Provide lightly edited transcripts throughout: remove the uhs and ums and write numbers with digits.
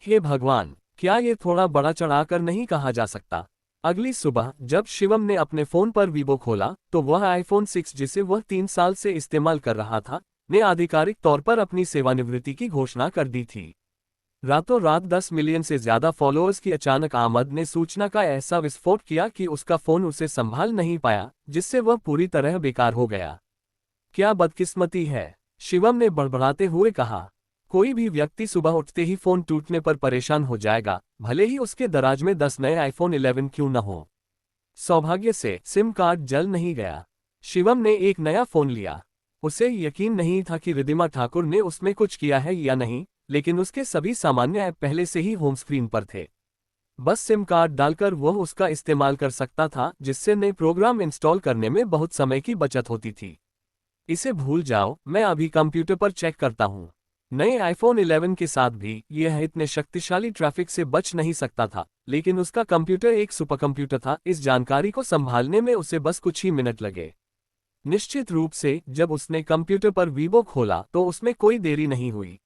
हे भगवान, क्या ये थोड़ा बड़ा चढ़ाकर नहीं कहा जा सकता। अगली सुबह जब शिवम ने अपने फोन पर वीवो खोला तो वह आईफोन 6 जिसे वह 3 साल से इस्तेमाल कर रहा था ने आधिकारिक तौर पर अपनी सेवानिवृत्ति की घोषणा कर दी थी। रातों रात 10 मिलियन से ज्यादा फॉलोअर्स की अचानक आमद ने सूचना का ऐसा विस्फोट किया कि उसका फोन उसे संभाल नहीं पाया, जिससे वह पूरी तरह बेकार हो गया। क्या बदकिस्मती है, शिवम ने बड़बड़ाते हुए कहा। कोई भी व्यक्ति सुबह उठते ही फोन टूटने पर परेशान हो जाएगा, भले ही उसके दराज में 10 नए आईफोन 11 क्यों न हो। सौभाग्य से सिम कार्ड जल नहीं गया। शिवम ने एक नया फोन लिया। उसे यकीन नहीं था कि रिद्धिमा ठाकुर ने उसमें कुछ किया है या नहीं, लेकिन उसके सभी सामान्य ऐप पहले से ही होम स्क्रीन पर थे। बस सिम कार्ड डालकर वह उसका इस्तेमाल कर सकता था, जिससे नए प्रोग्राम इंस्टॉल करने में बहुत समय की बचत होती थी। इसे भूल जाओ, मैं अभी कंप्यूटर पर चेक करता हूँ। नए आईफोन 11 के साथ भी यह इतने शक्तिशाली ट्रैफिक से बच नहीं सकता था, लेकिन उसका कंप्यूटर एक सुपरकंप्यूटर था। इस जानकारी को संभालने में उसे बस कुछ ही मिनट लगे। निश्चित रूप से जब उसने कंप्यूटर पर वीवो खोला तो उसमें कोई देरी नहीं हुई।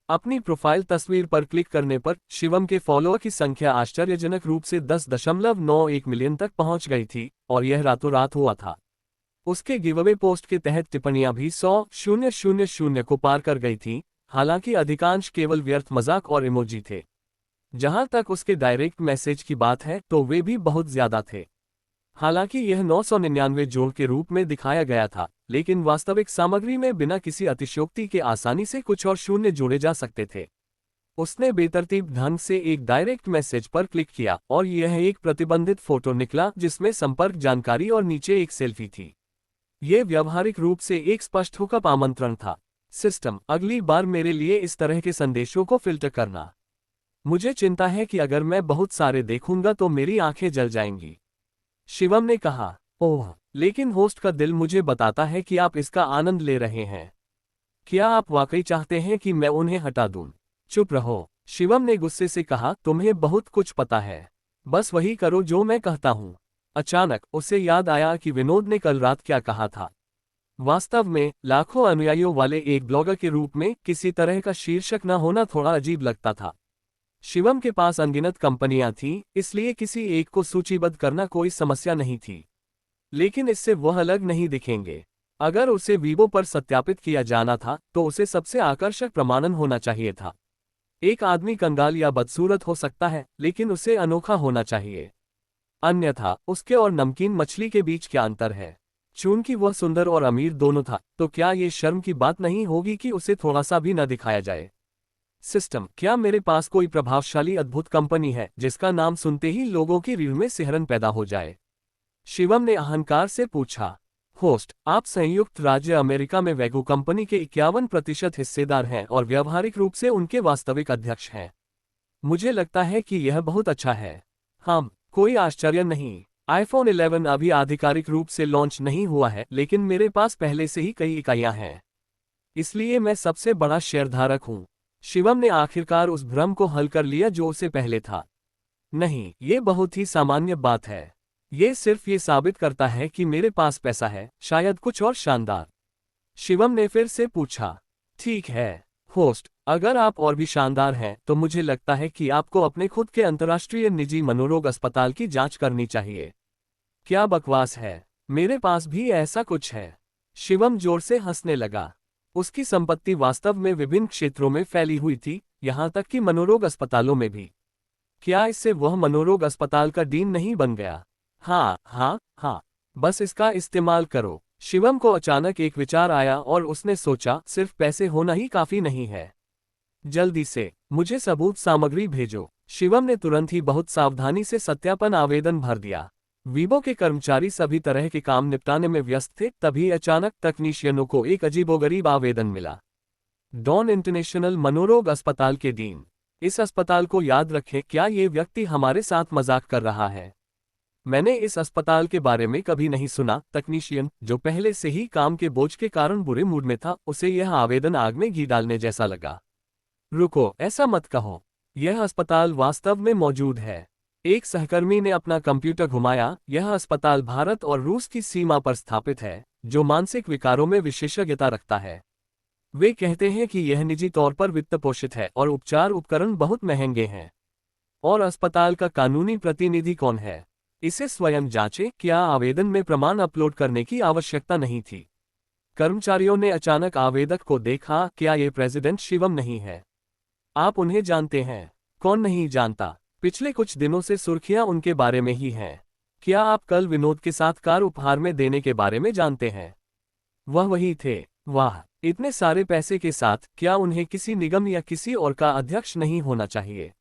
अपनी प्रोफाइल तस्वीर पर क्लिक करने पर शिवम के फॉलोअर की संख्या आश्चर्यजनक रूप से 10.91 मिलियन तक पहुंच गई थी, और यह रातों रात हुआ था। उसके गिवअवे पोस्ट के तहत टिप्पणियां भी 100,000 को पार कर गई थीं, हालांकि अधिकांश केवल व्यर्थ मजाक और इमोजी थे। जहां तक उसके डायरेक्ट मैसेज की बात है तो वे भी बहुत ज्यादा थे। हालांकि यह 999 जोड़ के रूप में दिखाया गया था, लेकिन वास्तविक सामग्री में बिना किसी अतिशयोक्ति के आसानी से कुछ और शून्य जोड़े जा सकते थे। उसने बेतरतीब ढंग से एक डायरेक्ट मैसेज पर क्लिक किया और यह एक प्रतिबंधित फोटो निकला जिसमें संपर्क जानकारी और नीचे एक सेल्फी थी। यह व्यावहारिक रूप से एक स्पष्ट हुकअप आमंत्रण था। सिस्टम, अगली बार मेरे लिए इस तरह के संदेशों को फिल्टर करना। मुझे चिंता है कि अगर मैं बहुत सारे देखूंगा तो मेरी आंखें जल जाएंगी। शिवम ने कहा। ओह, लेकिन होस्ट का दिल मुझे बताता है कि आप इसका आनंद ले रहे हैं। क्या आप वाकई चाहते हैं कि मैं उन्हें हटा दूं? चुप रहो, शिवम ने गुस्से से कहा, तुम्हें बहुत कुछ पता है। बस वही करो जो मैं कहता हूं। अचानक उसे याद आया कि विनोद ने कल रात क्या कहा था। वास्तव में लाखों अनुयायियों वाले एक ब्लॉगर के रूप में किसी तरह का शीर्षक न होना थोड़ा अजीब लगता था। शिवम के पास अनगिनत कंपनियां थीं, इसलिए किसी एक को सूचीबद्ध करना कोई समस्या नहीं थी। लेकिन इससे वह अलग नहीं दिखेंगे। अगर उसे वीवो पर सत्यापित किया जाना था तो उसे सबसे आकर्षक प्रमाणन होना चाहिए था। एक आदमी कंगाल या बदसूरत हो सकता है, लेकिन उसे अनोखा होना चाहिए। अन्यथा उसके और नमकीन मछली के बीच क्या अंतर है? चूंकि वह सुंदर और अमीर दोनों था, तो क्या ये शर्म की बात नहीं होगी कि उसे थोड़ा सा भी न दिखाया जाए? सिस्टम, क्या मेरे पास कोई प्रभावशाली अद्भुत कंपनी है जिसका नाम सुनते ही लोगों की रीढ़ में सिहरन पैदा हो जाए? शिवम ने अहंकार से पूछा। होस्ट, आप संयुक्त राज्य अमेरिका में वैगो कंपनी के 51% हिस्सेदार हैं और व्यावहारिक रूप से उनके वास्तविक अध्यक्ष हैं। मुझे लगता है कि यह बहुत अच्छा है। हाँ, कोई आश्चर्य नहीं। आईफोन 11 अभी आधिकारिक रूप से लॉन्च नहीं हुआ है, लेकिन मेरे पास पहले से ही कई इकाइयां हैं। इसलिए मैं सबसे बड़ा शेयरधारक हूं। शिवम ने आखिरकार उस भ्रम को हल कर लिया जो उसे पहले था। नहीं, ये बहुत ही सामान्य बात है। ये सिर्फ ये साबित करता है कि मेरे पास पैसा है, शायद कुछ और शानदार। शिवम ने फिर से पूछा। ठीक है होस्ट, अगर आप और भी शानदार हैं तो मुझे लगता है कि आपको अपने खुद के अंतर्राष्ट्रीय निजी मनोरोग अस्पताल की जांच करनी चाहिए। क्या बकवास है, मेरे पास भी ऐसा कुछ है। शिवम जोर से हंसने लगा। उसकी संपत्ति वास्तव में विभिन्न क्षेत्रों में फैली हुई थी, यहां तक कि मनोरोग अस्पतालों में भी। क्या इससे वह मनोरोग अस्पताल का डीन नहीं बन गया? हाँ हाँ हाँ, बस इसका इस्तेमाल करो। शिवम को अचानक एक विचार आया और उसने सोचा, सिर्फ पैसे होना ही काफी नहीं है। जल्दी से मुझे सबूत सामग्री भेजो। शिवम ने तुरंत ही बहुत सावधानी से सत्यापन आवेदन भर दिया। वीवो के कर्मचारी सभी तरह के काम निपटाने में व्यस्त थे, तभी अचानक तकनीशियनों को एक अजीबोगरीब आवेदन मिला। डॉन इंटरनेशनल मनोरोग अस्पताल के डीन। इस अस्पताल को याद रखें, क्या ये व्यक्ति हमारे साथ मजाक कर रहा है? मैंने इस अस्पताल के बारे में कभी नहीं सुना। तकनीशियन, जो पहले से ही काम के बोझ के कारण बुरे मूड में था, उसे यह आवेदन आग में घी डालने जैसा लगा। रुको, ऐसा मत कहो। यह अस्पताल वास्तव में मौजूद है। एक सहकर्मी ने अपना कंप्यूटर घुमाया। यह अस्पताल भारत और रूस की सीमा पर स्थापित है, जो मानसिक विकारों में विशेषज्ञता रखता है। वे कहते हैं कि यह निजी तौर पर वित्त पोषित है और उपचार उपकरण बहुत महंगे हैं। और अस्पताल का कानूनी प्रतिनिधि कौन है? इसे स्वयं जांचें। क्या आवेदन में प्रमाण अपलोड करने की आवश्यकता नहीं थी? कर्मचारियों ने अचानक आवेदक को देखा। क्या ये प्रेसिडेंट शिवम नहीं है? आप उन्हें जानते हैं? कौन नहीं जानता? पिछले कुछ दिनों से सुर्खियां उनके बारे में ही हैं। क्या आप कल विनोद के साथ कार उपहार में देने के बारे में जानते हैं? वह वही थे। वाह, इतने सारे पैसे के साथ क्या उन्हें किसी निगम या किसी और का अध्यक्ष नहीं होना चाहिए?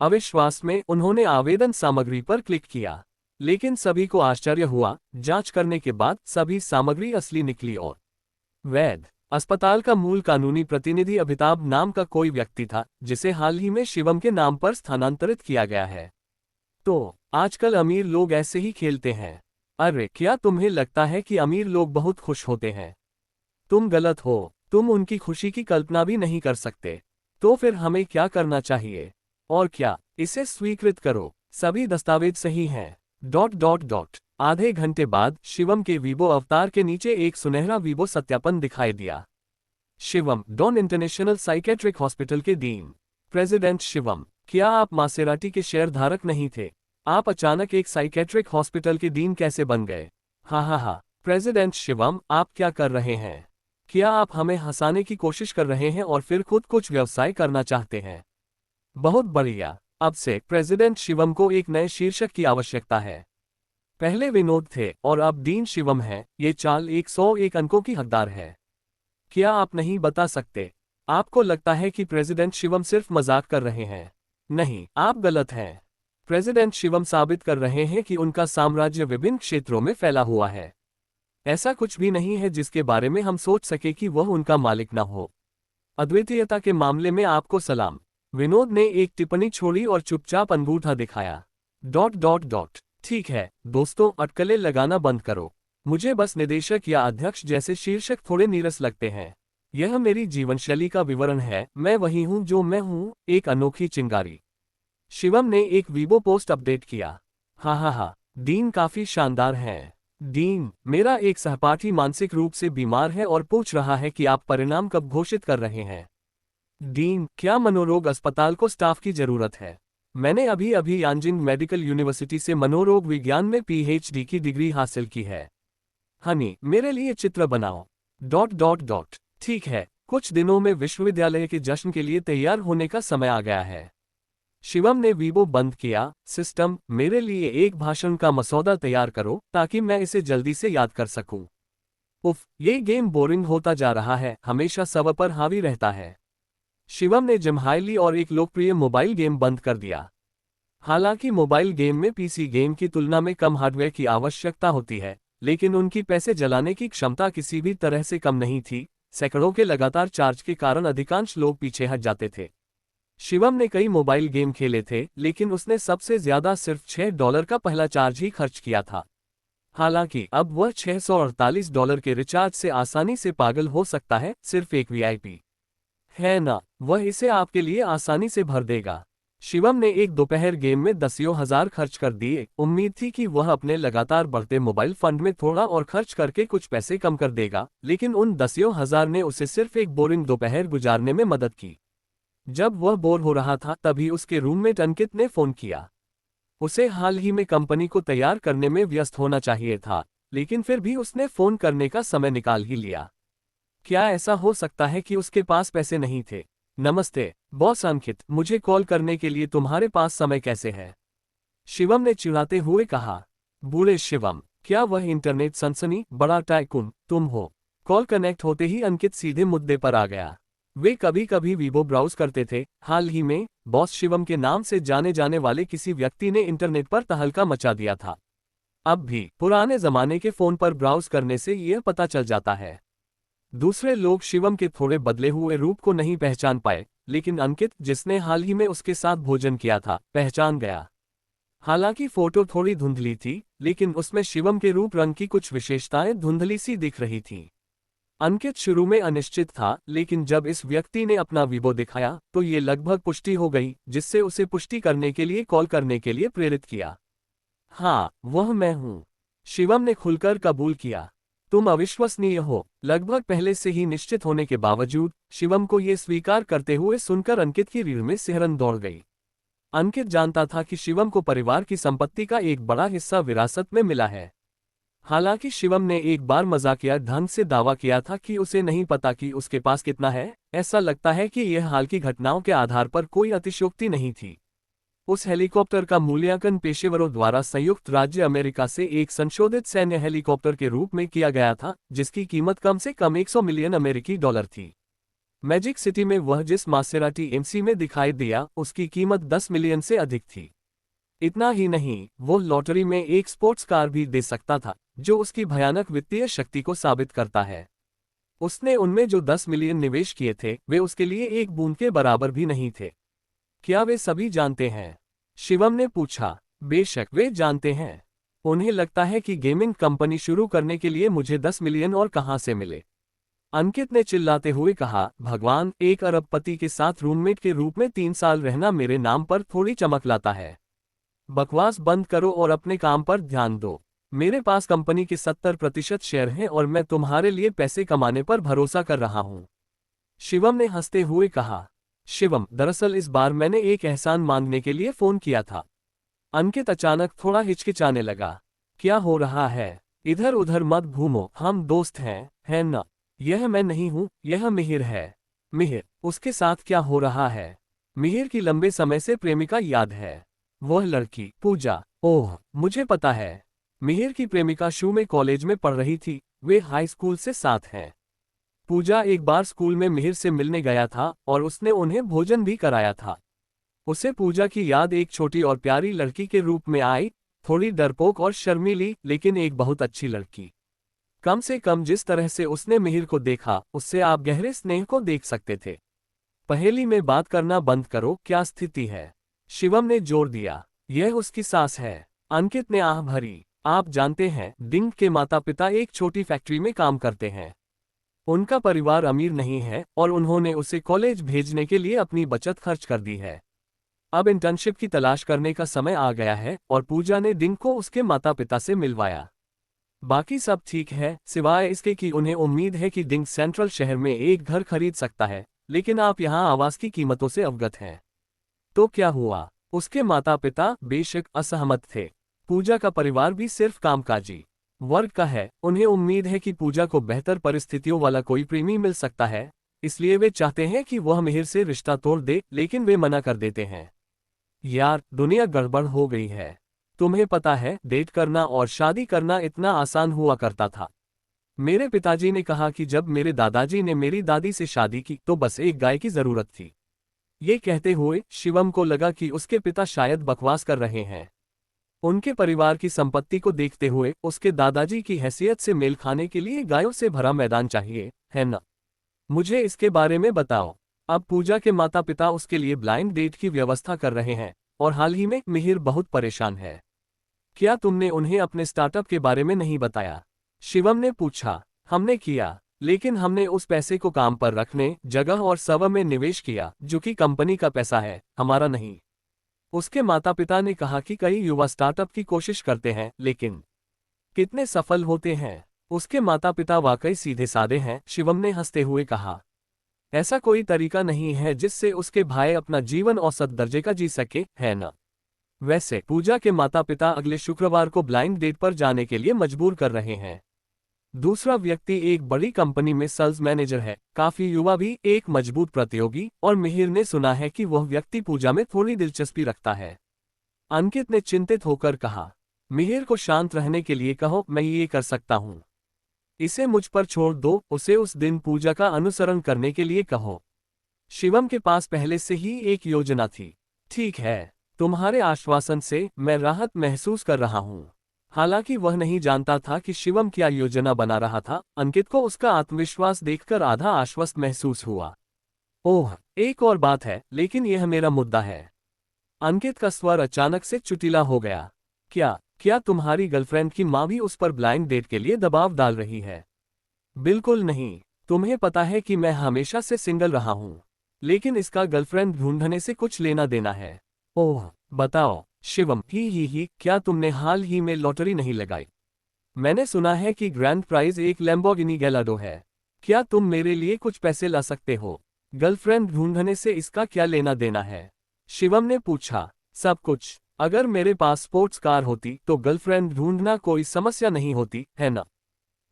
अविश्वास में उन्होंने आवेदन सामग्री पर क्लिक किया, लेकिन सभी को आश्चर्य हुआ। जांच करने के बाद सभी सामग्री असली निकली और वैध। अस्पताल का मूल कानूनी प्रतिनिधि अमिताभ नाम का कोई व्यक्ति था, जिसे हाल ही में शिवम के नाम पर स्थानांतरित किया गया है। तो आजकल अमीर लोग ऐसे ही खेलते हैं। अरे, क्या तुम्हें लगता है कि अमीर लोग बहुत खुश होते हैं? तुम गलत हो। तुम उनकी खुशी की कल्पना भी नहीं कर सकते। तो फिर हमें क्या करना चाहिए? और क्या, इसे स्वीकृत करो। सभी दस्तावेज सही हैं। आधे घंटे बाद शिवम के वीबो अवतार के नीचे एक सुनहरा वीबो सत्यापन दिखाई दिया। Shivam, Don International Psychiatric Hospital के डीन। प्रेसिडेंट शिवम, क्या आप मासेराटी के शेयर धारक नहीं थे? आप अचानक एक साइकेट्रिक हॉस्पिटल के डीन कैसे बन गए? हा। प्रेसिडेंट शिवम, आप क्या कर रहे हैं? क्या आप हमें हंसाने की कोशिश कर रहे हैं और फिर खुद कुछ व्यवसाय करना चाहते हैं? बहुत बढ़िया। अब से प्रेसिडेंट शिवम को एक नए शीर्षक की आवश्यकता है। पहले विनोद थे और अब डीन शिवम है। ये चाल 101 अंकों की हकदार है। क्या आप नहीं बता सकते? आपको लगता है कि प्रेसिडेंट शिवम सिर्फ मजाक कर रहे हैं? नहीं, आप गलत हैं। प्रेसिडेंट शिवम साबित कर रहे हैं कि उनका साम्राज्य विभिन्न क्षेत्रों में फैला हुआ है। ऐसा कुछ भी नहीं है जिसके बारे में हम सोच सके कि वह उनका मालिक न हो। अद्वितीयता के मामले में आपको सलाम। विनोद ने एक टिप्पणी छोड़ी और चुपचाप अंगूठा दिखाया। ठीक है दोस्तों, अटकलें लगाना बंद करो। मुझे बस निदेशक या अध्यक्ष जैसे शीर्षक थोड़े नीरस लगते हैं। यह मेरी जीवनशैली का विवरण है। मैं वही हूं जो मैं हूं, एक अनोखी चिंगारी। शिवम ने एक वीबो पोस्ट अपडेट किया। हा, डीन काफी शानदार है। डीन, मेरा एक सहपाठी मानसिक रूप से बीमार है और पूछ रहा है कि आप परिणाम कब घोषित कर रहे हैं। डीन, क्या मनोरोग अस्पताल को स्टाफ की जरूरत है? मैंने अभी अभी यांजिंग मेडिकल यूनिवर्सिटी से मनोरोग विज्ञान में पीएचडी की डिग्री हासिल की है। हनी, मेरे लिए चित्र बनाओ। ठीक है, कुछ दिनों में विश्वविद्यालय के जश्न के लिए तैयार होने का समय आ गया है। शिवम ने वीबो बंद किया। सिस्टम, मेरे लिए एक भाषण का मसौदा तैयार करो ताकि मैं इसे जल्दी से याद कर सकूं। उफ, ये गेम बोरिंग होता जा रहा है, हमेशा सब पर हावी रहता है। शिवम ने जम्हाई और एक लोकप्रिय मोबाइल गेम बंद कर दिया। हालांकि मोबाइल गेम में पीसी गेम की तुलना में कम हार्डवेयर की आवश्यकता होती है, लेकिन उनकी पैसे जलाने की क्षमता किसी भी तरह से कम नहीं थी। सैकड़ों के लगातार चार्ज के कारण अधिकांश लोग पीछे हट जाते थे। शिवम ने कई मोबाइल गेम खेले थे, लेकिन उसने सबसे ज्यादा सिर्फ $6 का पहला चार्ज ही खर्च किया था। हालांकि अब वह $648 के रिचार्ज से आसानी से पागल हो सकता है, सिर्फ एक वीआईपी है ना, वह इसे आपके लिए आसानी से भर देगा। शिवम ने एक दोपहर गेम में दसियों हजार खर्च कर दिए। उम्मीद थी कि वह अपने लगातार बढ़ते मोबाइल फंड में थोड़ा और खर्च करके कुछ पैसे कम कर देगा, लेकिन उन दसियों हजार ने उसे सिर्फ एक बोरिंग दोपहर गुजारने में मदद की। जब वह बोर हो रहा था तभी उसके रूममेट अंकित ने फोन किया। उसे हाल ही में कंपनी को तैयार करने में व्यस्त होना चाहिए था, लेकिन फिर भी उसने फोन करने का समय निकाल ही लिया। क्या ऐसा हो सकता है कि उसके पास पैसे नहीं थे? नमस्ते बॉस अंकित, मुझे कॉल करने के लिए तुम्हारे पास समय कैसे है? शिवम ने चिढ़ाते हुए कहा। बूढ़े शिवम, क्या वह इंटरनेट सनसनी बड़ा टाइकून तुम हो? कॉल कनेक्ट होते ही अंकित सीधे मुद्दे पर आ गया। वे कभी कभी वीबो ब्राउज करते थे। हाल ही में बॉस शिवम के नाम से जाने जाने वाले किसी व्यक्ति ने इंटरनेट पर तहलका मचा दिया था। अब भी पुराने जमाने के फोन पर ब्राउज करने से यह पता चल जाता है। दूसरे लोग शिवम के थोड़े बदले हुए रूप को नहीं पहचान पाए, लेकिन अंकित, जिसने हाल ही में उसके साथ भोजन किया था, पहचान गया। हालांकि फोटो थोड़ी धुंधली थी, लेकिन उसमें शिवम के रूप रंग की कुछ विशेषताएं धुंधली सी दिख रही थीं। अंकित शुरू में अनिश्चित था, लेकिन जब इस व्यक्ति ने अपना वीबो दिखाया तो ये लगभग पुष्टि हो गई, जिससे उसे पुष्टि करने के लिए कॉल करने के लिए प्रेरित किया। हाँ, वह मैं हूँ, शिवम ने खुलकर कबूल किया। तुम अविश्वसनीय हो। लगभग पहले से ही निश्चित होने के बावजूद शिवम को ये स्वीकार करते हुए सुनकर अंकित की रीढ़ में सिहरन दौड़ गई। अंकित जानता था कि शिवम को परिवार की संपत्ति का एक बड़ा हिस्सा विरासत में मिला है। हालांकि शिवम ने एक बार मजाकिया ढंग से दावा किया था कि उसे नहीं पता कि उसके पास कितना है। ऐसा लगता है कि यह हाल की घटनाओं के आधार पर कोई अतिशयोक्ति नहीं थी। उस हेलीकॉप्टर का मूल्यांकन पेशेवरों द्वारा संयुक्त राज्य अमेरिका से एक संशोधित सैन्य हेलीकॉप्टर के रूप में किया गया था, जिसकी कीमत कम से कम 100 मिलियन अमेरिकी डॉलर थी। मैजिक सिटी में वह जिस मासेराटी एमसी में दिखाई दिया, उसकी कीमत 10 मिलियन से अधिक थी। इतना ही नहीं, वो लॉटरी में एक स्पोर्ट्स कार भी दे सकता था, जो उसकी भयानक वित्तीय शक्ति को साबित करता है। उसने उनमें जो 10 मिलियन निवेश किए थे, वे उसके लिए एक बूंद के बराबर भी नहीं थे। क्या वे सभी जानते हैं? शिवम ने पूछा। बेशक वे जानते हैं। उन्हें लगता है कि गेमिंग कंपनी शुरू करने के लिए मुझे 10 मिलियन और कहां से मिले। अंकित ने चिल्लाते हुए कहा, भगवान, एक अरबपति के साथ रूममेट के रूप में 3 साल रहना मेरे नाम पर थोड़ी चमक लाता है। बकवास बंद करो और अपने काम पर ध्यान दो। मेरे पास कंपनी के 70% शेयर हैं और मैं तुम्हारे लिए पैसे कमाने पर भरोसा कर रहा हूं। शिवम ने हंसते हुए कहा। शिवम, दरअसल इस बार मैंने एक एहसान मांगने के लिए फोन किया था। अंकित अचानक थोड़ा हिचकिचाने लगा। क्या हो रहा है? इधर उधर मत घूमो, हम दोस्त हैं, है ना? यह मैं नहीं हूं, यह मिहिर है। मिहिर? उसके साथ क्या हो रहा है? मिहिर की लंबे समय से प्रेमिका याद है? वह लड़की पूजा? ओह, मुझे पता है। मिहिर की प्रेमिका शू में कॉलेज में पढ़ रही थी, वे हाई स्कूल से साथ हैं। पूजा एक बार स्कूल में मिहिर से मिलने गया था और उसने उन्हें भोजन भी कराया था। उसे पूजा की याद एक छोटी और प्यारी लड़की के रूप में आई, थोड़ी डरपोक और शर्मीली, लेकिन एक बहुत अच्छी लड़की। कम से कम जिस तरह से उसने मिहिर को देखा, उससे आप गहरे स्नेह को देख सकते थे। पहेली में बात करना बंद करो, क्या स्थिति है? शिवम ने जोर दिया। यह उसकी सास है। अंकित ने आह भरी। आप जानते हैं, डिंग के माता पिता एक छोटी फैक्ट्री में काम करते हैं। उनका परिवार अमीर नहीं है और उन्होंने उसे कॉलेज भेजने के लिए अपनी बचत खर्च कर दी है। अब इंटर्नशिप की तलाश करने का समय आ गया है और पूजा ने डिंग को उसके माता पिता से मिलवाया। बाकी सब ठीक है, सिवाय इसके कि उन्हें उम्मीद है कि डिंग सेंट्रल शहर में एक घर खरीद सकता है, लेकिन आप यहां आवास की कीमतों से अवगत हैं। तो क्या हुआ? उसके माता पिता बेशक असहमत थे। पूजा का परिवार भी सिर्फ कामकाजी वर्ग का है। उन्हें उम्मीद है कि पूजा को बेहतर परिस्थितियों वाला कोई प्रेमी मिल सकता है, इसलिए वे चाहते हैं कि वह मिहिर से रिश्ता तोड़ दे, लेकिन वे मना कर देते हैं। यार, दुनिया गड़बड़ हो गई है। तुम्हें पता है, डेट करना और शादी करना इतना आसान हुआ करता था। मेरे पिताजी ने कहा कि जब मेरे दादाजी ने मेरी दादी से शादी की तो बस एक गाय की जरूरत थी। ये कहते हुए शिवम को लगा कि उसके पिता शायद बकवास कर रहे हैं। उनके परिवार की संपत्ति को देखते हुए उसके दादाजी की हैसियत से मेल खाने के लिए गायों से भरा मैदान चाहिए, है ना? मुझे इसके बारे में बताओ। अब पूजा के माता पिता उसके लिए ब्लाइंड डेट की व्यवस्था कर रहे हैं और हाल ही में मिहिर बहुत परेशान है। क्या तुमने उन्हें अपने स्टार्टअप के बारे में नहीं बताया? शिवम ने पूछा। हमने किया, लेकिन हमने उस पैसे को काम पर रखने, जगह और सर्वर में निवेश किया, जो कि कंपनी का पैसा है, हमारा नहीं। उसके माता पिता ने कहा कि कई युवा स्टार्टअप की कोशिश करते हैं, लेकिन कितने सफल होते हैं। उसके माता पिता वाकई सीधे साधे हैं, शिवम ने हंसते हुए कहा। ऐसा कोई तरीका नहीं है जिससे उसके भाई अपना जीवन औसत दर्जे का जी सके, है ना? वैसे पूजा के माता पिता अगले शुक्रवार को ब्लाइंड डेट पर जाने के लिए मजबूर कर रहे हैं। दूसरा व्यक्ति एक बड़ी कंपनी में सेल्स मैनेजर है, काफी युवा भी, एक मजबूत प्रतियोगी, और मिहिर ने सुना है कि वह व्यक्ति पूजा में थोड़ी दिलचस्पी रखता है। अंकित ने चिंतित होकर कहा। मिहिर को शांत रहने के लिए कहो, मैं ये कर सकता हूँ। इसे मुझ पर छोड़ दो, उसे उस दिन पूजा का अनुसरण करने के लिए कहो। शिवम के पास पहले से ही एक योजना थी। ठीक है, तुम्हारे आश्वासन से मैं राहत महसूस कर रहा हूँ। हालांकि वह नहीं जानता था कि शिवम क्या योजना बना रहा था। अंकित को उसका आत्मविश्वास देखकर आधा आश्वस्त महसूस हुआ। ओह, एक और बात है, लेकिन यह मेरा मुद्दा है। अंकित का स्वर अचानक से चुटीला हो गया। क्या तुम्हारी गर्लफ्रेंड की माँ भी उस पर ब्लाइंड डेट के लिए दबाव डाल रही है? बिल्कुल नहीं। तुम्हें पता है कि मैं हमेशा से सिंगल रहा हूँ, लेकिन इसका गर्लफ्रेंड ढूंढने से कुछ लेना देना है। ओह, बताओ। शिवम, ही, क्या तुमने हाल ही में लॉटरी नहीं लगाई? मैंने सुना है कि ग्रैंड प्राइज एक लैम्बोर्गिनी गैलाडो है। क्या तुम मेरे लिए कुछ पैसे ला सकते हो? गर्लफ्रेंड ढूंढने से इसका क्या लेना देना है? शिवम ने पूछा। सब कुछ। अगर मेरे पास स्पोर्ट्स कार होती तो गर्लफ्रेंड ढूंढना कोई समस्या नहीं होती, है ना?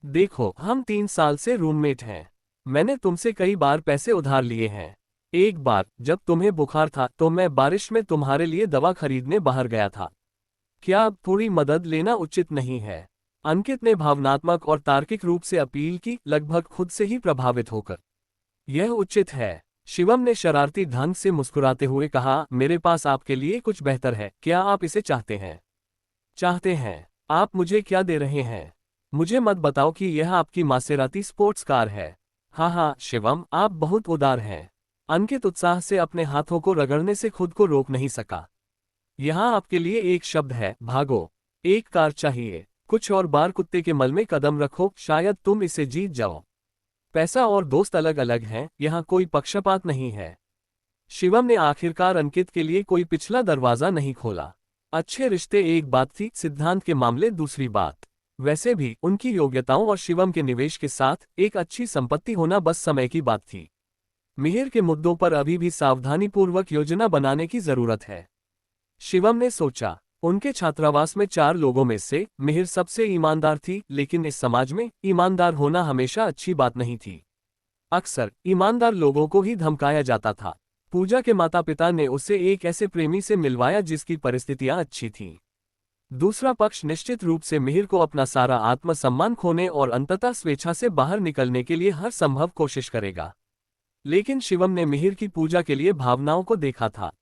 देखो, हम 3 साल से रूममेट हैं। मैंने तुमसे कई बार पैसे उधार लिए हैं। एक बार जब तुम्हें बुखार था तो मैं बारिश में तुम्हारे लिए दवा खरीदने बाहर गया था। क्या अब थोड़ी मदद लेना उचित नहीं है? अंकित ने भावनात्मक और तार्किक रूप से अपील की, लगभग खुद से ही प्रभावित होकर। यह उचित है। शिवम ने शरारती ढंग से मुस्कुराते हुए कहा, मेरे पास आपके लिए कुछ बेहतर है, क्या आप इसे चाहते हैं? चाहते हैं? आप मुझे क्या दे रहे हैं? मुझे मत बताओ कि यह आपकी मासेराती स्पोर्ट्स कार है। हाँ हाँ शिवम, आप बहुत उदार हैं। अंकित उत्साह से अपने हाथों को रगड़ने से खुद को रोक नहीं सका। यहाँ आपके लिए एक शब्द है, भागो। एक कार चाहिए। कुछ और बार कुत्ते के मल में कदम रखो, शायद तुम इसे जीत जाओ। पैसा और दोस्त अलग अलग हैं, यहाँ कोई पक्षपात नहीं है। शिवम ने आखिरकार अंकित के लिए कोई पिछला दरवाजा नहीं खोला। अच्छे रिश्ते एक बात थी, सिद्धांत के मामले दूसरी बात। वैसे भी उनकी योग्यताओं और शिवम के निवेश के साथ एक अच्छी संपत्ति होना बस समय की बात थी। मिहिर के मुद्दों पर अभी भी सावधानीपूर्वक योजना बनाने की जरूरत है। शिवम ने सोचा। उनके छात्रावास में 4 लोगों में से मिहिर सबसे ईमानदार थी, लेकिन इस समाज में ईमानदार होना हमेशा अच्छी बात नहीं थी। अक्सर ईमानदार लोगों को ही धमकाया जाता था। पूजा के माता पिता ने उसे एक ऐसे प्रेमी से मिलवाया जिसकी परिस्थितियां अच्छी थीं। दूसरा पक्ष निश्चित रूप से मिहिर को अपना सारा आत्मसम्मान खोने और अंततः स्वेच्छा से बाहर निकलने के लिए हर संभव कोशिश करेगा। लेकिन शिवम ने मिहिर की पूजा के लिए भावनाओं को देखा था।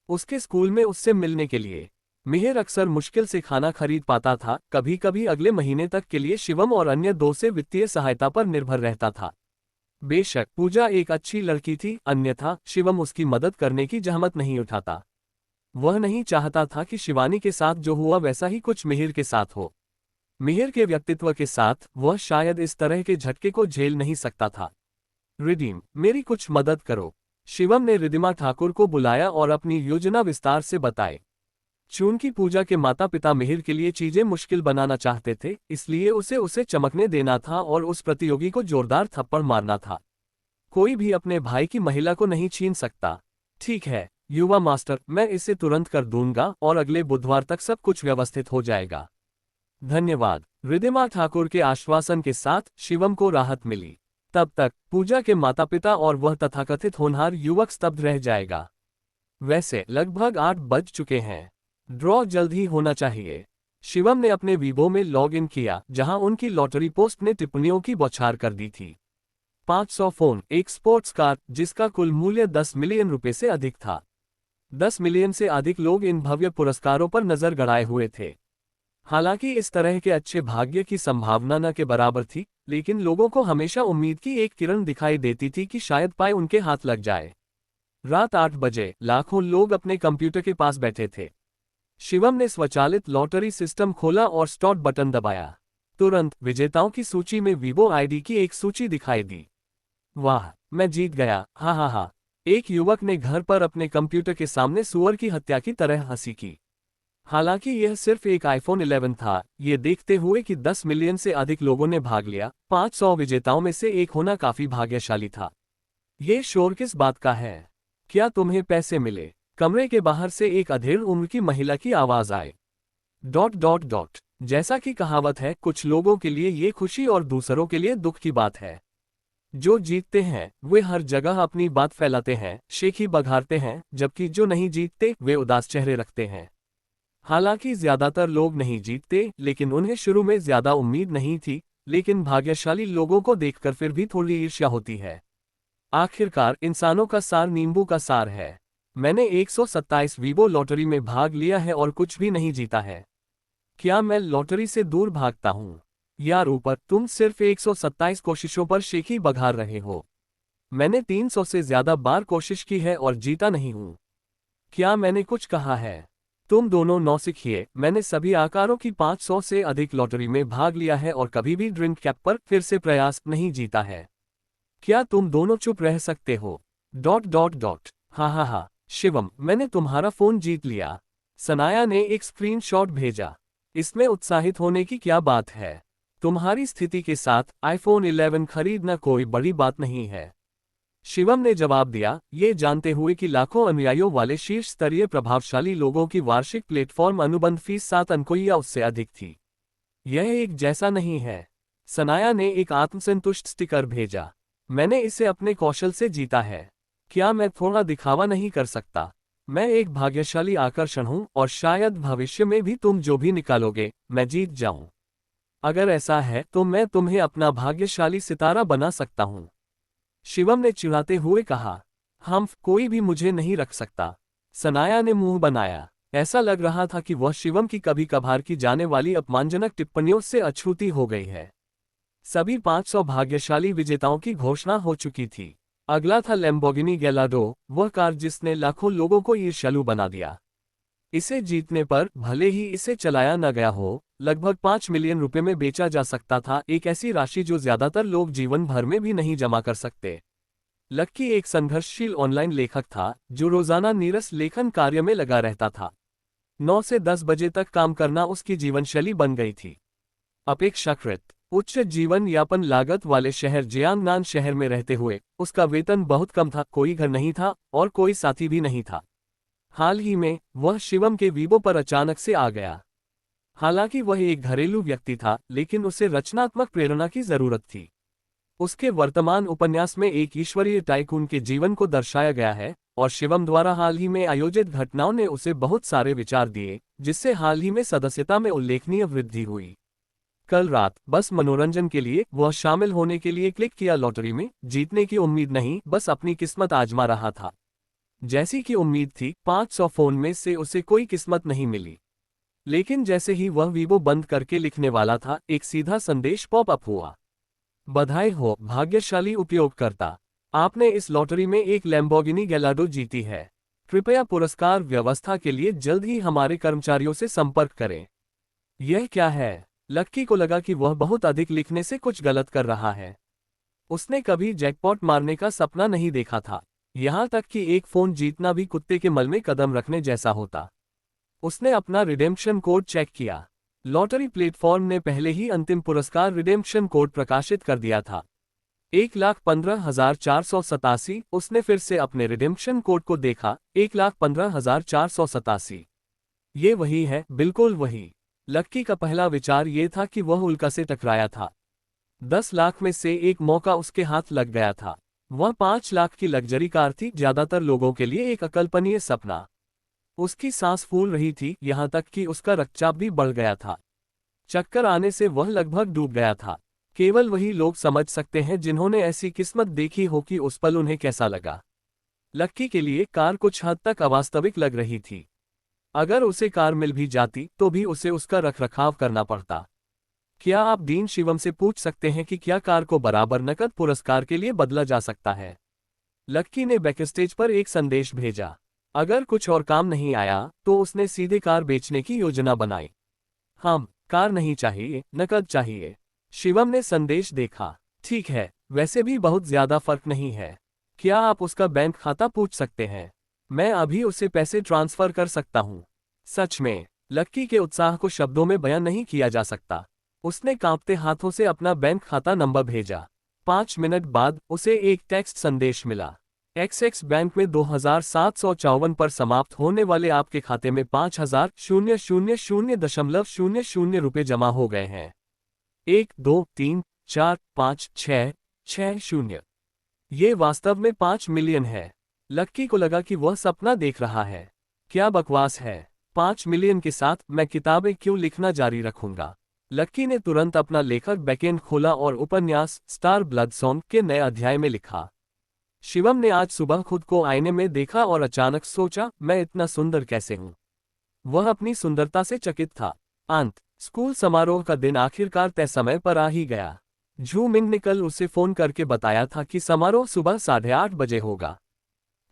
उसके स्कूल में उससे मिलने के लिए मिहिर अक्सर मुश्किल से खाना खरीद पाता था, कभी कभी अगले महीने तक के लिए शिवम और अन्य 2 से वित्तीय सहायता पर निर्भर रहता था। बेशक पूजा एक अच्छी लड़की थी, अन्यथा शिवम उसकी मदद करने की जहमत नहीं उठाता। वह नहीं चाहता था कि शिवानी के साथ जो हुआ वैसा ही कुछ मिहिर के साथ हो। मिहिर के व्यक्तित्व के साथ वह शायद इस तरह के झटके को झेल नहीं सकता था। रिदिम, मेरी कुछ मदद करो। शिवम ने रिदिमा ठाकुर को बुलाया और अपनी योजना विस्तार से बताई। चूंकि पूजा के माता पिता मिहिर के लिए चीजें मुश्किल बनाना चाहते थे, इसलिए उसे चमकने देना था और उस प्रतियोगी को जोरदार थप्पड़ मारना था। कोई भी अपने भाई की महिला को नहीं छीन सकता। ठीक है युवा मास्टर, मैं इसे तुरंत कर दूंगा और अगले बुधवार तक सब कुछ व्यवस्थित हो जाएगा। धन्यवाद। रिदिमा ठाकुर के आश्वासन के साथ शिवम को राहत मिली। तब तक पूजा के माता पिता और वह तथाकथित होनहार युवक स्तब्ध रह जाएगा। वैसे लगभग 8 बज चुके हैं। ड्रॉ जल्द ही होना चाहिए। शिवम ने अपने वीबो में लॉग इन किया, जहां उनकी लॉटरी पोस्ट ने टिप्पणियों की बौछार कर दी थी। 500 फोन, एक स्पोर्ट्स कार जिसका कुल मूल्य 10 मिलियन रुपए से अधिक था। 10 मिलियन से अधिक लोग इन भव्य पुरस्कारों पर नजर गड़ाए हुए थे। हालांकि इस तरह के अच्छे भाग्य की संभावना न के बराबर थी, लेकिन लोगों को हमेशा उम्मीद की एक किरण दिखाई देती थी कि शायद पाए उनके हाथ लग जाए। रात 8 बजे लाखों लोग अपने कंप्यूटर के पास बैठे थे। शिवम ने स्वचालित लॉटरी सिस्टम खोला और स्टार्ट बटन दबाया। तुरंत विजेताओं की सूची में वीवो आईडी की एक सूची दिखाई दी। वाह, मैं जीत गया, हा हा हा। एक युवक ने घर पर अपने कंप्यूटर के सामने सुअर की हत्या की तरह हंसी की। हालांकि यह सिर्फ एक आईफोन 11 था, ये देखते हुए कि 10 मिलियन से अधिक लोगों ने भाग लिया, 500 विजेताओं में से एक होना काफी भाग्यशाली था। ये शोर किस बात का है? क्या तुम्हें पैसे मिले? कमरे के बाहर से एक अधेड़ उम्र की महिला की आवाज आए। ... जैसा कि कहावत है, कुछ लोगों के लिए ये खुशी और दूसरों के लिए दुख की बात है। जो जीतते हैं वे हर जगह अपनी बात फैलाते हैं, शेखी बघारते हैं, जबकि जो नहीं जीतते वे उदास चेहरे रखते हैं। हालांकि ज्यादातर लोग नहीं जीतते, लेकिन उन्हें शुरू में ज्यादा उम्मीद नहीं थी, लेकिन भाग्यशाली लोगों को देखकर फिर भी थोड़ी ईर्ष्या होती है। आखिरकार इंसानों का सार नींबू का सार है। मैंने 127 वीवो लॉटरी में भाग लिया है और कुछ भी नहीं जीता है। क्या मैं लॉटरी से दूर भागता हूँ? यार ऊपर, तुम सिर्फ 127 कोशिशों पर शेखी बघार रहे हो। मैंने 300 से ज्यादा बार कोशिश की है और जीता नहीं हूँ। क्या मैंने कुछ कहा है? तुम दोनों नौसिखिए, मैंने सभी आकारों की 500 से अधिक लॉटरी में भाग लिया है और कभी भी ड्रिंक कैप पर फिर से प्रयास नहीं जीता है। क्या तुम दोनों चुप रह सकते हो? ... हा हा हा। शिवम, मैंने तुम्हारा फोन जीत लिया। सनाया ने एक स्क्रीनशॉट भेजा। इसमें उत्साहित होने की क्या बात है? तुम्हारी स्थिति के साथ आईफोन 11 खरीदना कोई बड़ी बात नहीं है। शिवम ने जवाब दिया, ये जानते हुए कि लाखों अनुयायियों वाले शीर्ष स्तरीय प्रभावशाली लोगों की वार्षिक प्लेटफॉर्म अनुबंध फीस 7 अंकों या उससे अधिक थी। यह एक जैसा नहीं है। सनाया ने एक आत्मसंतुष्ट स्टिकर भेजा। मैंने इसे अपने कौशल से जीता है। क्या मैं थोड़ा दिखावा नहीं कर सकता? मैं एक भाग्यशाली आकर्षण हूं और शायद भविष्य में भी तुम जो भी निकालोगे, मैं जीत जाऊं। अगर ऐसा है तो मैं तुम्हें अपना भाग्यशाली सितारा बना सकता हूं। शिवम ने चिढ़ाते हुए कहा। कोई भी मुझे नहीं रख सकता। सनाया ने मुंह बनाया। ऐसा लग रहा था कि वह शिवम की कभी कभार की जाने वाली अपमानजनक टिप्पणियों से अछूती हो गई है। सभी 500 भाग्यशाली विजेताओं की घोषणा हो चुकी थी। अगला था लैम्बोर्गिनी गैलार्डो, वह कार जिसने लाखों लोगों को ईर्ष्यालु बना दिया। इसे जीतने पर, भले ही इसे चलाया न गया हो, लगभग 5 मिलियन रुपए में बेचा जा सकता था, एक ऐसी राशि जो ज्यादातर लोग जीवन भर में भी नहीं जमा कर सकते। लक्की एक संघर्षशील ऑनलाइन लेखक था, जो रोजाना नीरस लेखन कार्य में लगा रहता था। 9 से 10 बजे तक काम करना उसकी जीवनशैली बन गई थी। अपेक्षाकृत उच्च जीवन यापन लागत वाले शहर जियांगनान शहर में रहते हुए उसका वेतन बहुत कम था, कोई घर नहीं था और कोई साथी भी नहीं था। हाल ही में वह शिवम के वीबो पर अचानक से आ गया। हालांकि वह एक घरेलू व्यक्ति था, लेकिन उसे रचनात्मक प्रेरणा की जरूरत थी। उसके वर्तमान उपन्यास में एक ईश्वरीय टाइकून के जीवन को दर्शाया गया है और शिवम द्वारा हाल ही में आयोजित घटनाओं ने उसे बहुत सारे विचार दिए, जिससे हाल ही में सदस्यता में उल्लेखनीय वृद्धि हुई। कल रात बस मनोरंजन के लिए वह शामिल होने के लिए क्लिक किया। लॉटरी में जीतने की उम्मीद नहीं, बस अपनी किस्मत आजमा रहा था। जैसी कि उम्मीद थी, 500 फोन में से उसे कोई किस्मत नहीं मिली। लेकिन जैसे ही वह वीबो बंद करके लिखने वाला था, एक सीधा संदेश पॉपअप हुआ। बधाई हो भाग्यशाली उपयोगकर्ता, आपने इस लॉटरी में एक लैम्बोर्गिनी गैलार्डो जीती है। कृपया पुरस्कार व्यवस्था के लिए जल्द ही हमारे कर्मचारियों से संपर्क करें। यह क्या है? लक्की को लगा कि वह बहुत अधिक लिखने से कुछ गलत कर रहा है। उसने कभी जैकपॉट मारने का सपना नहीं देखा था, यहां तक कि एक फोन जीतना भी कुत्ते के मल में कदम रखने जैसा होता। उसने अपना रिडेम्पशन कोड चेक किया। लॉटरी प्लेटफॉर्म ने पहले ही अंतिम पुरस्कार रिडेम्पशन कोड प्रकाशित कर दिया था, 1,15,487। उसने फिर से अपने रिडेम्पशन कोड को देखा, 1,15,487। ये वही है, बिल्कुल वही। लक्की का पहला विचार ये था कि वह उल्का से टकराया था। 10 लाख में से एक मौका उसके हाथ लग गया था। वह 5 लाख की लग्जरी कार थी, ज्यादातर लोगों के लिए एक अकल्पनीय सपना। उसकी सांस फूल रही थी, यहां तक कि उसका रक्तचाप भी बढ़ गया था। चक्कर आने से वह लगभग डूब गया था। केवल वही लोग समझ सकते हैं जिन्होंने ऐसी किस्मत देखी हो कि उस पल उन्हें कैसा लगा। लक्की के लिए कार कुछ हद तक अवास्तविक लग रही थी। अगर उसे कार मिल भी जाती तो भी उसे उसका रखरखाव करना पड़ता। क्या आप डीन शिवम से पूछ सकते हैं कि क्या कार को बराबर नकद पुरस्कार के लिए बदला जा सकता है? लक्की ने बैकस्टेज पर एक संदेश भेजा। अगर कुछ और काम नहीं आया तो उसने सीधे कार बेचने की योजना बनाई। कार नहीं चाहिए, नकद चाहिए। शिवम ने संदेश देखा। ठीक है, वैसे भी बहुत ज्यादा फर्क नहीं है। क्या आप उसका बैंक खाता पूछ सकते हैं? मैं अभी उसे पैसे ट्रांसफर कर सकता हूँ। सच में? लक्की के उत्साह को शब्दों में बयान नहीं किया जा सकता। उसने कांपते हाथों से अपना बैंक खाता नंबर भेजा। 5 मिनट बाद उसे एक टेक्स्ट संदेश मिला। एक्स बैंक में 2,754 पर समाप्त होने वाले आपके खाते में 5,000,000.00 रुपये जमा हो गए हैं। 1 2 3 4 5 6 6 0। ये वास्तव में 5 मिलियन है। लक्की को लगा कि वह सपना देख रहा है। क्या बकवास है। 5 मिलियन के साथ मैं किताबें क्यों लिखना जारी रखूंगा। लक्की ने तुरंत अपना लेखक बैकएंड खोला और उपन्यास स्टार ब्लड सॉन्ग के नए अध्याय में लिखा। शिवम ने आज सुबह खुद को आईने में देखा और अचानक सोचा, मैं इतना सुंदर कैसे हूं। वह अपनी सुंदरता से चकित था। स्कूल समारोह का दिन आखिरकार तय समय पर आ ही गया। झू मिंग ने कल उसे फोन करके बताया था कि समारोह सुबह 8:30 बजे होगा।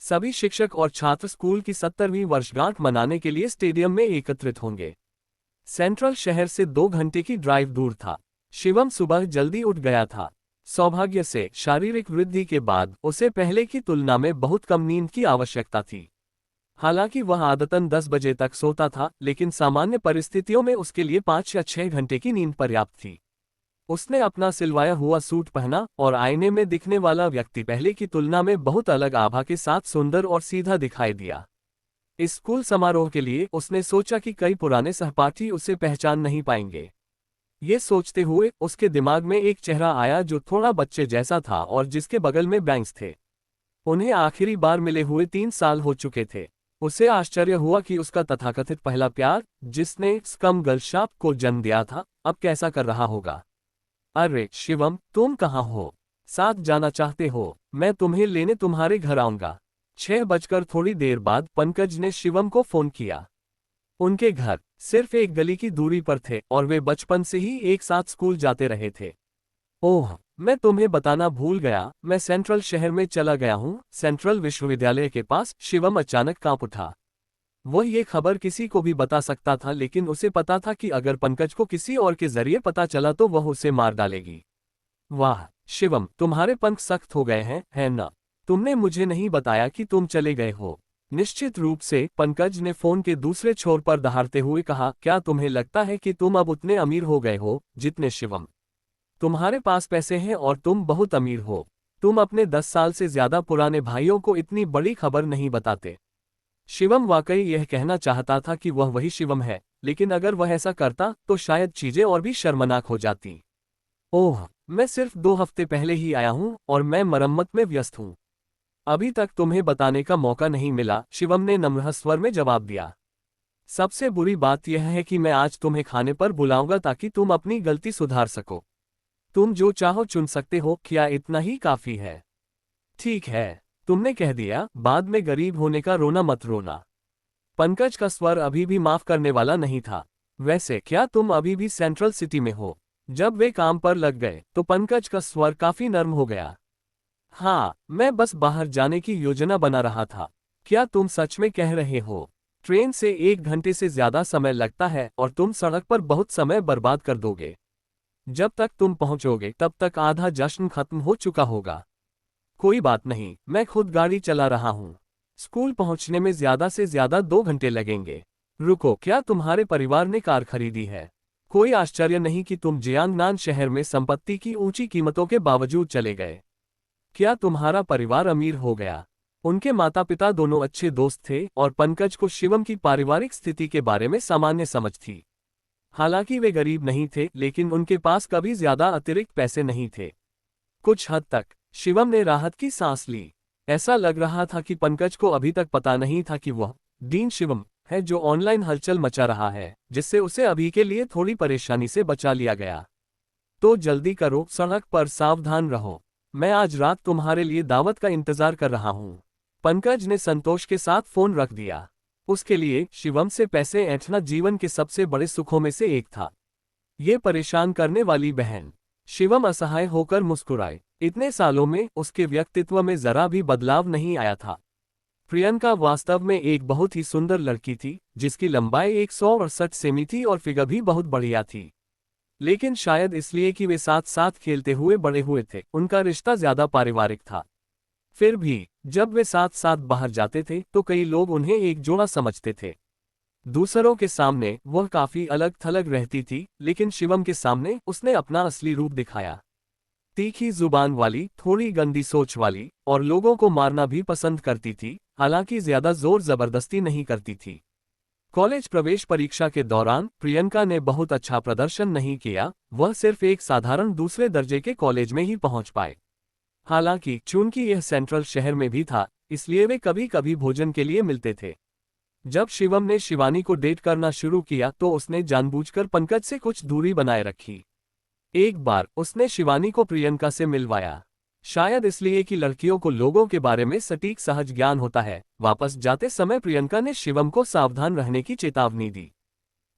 सभी शिक्षक और छात्र स्कूल की 70वीं वर्षगांठ मनाने के लिए स्टेडियम में एकत्रित होंगे। सेंट्रल शहर से 2 घंटे की ड्राइव दूर था। शिवम सुबह जल्दी उठ गया था। सौभाग्य से शारीरिक वृद्धि के बाद उसे पहले की तुलना में बहुत कम नींद की आवश्यकता थी। हालांकि वह आदतन 10 बजे तक सोता था, लेकिन सामान्य परिस्थितियों में उसके लिए 5 या 6 घंटे की नींद पर्याप्त थी। उसने अपना सिलवाया हुआ सूट पहना और आईने में दिखने वाला व्यक्ति पहले की तुलना में बहुत अलग आभा के साथ सुंदर और सीधा दिखाई दिया। इस स्कूल समारोह के लिए उसने सोचा कि कई पुराने सहपाठी उसे पहचान नहीं पाएंगे। ये सोचते हुए उसके दिमाग में एक चेहरा आया जो थोड़ा बच्चे जैसा था और जिसके बगल में बैंग्स थे। उन्हें आखिरी बार मिले हुए 3 साल हो चुके थे। उसे आश्चर्य हुआ कि उसका तथाकथित पहला प्यार, जिसने स्कम गर्लशाप को जन्म दिया था, अब कैसा कर रहा होगा। अरे शिवम, तुम कहाँ हो? साथ जाना चाहते हो? मैं तुम्हें लेने तुम्हारे घर आऊंगा। 6 बजकर थोड़ी देर बाद पंकज ने शिवम को फोन किया। उनके घर सिर्फ एक गली की दूरी पर थे और वे बचपन से ही एक साथ स्कूल जाते रहे थे। ओह, मैं तुम्हें बताना भूल गया, मैं सेंट्रल शहर में चला गया हूँ, सेंट्रल विश्वविद्यालय के पास। शिवम अचानक कांप उठा। वह ये खबर किसी को भी बता सकता था, लेकिन उसे पता था कि अगर पंकज को किसी और के जरिए पता चला तो वह उसे मार डालेगी। वाह शिवम, तुम्हारे पंख सख्त हो गए हैं, है ना? तुमने मुझे नहीं बताया कि तुम चले गए हो। निश्चित रूप से, पंकज ने फोन के दूसरे छोर पर दहाड़ते हुए कहा, क्या तुम्हें लगता है कि तुम अब उतने अमीर हो गए हो जितने शिवम? तुम्हारे पास पैसे हैं और तुम बहुत अमीर हो। तुम अपने 10 साल से ज्यादा पुराने भाइयों को इतनी बड़ी खबर नहीं बताते। शिवम वाकई यह कहना चाहता था कि वह वही शिवम है, लेकिन अगर वह ऐसा करता तो शायद चीजें और भी शर्मनाक हो जाती। ओह, मैं सिर्फ 2 हफ्ते पहले ही आया हूं और मैं मरम्मत में व्यस्त हूं। अभी तक तुम्हें बताने का मौका नहीं मिला, शिवम ने नम्र स्वर में जवाब दिया। सबसे बुरी बात यह है कि मैं आज तुम्हें खाने पर बुलाऊंगा ताकि तुम अपनी गलती सुधार सको। तुम जो चाहो चुन सकते हो, क्या इतना ही काफी है? ठीक है, तुमने कह दिया, बाद में गरीब होने का रोना मत रोना। पंकज का स्वर अभी भी माफ करने वाला नहीं था। वैसे क्या तुम अभी भी सेंट्रल सिटी में हो? जब वे काम पर लग गए तो पंकज का स्वर काफी नर्म हो गया। हाँ, मैं बस बाहर जाने की योजना बना रहा था। क्या तुम सच में कह रहे हो? ट्रेन से 1 घंटे से ज्यादा समय लगता है और तुम सड़क पर बहुत समय बर्बाद कर दोगे। जब तक तुम पहुंचोगे तब तक आधा जश्न खत्म हो चुका होगा। कोई बात नहीं, मैं खुद गाड़ी चला रहा हूँ। स्कूल पहुंचने में ज्यादा से ज्यादा 2 घंटे लगेंगे। रुको, क्या तुम्हारे परिवार ने कार खरीदी है? कोई आश्चर्य नहीं कि तुम जियांगनान शहर में संपत्ति की ऊंची कीमतों के बावजूद चले गए। क्या तुम्हारा परिवार अमीर हो गया? उनके माता पिता दोनों अच्छे दोस्त थे और पंकज को शिवम की पारिवारिक स्थिति के बारे में सामान्य समझ थी। हालांकि वे गरीब नहीं थे, लेकिन उनके पास कभी ज्यादा अतिरिक्त पैसे नहीं थे। कुछ हद तक शिवम ने राहत की सांस ली। ऐसा लग रहा था कि पंकज को अभी तक पता नहीं था कि वह डीन शिवम है जो ऑनलाइन हलचल मचा रहा है, जिससे उसे अभी के लिए थोड़ी परेशानी से बचा लिया गया। तो जल्दी करो, सड़क पर सावधान रहो। मैं आज रात तुम्हारे लिए दावत का इंतजार कर रहा हूँ। पंकज ने संतोष के साथ फोन रख दिया। उसके लिए शिवम से पैसे ऐंठना जीवन के सबसे बड़े सुखों में से एक था। ये परेशान करने वाली बहन। शिवम असहाय होकर मुस्कुराए। इतने सालों में उसके व्यक्तित्व में जरा भी बदलाव नहीं आया था। प्रियंका वास्तव में एक बहुत ही सुंदर लड़की थी, जिसकी लंबाई 168 सेमी थी और फिगर भी बहुत बढ़िया थी। लेकिन शायद इसलिए कि वे साथ साथ खेलते हुए बड़े हुए थे, उनका रिश्ता ज्यादा पारिवारिक था। फिर भी जब वे साथ साथ बाहर जाते थे तो कई लोग उन्हें एक जोड़ा समझते थे। दूसरों के सामने वह काफी अलग थलग रहती थी, लेकिन शिवम के सामने उसने अपना असली रूप दिखाया। तीखी जुबान वाली, थोड़ी गंदी सोच वाली और लोगों को मारना भी पसंद करती थी, हालांकि ज्यादा जोर जबरदस्ती नहीं करती थी। कॉलेज प्रवेश परीक्षा के दौरान प्रियंका ने बहुत अच्छा प्रदर्शन नहीं किया, वह सिर्फ एक साधारण दूसरे दर्जे के कॉलेज में ही पहुंच पाए। हालांकि चूंकि यह सेंट्रल शहर में भी था, इसलिए वे कभी कभी भोजन के लिए मिलते थे। जब शिवम ने शिवानी को डेट करना शुरू किया तो उसने जानबूझकर पंकज से कुछ दूरी बनाए रखी। एक बार उसने शिवानी को प्रियंका से मिलवाया, शायद इसलिए कि लड़कियों को लोगों के बारे में सटीक सहज ज्ञान होता है। वापस जाते समय प्रियंका ने शिवम को सावधान रहने की चेतावनी दी।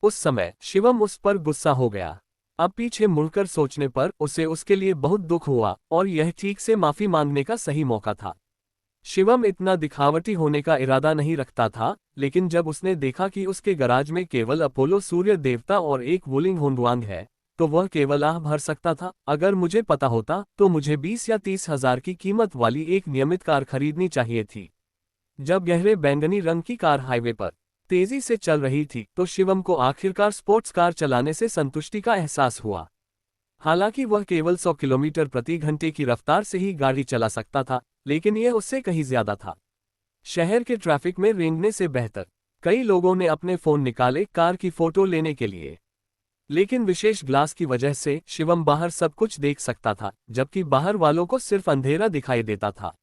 उस समय शिवम उस पर गुस्सा हो गया। अब पीछे मुड़कर सोचने पर उसे उसके लिए बहुत दुख हुआ और यह ठीक से माफी मांगने का सही मौका था। शिवम इतना दिखावटी होने का इरादा नहीं रखता था, लेकिन जब उसने देखा कि उसके गराज में केवल अपोलो सूर्य देवता और एक वुलिंग होंडवांग है, तो वह केवल आह भर सकता था, अगर मुझे पता होता तो मुझे 20 या 30 हजार की कीमत वाली एक नियमित कार खरीदनी चाहिए थी। जब गहरे बैंगनी रंग की कार हाईवे पर तेजी से चल रही थी तो शिवम को आखिरकार स्पोर्ट्स कार चलाने से संतुष्टि का एहसास हुआ। हालांकि वह केवल 100 किलोमीटर प्रति घंटे की रफ्तार से ही गाड़ी चला सकता था, लेकिन यह उससे कहीं ज्यादा था। शहर के ट्रैफिक में रेंगने से बेहतर। कई लोगों ने अपने फोन निकाले कार की फोटो लेने के लिए, लेकिन विशेष ग्लास की वजह से शिवम बाहर सब कुछ देख सकता था, जबकि बाहर वालों को सिर्फ अंधेरा दिखाई देता था।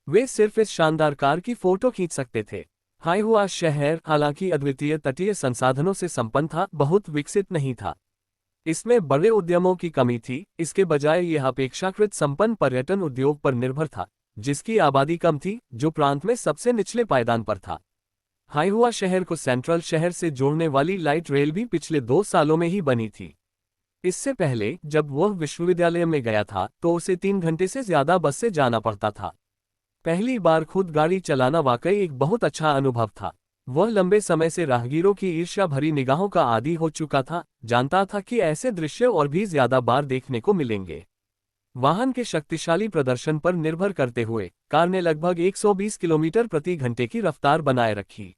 वे सिर्फ इस शानदार कार की फोटो खींच सकते थे। हाइहुआ शहर हालांकि अद्वितीय तटीय संसाधनों से संपन्न था, बहुत विकसित नहीं था। इसमें बड़े उद्यमों की कमी थी, इसके बजाय यह अपेक्षाकृत संपन्न पर्यटन उद्योग पर निर्भर था, जिसकी आबादी कम थी, जो प्रांत में सबसे निचले पायदान पर था। हाइहुआ शहर को सेंट्रल शहर से जोड़ने वाली लाइट रेल भी पिछले 2 सालों में ही बनी थी। इससे पहले जब वह विश्वविद्यालय में गया था तो उसे 3 घंटे से ज्यादा बस से जाना पड़ता था। पहली बार खुद गाड़ी चलाना वाकई एक बहुत अच्छा अनुभव था। वह लंबे समय से राहगीरों की ईर्ष्या भरी निगाहों का आदी हो चुका था, जानता था कि ऐसे दृश्य और भी ज्यादा बार देखने को मिलेंगे। वाहन के शक्तिशाली प्रदर्शन पर निर्भर करते हुए कार ने लगभग 120 किलोमीटर प्रति घंटे की रफ्तार बनाए रखी।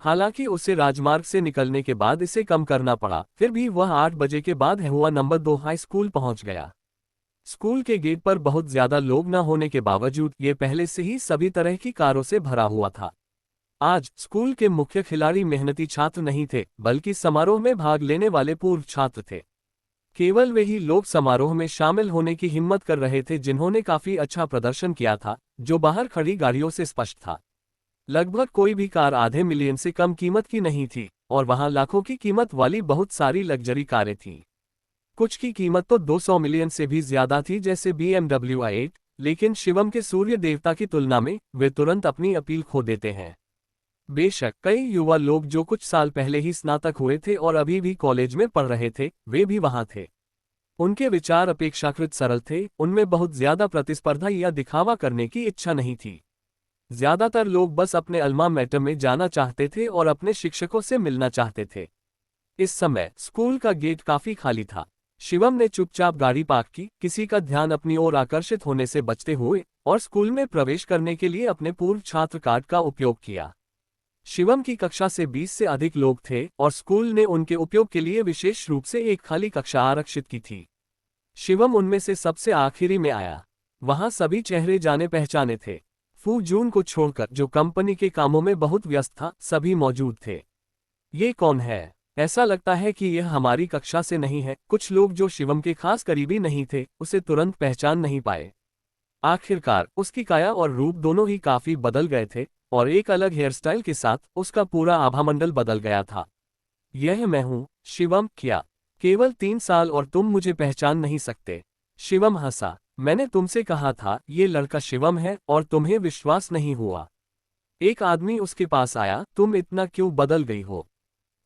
हालांकि उसे राजमार्ग से निकलने के बाद इसे कम करना पड़ा, फिर भी वह 8 बजे के बाद हुआ नंबर 2 हाई स्कूल पहुंच गया। स्कूल के गेट पर बहुत ज्यादा लोग न होने के बावजूद ये पहले से ही सभी तरह की कारों से भरा हुआ था। आज स्कूल के मुख्य खिलाड़ी मेहनती छात्र नहीं थे, बल्कि समारोह में भाग लेने वाले पूर्व छात्र थे। केवल वे ही लोग समारोह में शामिल होने की हिम्मत कर रहे थे जिन्होंने काफी अच्छा प्रदर्शन किया था, जो बाहर खड़ी गाड़ियों से स्पष्ट था। लगभग कोई भी कार आधे मिलियन से कम कीमत की नहीं थी, और वहां लाखों की कीमत वाली बहुत सारी लग्जरी कारें थीं। कुछ की कीमत तो 200 मिलियन से भी ज्यादा थी, जैसे BMW i8, लेकिन शिवम के सूर्य देवता की तुलना में वे तुरंत अपनी अपील खो देते हैं। बेशक कई युवा लोग जो कुछ साल पहले ही स्नातक हुए थे और अभी भी कॉलेज में पढ़ रहे थे, वे भी वहां थे। उनके विचार अपेक्षाकृत सरल थे, उनमें बहुत ज्यादा प्रतिस्पर्धा या दिखावा करने की इच्छा नहीं थी। ज्यादातर लोग बस अपने अल्मा मैटर में जाना चाहते थे और अपने शिक्षकों से मिलना चाहते थे। इस समय स्कूल का गेट काफी खाली था। शिवम ने चुपचाप गाड़ी पार्क की, किसी का ध्यान अपनी ओर आकर्षित होने से बचते हुए, और स्कूल में प्रवेश करने के लिए अपने पूर्व छात्र कार्ड का उपयोग किया। शिवम की कक्षा से 20 से अधिक लोग थे और स्कूल ने उनके उपयोग के लिए विशेष रूप से एक खाली कक्षा आरक्षित की थी। शिवम उनमें से सबसे आखिरी में आया। वहां सभी चेहरे जाने पहचाने थे। फू जून को छोड़कर, जो कंपनी के कामों में बहुत व्यस्त था, सभी मौजूद थे। ये कौन है? ऐसा लगता है कि यह हमारी कक्षा से नहीं है। कुछ लोग जो शिवम के खास करीबी नहीं थे, उसे तुरंत पहचान नहीं पाए। आखिरकार उसकी काया और रूप दोनों ही काफी बदल गए थे, और एक अलग हेयरस्टाइल के साथ उसका पूरा आभामंडल बदल गया था। यह मैं हूँ, शिवम। क्या केवल 3 साल और तुम मुझे पहचान नहीं सकते? शिवम हंसा। मैंने तुमसे कहा था ये लड़का शिवम है, और तुम्हें विश्वास नहीं हुआ। एक आदमी उसके पास आया। तुम इतना क्यों बदल गई हो?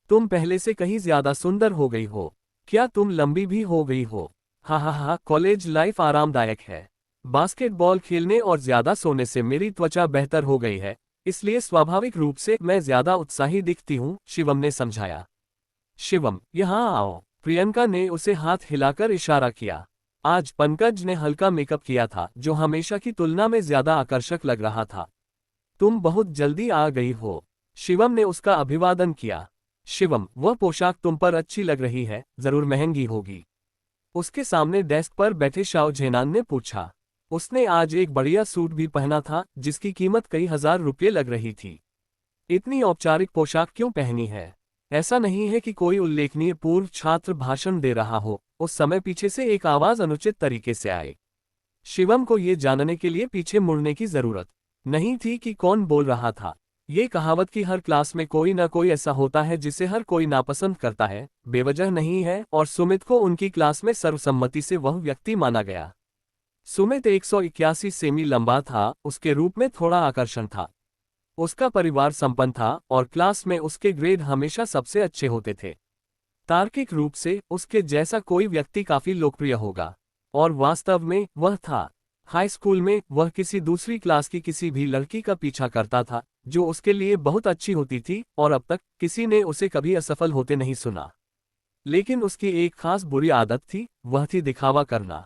तुम पहले से कहीं ज्यादा सुंदर हो गई हो। क्या तुम लंबी भी हो गई हो? हा, कॉलेज लाइफ आरामदायक है। बास्केटबॉल खेलने और ज्यादा सोने से मेरी त्वचा बेहतर हो गई है, इसलिए स्वाभाविक रूप से मैं ज्यादा उत्साही दिखती हूँ, शिवम ने समझाया। शिवम, यहाँ आओ। प्रियंका ने उसे हाथ हिलाकर इशारा किया। आज पंकज ने हल्का मेकअप किया था, जो हमेशा की तुलना में ज्यादा आकर्षक लग रहा था। तुम बहुत जल्दी आ गई हो। शिवम ने उसका अभिवादन किया। शिवम, वह पोशाक तुम पर अच्छी लग रही है, जरूर महंगी होगी। उसके सामने डेस्क पर बैठे शाओ झेनान ने पूछा। उसने आज एक बढ़िया सूट भी पहना था, जिसकी कीमत कई हजार रुपये लग रही थी। इतनी औपचारिक पोशाक क्यों पहनी है? ऐसा नहीं है कि कोई उल्लेखनीय पूर्व छात्र भाषण दे रहा हो। उस समय पीछे से एक आवाज अनुचित तरीके से आई। शिवम को ये जानने के लिए पीछे मुड़ने की जरूरत नहीं थी कि कौन बोल रहा था। ये कहावत कि हर क्लास में कोई ना कोई ऐसा होता है जिसे हर कोई नापसंद करता है, बेवजह नहीं है, और सुमित को उनकी क्लास में सर्वसम्मति से वह व्यक्ति माना गया। सुमित 181 सेमी लंबा था, उसके रूप में थोड़ा आकर्षण था। उसका परिवार संपन्न था और क्लास में उसके ग्रेड हमेशा सबसे अच्छे होते थे। तार्किक रूप से उसके जैसा कोई व्यक्ति काफी लोकप्रिय होगा, और वास्तव में वह था। हाई स्कूल में वह किसी दूसरी क्लास की किसी भी लड़की का पीछा करता था, जो उसके लिए बहुत अच्छी होती थी, और अब तक किसी ने उसे कभी असफल होते नहीं सुना। लेकिन उसकी एक खास बुरी आदत थी, वह थी दिखावा करना।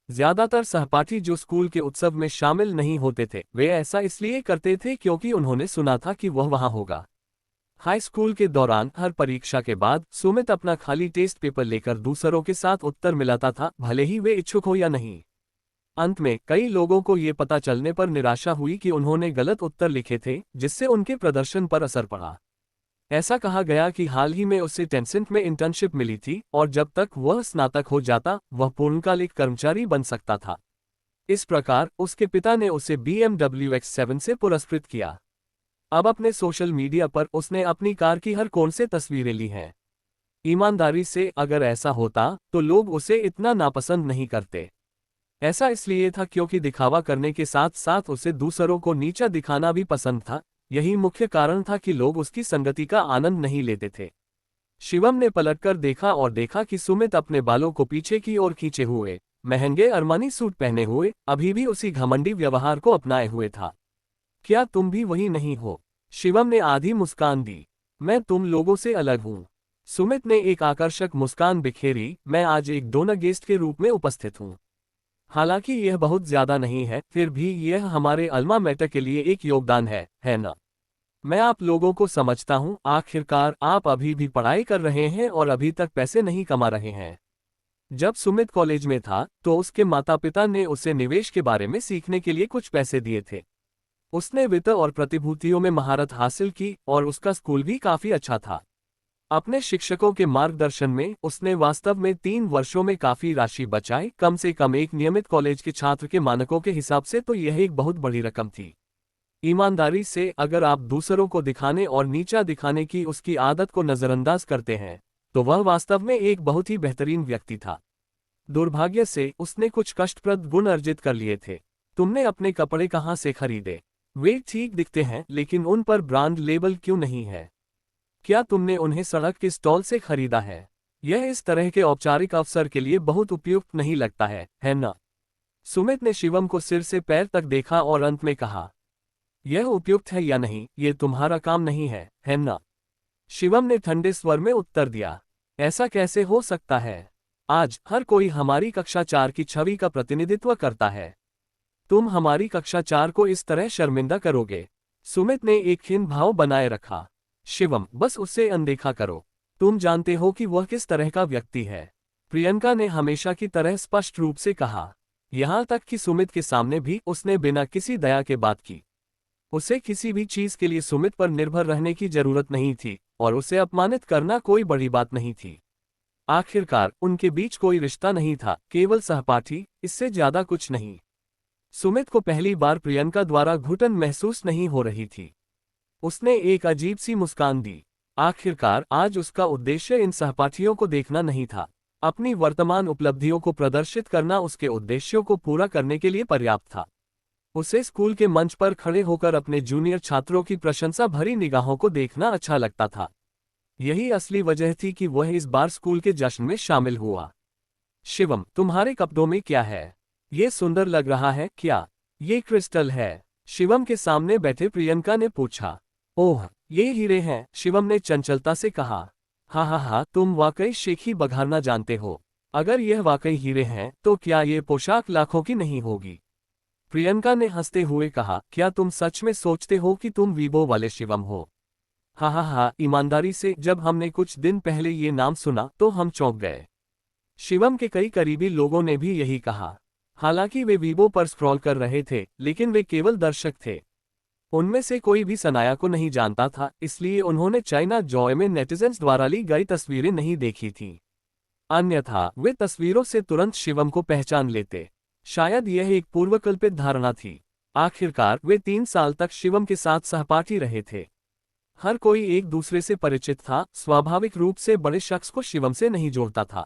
ज्यादातर सहपाठी जो स्कूल के उत्सव में शामिल नहीं होते थे, वे ऐसा इसलिए करते थे क्योंकि उन्होंने सुना था कि वह वहां होगा। हाई स्कूल के दौरान हर परीक्षा के बाद सुमित अपना खाली टेस्ट पेपर लेकर दूसरों के साथ उत्तर मिलाता था, भले ही वे इच्छुक हो या नहीं। अंत में कई लोगों को ये पता चलने पर निराशा हुई कि उन्होंने गलत उत्तर लिखे थे, जिससे उनके प्रदर्शन पर असर पड़ा। ऐसा कहा गया कि हाल ही में उसे टेंसेंट में इंटर्नशिप मिली थी और जब तक वह स्नातक हो जाता वह पूर्णकालिक कर्मचारी बन सकता था। इस प्रकार उसके पिता ने उसे BMW X7 से पुरस्कृत किया। अब अपने सोशल मीडिया पर उसने अपनी कार की हर कोण से तस्वीरें ली हैं। ईमानदारी से अगर ऐसा होता तो लोग उसे इतना नापसंद नहीं करते। ऐसा इसलिए था क्योंकि दिखावा करने के साथ साथ उसे दूसरों को नीचा दिखाना भी पसंद था। यही मुख्य कारण था कि लोग उसकी संगति का आनंद नहीं लेते थे। शिवम ने पलटकर देखा और देखा कि सुमित अपने बालों को पीछे की ओर खींचे हुए, महंगे अरमानी सूट पहने हुए, अभी भी उसी घमंडी व्यवहार को अपनाए हुए था। क्या तुम भी वही नहीं हो? शिवम ने आधी मुस्कान दी। मैं तुम लोगों से अलग हूं। सुमित ने एक आकर्षक मुस्कान बिखेरी। मैं आज एक डोनर गेस्ट के रूप में उपस्थित हूं। हालांकि यह बहुत ज्यादा नहीं है, फिर भी यह हमारे अल्मा मैटर के लिए एक योगदान है ना? मैं आप लोगों को समझता हूं। आखिरकार आप अभी भी पढ़ाई कर रहे हैं और अभी तक पैसे नहीं कमा रहे हैं। जब सुमित कॉलेज में था तो उसके माता पिता ने उसे निवेश के बारे में सीखने के लिए कुछ पैसे दिए थे। उसने वित्त और प्रतिभूतियों में महारत हासिल की और उसका स्कूल भी काफी अच्छा था। अपने शिक्षकों के मार्गदर्शन में उसने वास्तव में 3 वर्षों में काफी राशि बचाई। कम से कम एक नियमित कॉलेज के छात्र के मानकों के हिसाब से तो यह एक बहुत बड़ी रकम थी। ईमानदारी से अगर आप दूसरों को दिखाने और नीचा दिखाने की उसकी आदत को नजरअंदाज करते हैं तो वह वास्तव में एक बहुत ही बेहतरीन व्यक्ति था। दुर्भाग्य से उसने कुछ कष्टप्रद गुण अर्जित कर लिए थे। तुमने अपने कपड़े कहाँ से खरीदे? वे ठीक दिखते हैं, लेकिन उन पर ब्रांड लेबल क्यों नहीं है? क्या तुमने उन्हें सड़क के स्टॉल से खरीदा है? यह इस तरह के औपचारिक अवसर के लिए बहुत उपयुक्त नहीं लगता है ना? सुमित ने शिवम को सिर से पैर तक देखा और अंत में कहा, यह उपयुक्त है या नहीं, ये तुम्हारा काम नहीं है ना? शिवम ने ठंडे स्वर में उत्तर दिया, ऐसा कैसे हो सकता है? आज हर कोई हमारी कक्षा 4 की छवि का प्रतिनिधित्व करता है। तुम हमारी कक्षा 4 को इस तरह शर्मिंदा करोगे? सुमित ने एक खिन्न भाव बनाए रखा। शिवम, बस उससे अनदेखा करो। तुम जानते हो कि वह किस तरह का व्यक्ति है। प्रियंका ने हमेशा की तरह स्पष्ट रूप से कहा। यहां तक कि सुमित के सामने भी उसने बिना किसी दया के बात की। उसे किसी भी चीज के लिए सुमित पर निर्भर रहने की जरूरत नहीं थी और उसे अपमानित करना कोई बड़ी बात नहीं थी। आखिरकार उनके बीच कोई रिश्ता नहीं था, केवल सहपाठी, इससे ज्यादा कुछ नहीं। सुमित को पहली बार प्रियंका द्वारा घुटन महसूस नहीं हो रही थी। उसने एक अजीब सी मुस्कान दी। आखिरकार आज उसका उद्देश्य इन सहपाठियों को देखना नहीं था। अपनी वर्तमान उपलब्धियों को प्रदर्शित करना उसके उद्देश्यों को पूरा करने के लिए पर्याप्त था। उसे स्कूल के मंच पर खड़े होकर अपने जूनियर छात्रों की प्रशंसा भरी निगाहों को देखना अच्छा लगता था। यही असली वजह थी कि वह इस बार स्कूल के जश्न में शामिल हुआ। शिवम, तुम्हारे कपड़ों में क्या है? ये सुंदर लग रहा है क्या? ये क्रिस्टल है। शिवम के सामने बैठे प्रियंका ने पूछा। ओह, ये हीरे हैं, शिवम ने चंचलता से कहा। हाँ, तुम वाकई शेखी बघारना जानते हो। अगर यह वाकई हीरे हैं तो क्या ये पोशाक लाखों की नहीं होगी? प्रियंका ने हंसते हुए कहा, क्या तुम सच में सोचते हो कि तुम वीबो वाले शिवम हो? हाँ, ईमानदारी से जब हमने कुछ दिन पहले ये नाम सुना तो हम चौंक गए। शिवम के कई करीबी लोगों ने भी यही कहा। हालांकि वे वीबो पर स्क्रॉल कर रहे थे, लेकिन वे केवल दर्शक थे। उनमें से कोई भी सनाया को नहीं जानता था, इसलिए उन्होंने चाइना जॉय में नेटिजन्स द्वारा ली गई तस्वीरें नहीं देखी थीं। अन्यथा वे तस्वीरों से तुरंत शिवम को पहचान लेते। शायद यह एक पूर्वकल्पित धारणा थी। आखिरकार वे 3 साल तक शिवम के साथ सहपाठी रहे थे। हर कोई एक दूसरे से परिचित था। स्वाभाविक रूप से बड़े शख्स को शिवम से नहीं जोड़ता था।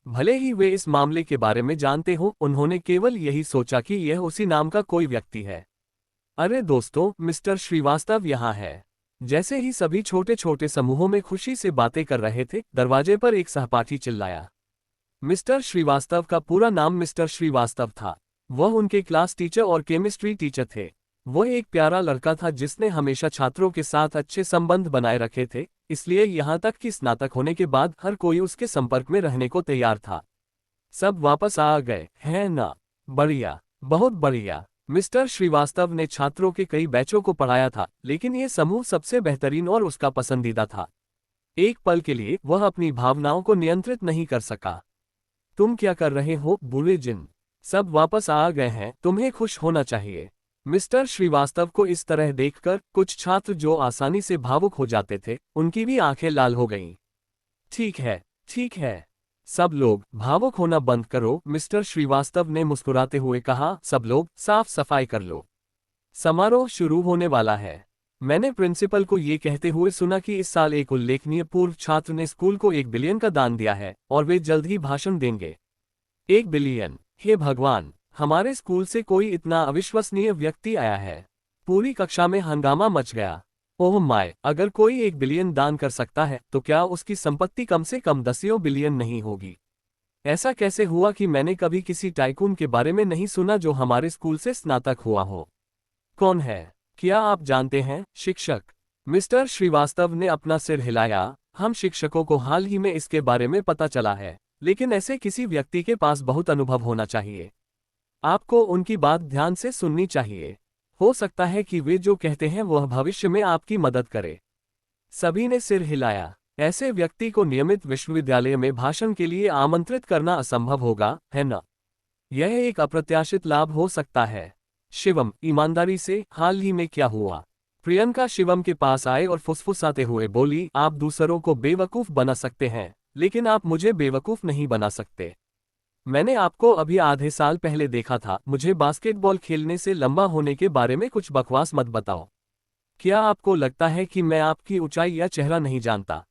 भले ही वे इस मामले के बारे में जानते हो, उन्होंने केवल यही सोचा कि यह उसी नाम का कोई व्यक्ति है। अरे दोस्तों, मिस्टर श्रीवास्तव यहाँ है। जैसे ही सभी छोटे छोटे समूहों में खुशी से बातें कर रहे थे, दरवाजे पर एक सहपाठी चिल्लाया। मिस्टर श्रीवास्तव का पूरा नाम मिस्टर श्रीवास्तव था। वह उनके क्लास टीचर और केमिस्ट्री टीचर थे। वह एक प्यारा लड़का था जिसने हमेशा छात्रों के साथ अच्छे संबंध बनाए रखे थे, इसलिए यहाँ तक कि स्नातक होने के बाद हर कोई उसके संपर्क में रहने को तैयार था। सब वापस आ गए हैं ना? बढ़िया, बहुत बढ़िया। मिस्टर श्रीवास्तव ने छात्रों के कई बैचों को पढ़ाया था, लेकिन ये समूह सबसे बेहतरीन और उसका पसंदीदा था। एक पल के लिए वह अपनी भावनाओं को नियंत्रित नहीं कर सका। तुम क्या कर रहे हो, बुरे जिन? सब वापस आ गए हैं, तुम्हें खुश होना चाहिए। मिस्टर श्रीवास्तव को इस तरह देखकर कुछ छात्र जो आसानी से भावुक हो जाते थे, उनकी भी आंखें लाल हो गईं। ठीक है, ठीक है। सब लोग भावुक होना बंद करो, मिस्टर श्रीवास्तव ने मुस्कुराते हुए कहा। सब लोग साफ सफाई कर लो, समारोह शुरू होने वाला है। मैंने प्रिंसिपल को ये कहते हुए सुना कि इस साल एक उल्लेखनीय पूर्व छात्र ने स्कूल को 1 बिलियन का दान दिया है और वे जल्द ही भाषण देंगे। 1 बिलियन! हे भगवान, हमारे स्कूल से कोई इतना अविश्वसनीय व्यक्ति आया है। पूरी कक्षा में हंगामा मच गया। ओह माय, अगर कोई 1 बिलियन दान कर सकता है तो क्या उसकी संपत्ति कम से कम 10 बिलियन नहीं होगी? ऐसा कैसे हुआ कि मैंने कभी किसी टाइकून के बारे में नहीं सुना जो हमारे स्कूल से स्नातक हुआ हो? कौन है? क्या आप जानते हैं, शिक्षक? मिस्टर श्रीवास्तव ने अपना सिर हिलाया। हम शिक्षकों को हाल ही में इसके बारे में पता चला है, लेकिन ऐसे किसी व्यक्ति के पास बहुत अनुभव होना चाहिए। आपको उनकी बात ध्यान से सुननी चाहिए। हो सकता है कि वे जो कहते हैं वह भविष्य में आपकी मदद करे। सभी ने सिर हिलाया। ऐसे व्यक्ति को नियमित विश्वविद्यालय में भाषण के लिए आमंत्रित करना असंभव होगा, है ना? यह एक अप्रत्याशित लाभ हो सकता है। शिवम, ईमानदारी से, हाल ही में क्या हुआ? प्रियंका शिवम के पास आए और फुसफुसाते हुए बोली, आप दूसरों को बेवकूफ बना सकते हैं, लेकिन आप मुझे बेवकूफ नहीं बना सकते। मैंने आपको अभी आधे साल पहले देखा था। मुझे बास्केटबॉल खेलने से लंबा होने के बारे में कुछ बकवास मत बताओ। क्या आपको लगता है कि मैं आपकी ऊंचाई या चेहरा नहीं जानता?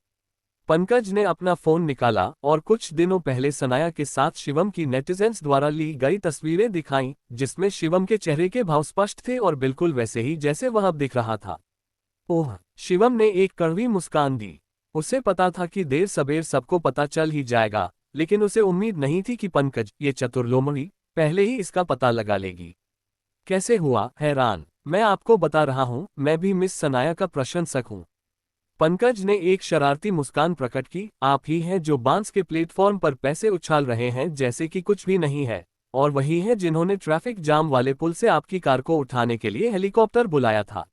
पंकज ने अपना फोन निकाला और कुछ दिनों पहले सनाया के साथ शिवम की नेटिजन्स द्वारा ली गई तस्वीरें दिखाईं, जिसमें शिवम के चेहरे के भाव स्पष्ट थे और बिल्कुल वैसे ही जैसे वह अब दिख रहा था। ओह! शिवम ने एक कड़वी मुस्कान दी। उसे पता था कि देर सबेर सबको पता चल ही जाएगा, लेकिन उसे उम्मीद नहीं थी कि पंकज, ये चतुर लोमड़ी, पहले ही इसका पता लगा लेगी। कैसे हुआ? हैरान। मैं आपको बता रहा हूं, मैं भी मिस सनाया का प्रशंसक हूं। पंकज ने एक शरारती मुस्कान प्रकट की। आप ही हैं जो बांस के प्लेटफॉर्म पर पैसे उछाल रहे हैं जैसे कि कुछ भी नहीं है, और वही हैं जिन्होंने ट्रैफिक जाम वाले पुल से आपकी कार को उठाने के लिए हेलीकॉप्टर बुलाया था।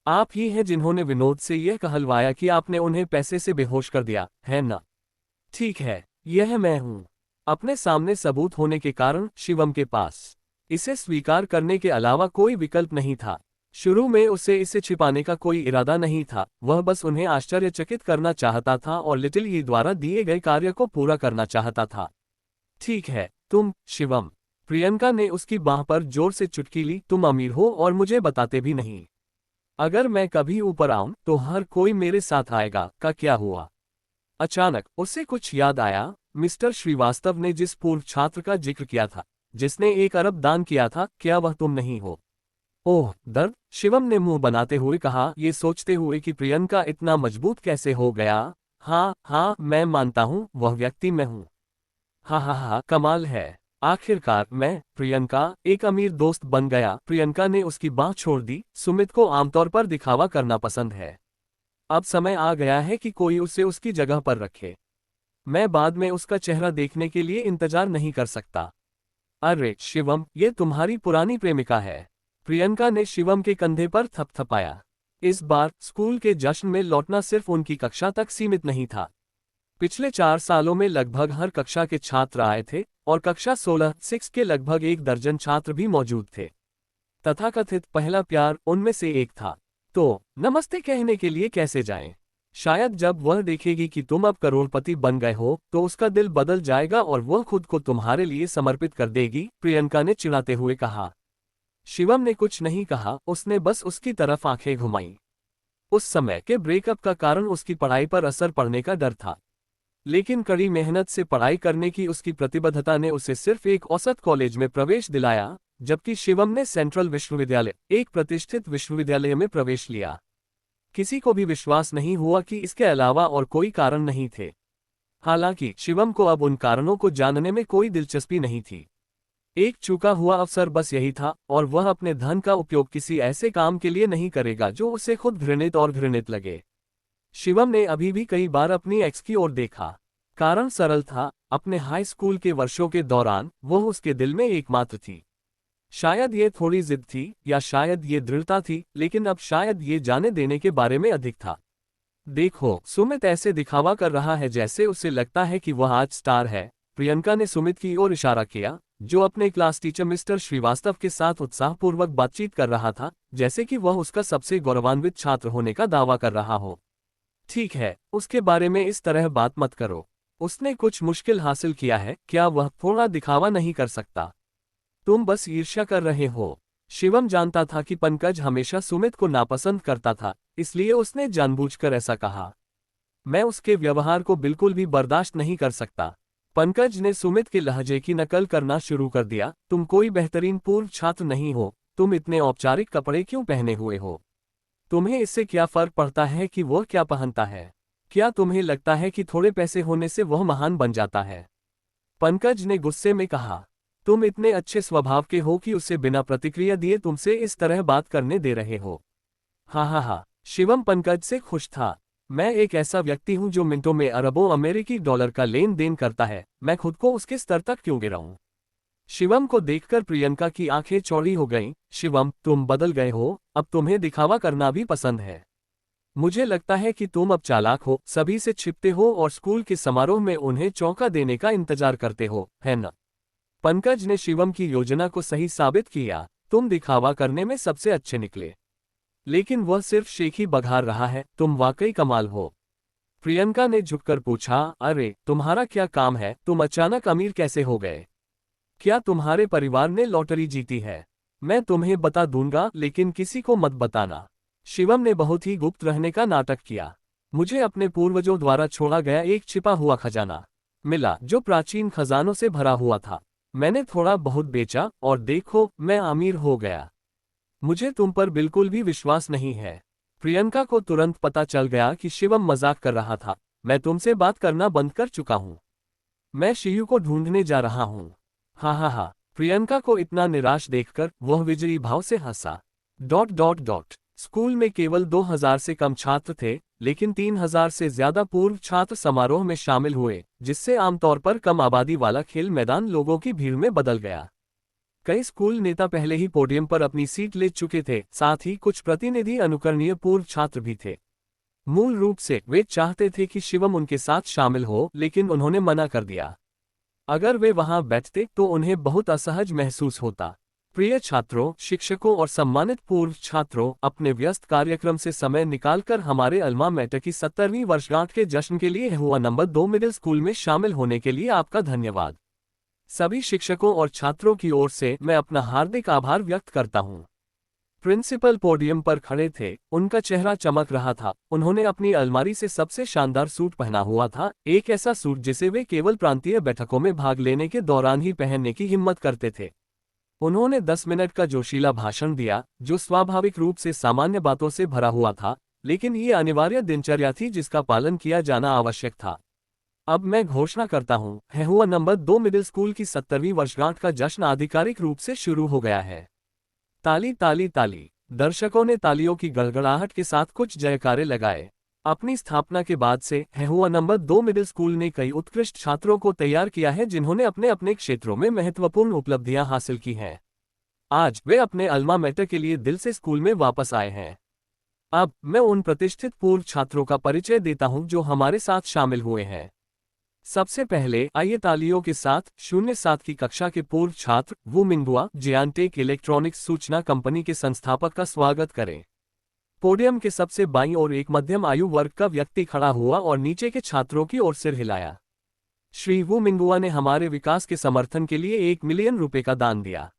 आप ही हैं जिन्होंने विनोद से यह कहलवाया कि आपने उन्हें पैसे से बेहोश कर दिया, है ना? ठीक है, यह मैं हूं। अपने सामने सबूत होने के कारण शिवम के पास इसे स्वीकार करने के अलावा कोई विकल्प नहीं था। शुरू में उसे इसे छिपाने का कोई इरादा नहीं था, वह बस उन्हें आश्चर्यचकित करना चाहता था और लिटिल ई द्वारा दिए गए कार्य को पूरा करना चाहता था। ठीक है, तुम, शिवम। प्रियंका ने उसकी बाह पर जोर से चुटकी ली। तुम अमीर हो और मुझे बताते भी नहीं। अगर मैं कभी ऊपर आऊं तो हर कोई मेरे साथ आएगा। का क्या हुआ? अचानक उसे कुछ याद आया। मिस्टर श्रीवास्तव ने जिस पूर्व छात्र का जिक्र किया था, जिसने 1 अरब दान किया था, क्या वह तुम नहीं हो? ओह दर्द! शिवम ने मुंह बनाते हुए कहा, ये सोचते हुए कि प्रियंका इतना मजबूत कैसे हो गया। हाँ हाँ, मैं मानता हूँ, वह व्यक्ति मैं हूँ। हाँ हाँ हाँ, कमाल है। आखिरकार मैं, प्रियंका, एक अमीर दोस्त बन गया। प्रियंका ने उसकी बाह छोड़ दी। सुमित को आमतौर पर दिखावा करना पसंद है। अब समय आ गया है कि कोई उसे उसकी जगह पर रखे। मैं बाद में उसका चेहरा देखने के लिए इंतजार नहीं कर सकता। अरे शिवम, ये तुम्हारी पुरानी प्रेमिका है। प्रियंका ने शिवम के कंधे पर थपथपाया। इस बार स्कूल के जश्न में लौटना सिर्फ उनकी कक्षा तक सीमित नहीं था। पिछले 4 सालों में लगभग हर कक्षा के छात्र आए थे और कक्षा 16 के लगभग 1 दर्जन छात्र भी मौजूद थे। तथाकथित पहला प्यार उनमें से एक था। तो नमस्ते कहने के लिए कैसे जाएं? शायद जब वह देखेगी कि तुम अब करोड़पति बन गए हो तो उसका दिल बदल जाएगा और वह खुद को तुम्हारे लिए समर्पित कर देगी, प्रियंका ने चिढ़ाते हुए कहा। शिवम ने कुछ नहीं कहा, उसने बस उसकी तरफ आंखें घुमाईं। उस समय के ब्रेकअप का कारण उसकी पढ़ाई पर असर पड़ने का डर था, लेकिन कड़ी मेहनत से पढ़ाई करने की उसकी प्रतिबद्धता ने उसे सिर्फ एक औसत कॉलेज में प्रवेश दिलाया, जबकि शिवम ने सेंट्रल विश्वविद्यालय, एक प्रतिष्ठित विश्वविद्यालय में प्रवेश लिया। किसी को भी विश्वास नहीं हुआ कि इसके अलावा और कोई कारण नहीं थे। हालांकि शिवम को अब उन कारणों को जानने में कोई दिलचस्पी नहीं थी। एक चूका हुआ अवसर बस यही था, और वह अपने धन का उपयोग किसी ऐसे काम के लिए नहीं करेगा जो उसे खुद घृणित और घृणित लगे। शिवम ने अभी भी कई बार अपनी एक्स की ओर देखा। कारण सरल था, अपने हाई स्कूल के वर्षों के दौरान वह उसके दिल में एकमात्र थी। शायद ये थोड़ी जिद थी या शायद ये दृढ़ता थी, लेकिन अब शायद ये जाने देने के बारे में अधिक था। देखो, सुमित ऐसे दिखावा कर रहा है जैसे उसे लगता है कि वह आज स्टार है। प्रियंका ने सुमित की ओर इशारा किया, जो अपने क्लास टीचर मिस्टर श्रीवास्तव के साथ उत्साहपूर्वक बातचीत कर रहा था, जैसे कि वह उसका सबसे गौरवान्वित छात्र होने का दावा कर रहा हो। ठीक है, उसके बारे में इस तरह बात मत करो। उसने कुछ मुश्किल हासिल किया है, क्या वह थोड़ा दिखावा नहीं कर सकता? तुम बस ईर्ष्या कर रहे हो। शिवम जानता था कि पंकज हमेशा सुमित को नापसंद करता था, इसलिए उसने जानबूझकर ऐसा कहा। मैं उसके व्यवहार को बिल्कुल भी बर्दाश्त नहीं कर सकता। पंकज ने सुमित के लहजे की नकल करना शुरू कर दिया। तुम कोई बेहतरीन पूर्व छात्र नहीं हो, तुम इतने औपचारिक कपड़े क्यों पहने हुए हो? तुम्हें इससे क्या फर्क पड़ता है कि वह क्या पहनता है? क्या तुम्हें लगता है कि थोड़े पैसे होने से वह महान बन जाता है? पंकज ने गुस्से में कहा। तुम इतने अच्छे स्वभाव के हो कि उसे बिना प्रतिक्रिया दिए तुमसे इस तरह बात करने दे रहे हो। हाँ, शिवम पंकज से खुश था। मैं एक ऐसा व्यक्ति हूं जो मिनटों में अरबों अमेरिकी डॉलर का लेन देन करता है, मैं खुद को उसके स्तर तक क्यों गिराऊं? शिवम को देखकर प्रियंका की आंखें चौड़ी हो गईं। शिवम, तुम बदल गए हो, अब तुम्हें दिखावा करना भी पसंद है। मुझे लगता है कि तुम अब चालाक हो, सभी से छिपते हो और स्कूल के समारोह में उन्हें चौंका देने का इंतजार करते हो, है न? पंकज ने शिवम की योजना को सही साबित किया। तुम दिखावा करने में सबसे अच्छे निकले। लेकिन वह सिर्फ शेख ही बघार रहा है, तुम वाकई कमाल हो। प्रियंका ने झुककर पूछा, अरे तुम्हारा क्या काम है, तुम अचानक अमीर कैसे हो गए? क्या तुम्हारे परिवार ने लॉटरी जीती है? मैं तुम्हें बता दूंगा, लेकिन किसी को मत बताना। शिवम ने बहुत ही गुप्त रहने का नाटक किया। मुझे अपने पूर्वजों द्वारा छोड़ा गया एक छिपा हुआ खजाना मिला, जो प्राचीन खजानों से भरा हुआ था। मैंने थोड़ा बहुत बेचा और देखो, मैं अमीर हो गया। मुझे तुम पर बिल्कुल भी विश्वास नहीं है। प्रियंका को तुरंत पता चल गया कि शिवम मजाक कर रहा था। मैं तुमसे बात करना बंद कर चुका हूं। मैं शियू को ढूंढने जा रहा हूं। हाँ। प्रियंका को इतना निराश देखकर वह विजयी भाव से हंसा। स्कूल में केवल 2000 से कम छात्र थे, लेकिन 3000 से ज्यादा पूर्व छात्र समारोह में शामिल हुए, जिससे आमतौर पर कम आबादी वाला खेल मैदान लोगों की भीड़ में बदल गया। कई स्कूल नेता पहले ही पोडियम पर अपनी सीट ले चुके थे, साथ ही कुछ प्रतिनिधि अनुकरणीय पूर्व छात्र भी थे। मूल रूप से वे चाहते थे कि शिवम उनके साथ शामिल हो, लेकिन उन्होंने मना कर दिया। अगर वे वहां बैठते तो उन्हें बहुत असहज महसूस होता। प्रिय छात्रों, शिक्षकों और सम्मानित पूर्व छात्रों, अपने व्यस्त कार्यक्रम से समय निकालकर हमारे अल्मा मैटर की 70वीं वर्षगांठ के जश्न के लिए हुआ नंबर 2 मिडिल स्कूल में शामिल होने के लिए आपका धन्यवाद। सभी शिक्षकों और छात्रों की ओर से मैं अपना हार्दिक आभार व्यक्त करता हूं। प्रिंसिपल पोडियम पर खड़े थे, उनका चेहरा चमक रहा था। उन्होंने अपनी अलमारी से सबसे शानदार सूट पहना हुआ था, एक ऐसा सूट जिसे वे केवल प्रांतीय बैठकों में भाग लेने के दौरान ही पहनने की हिम्मत करते थे। उन्होंने 10 मिनट का जोशीला भाषण दिया, जो स्वाभाविक रूप से सामान्य बातों से भरा हुआ था, लेकिन ये अनिवार्य दिनचर्या थी जिसका पालन किया जाना आवश्यक था। अब मैं घोषणा करता हूँ, हुआ नंबर 2 मिडिल स्कूल की 70वीं वर्षगांठ का जश्न आधिकारिक रूप से शुरू हो गया है। ताली ताली ताली। दर्शकों ने तालियों की गड़गड़ाहट के साथ कुछ जयकारे लगाए। अपनी स्थापना के बाद से हुआ नंबर 2 मिडिल स्कूल ने कई उत्कृष्ट छात्रों को तैयार किया है, जिन्होंने अपने अपने क्षेत्रों में महत्वपूर्ण उपलब्धियां हासिल की हैं। आज वे अपने अल्मा मैटर के लिए दिल से स्कूल में वापस आए हैं। अब मैं उन प्रतिष्ठित पूर्व छात्रों का परिचय देता हूं जो हमारे साथ शामिल हुए हैं। सबसे पहले आइए तालियों के साथ 07 की कक्षा के पूर्व छात्र वू मिंगुआ जियांटेक इलेक्ट्रॉनिक्स सूचना कंपनी के संस्थापक का स्वागत करें। पोडियम के सबसे बाईं ओर एक मध्यम आयु वर्ग का व्यक्ति खड़ा हुआ और नीचे के छात्रों की ओर सिर हिलाया। श्री वू मिंगुआ ने हमारे विकास के समर्थन के लिए 1 मिलियन रुपए का दान दिया।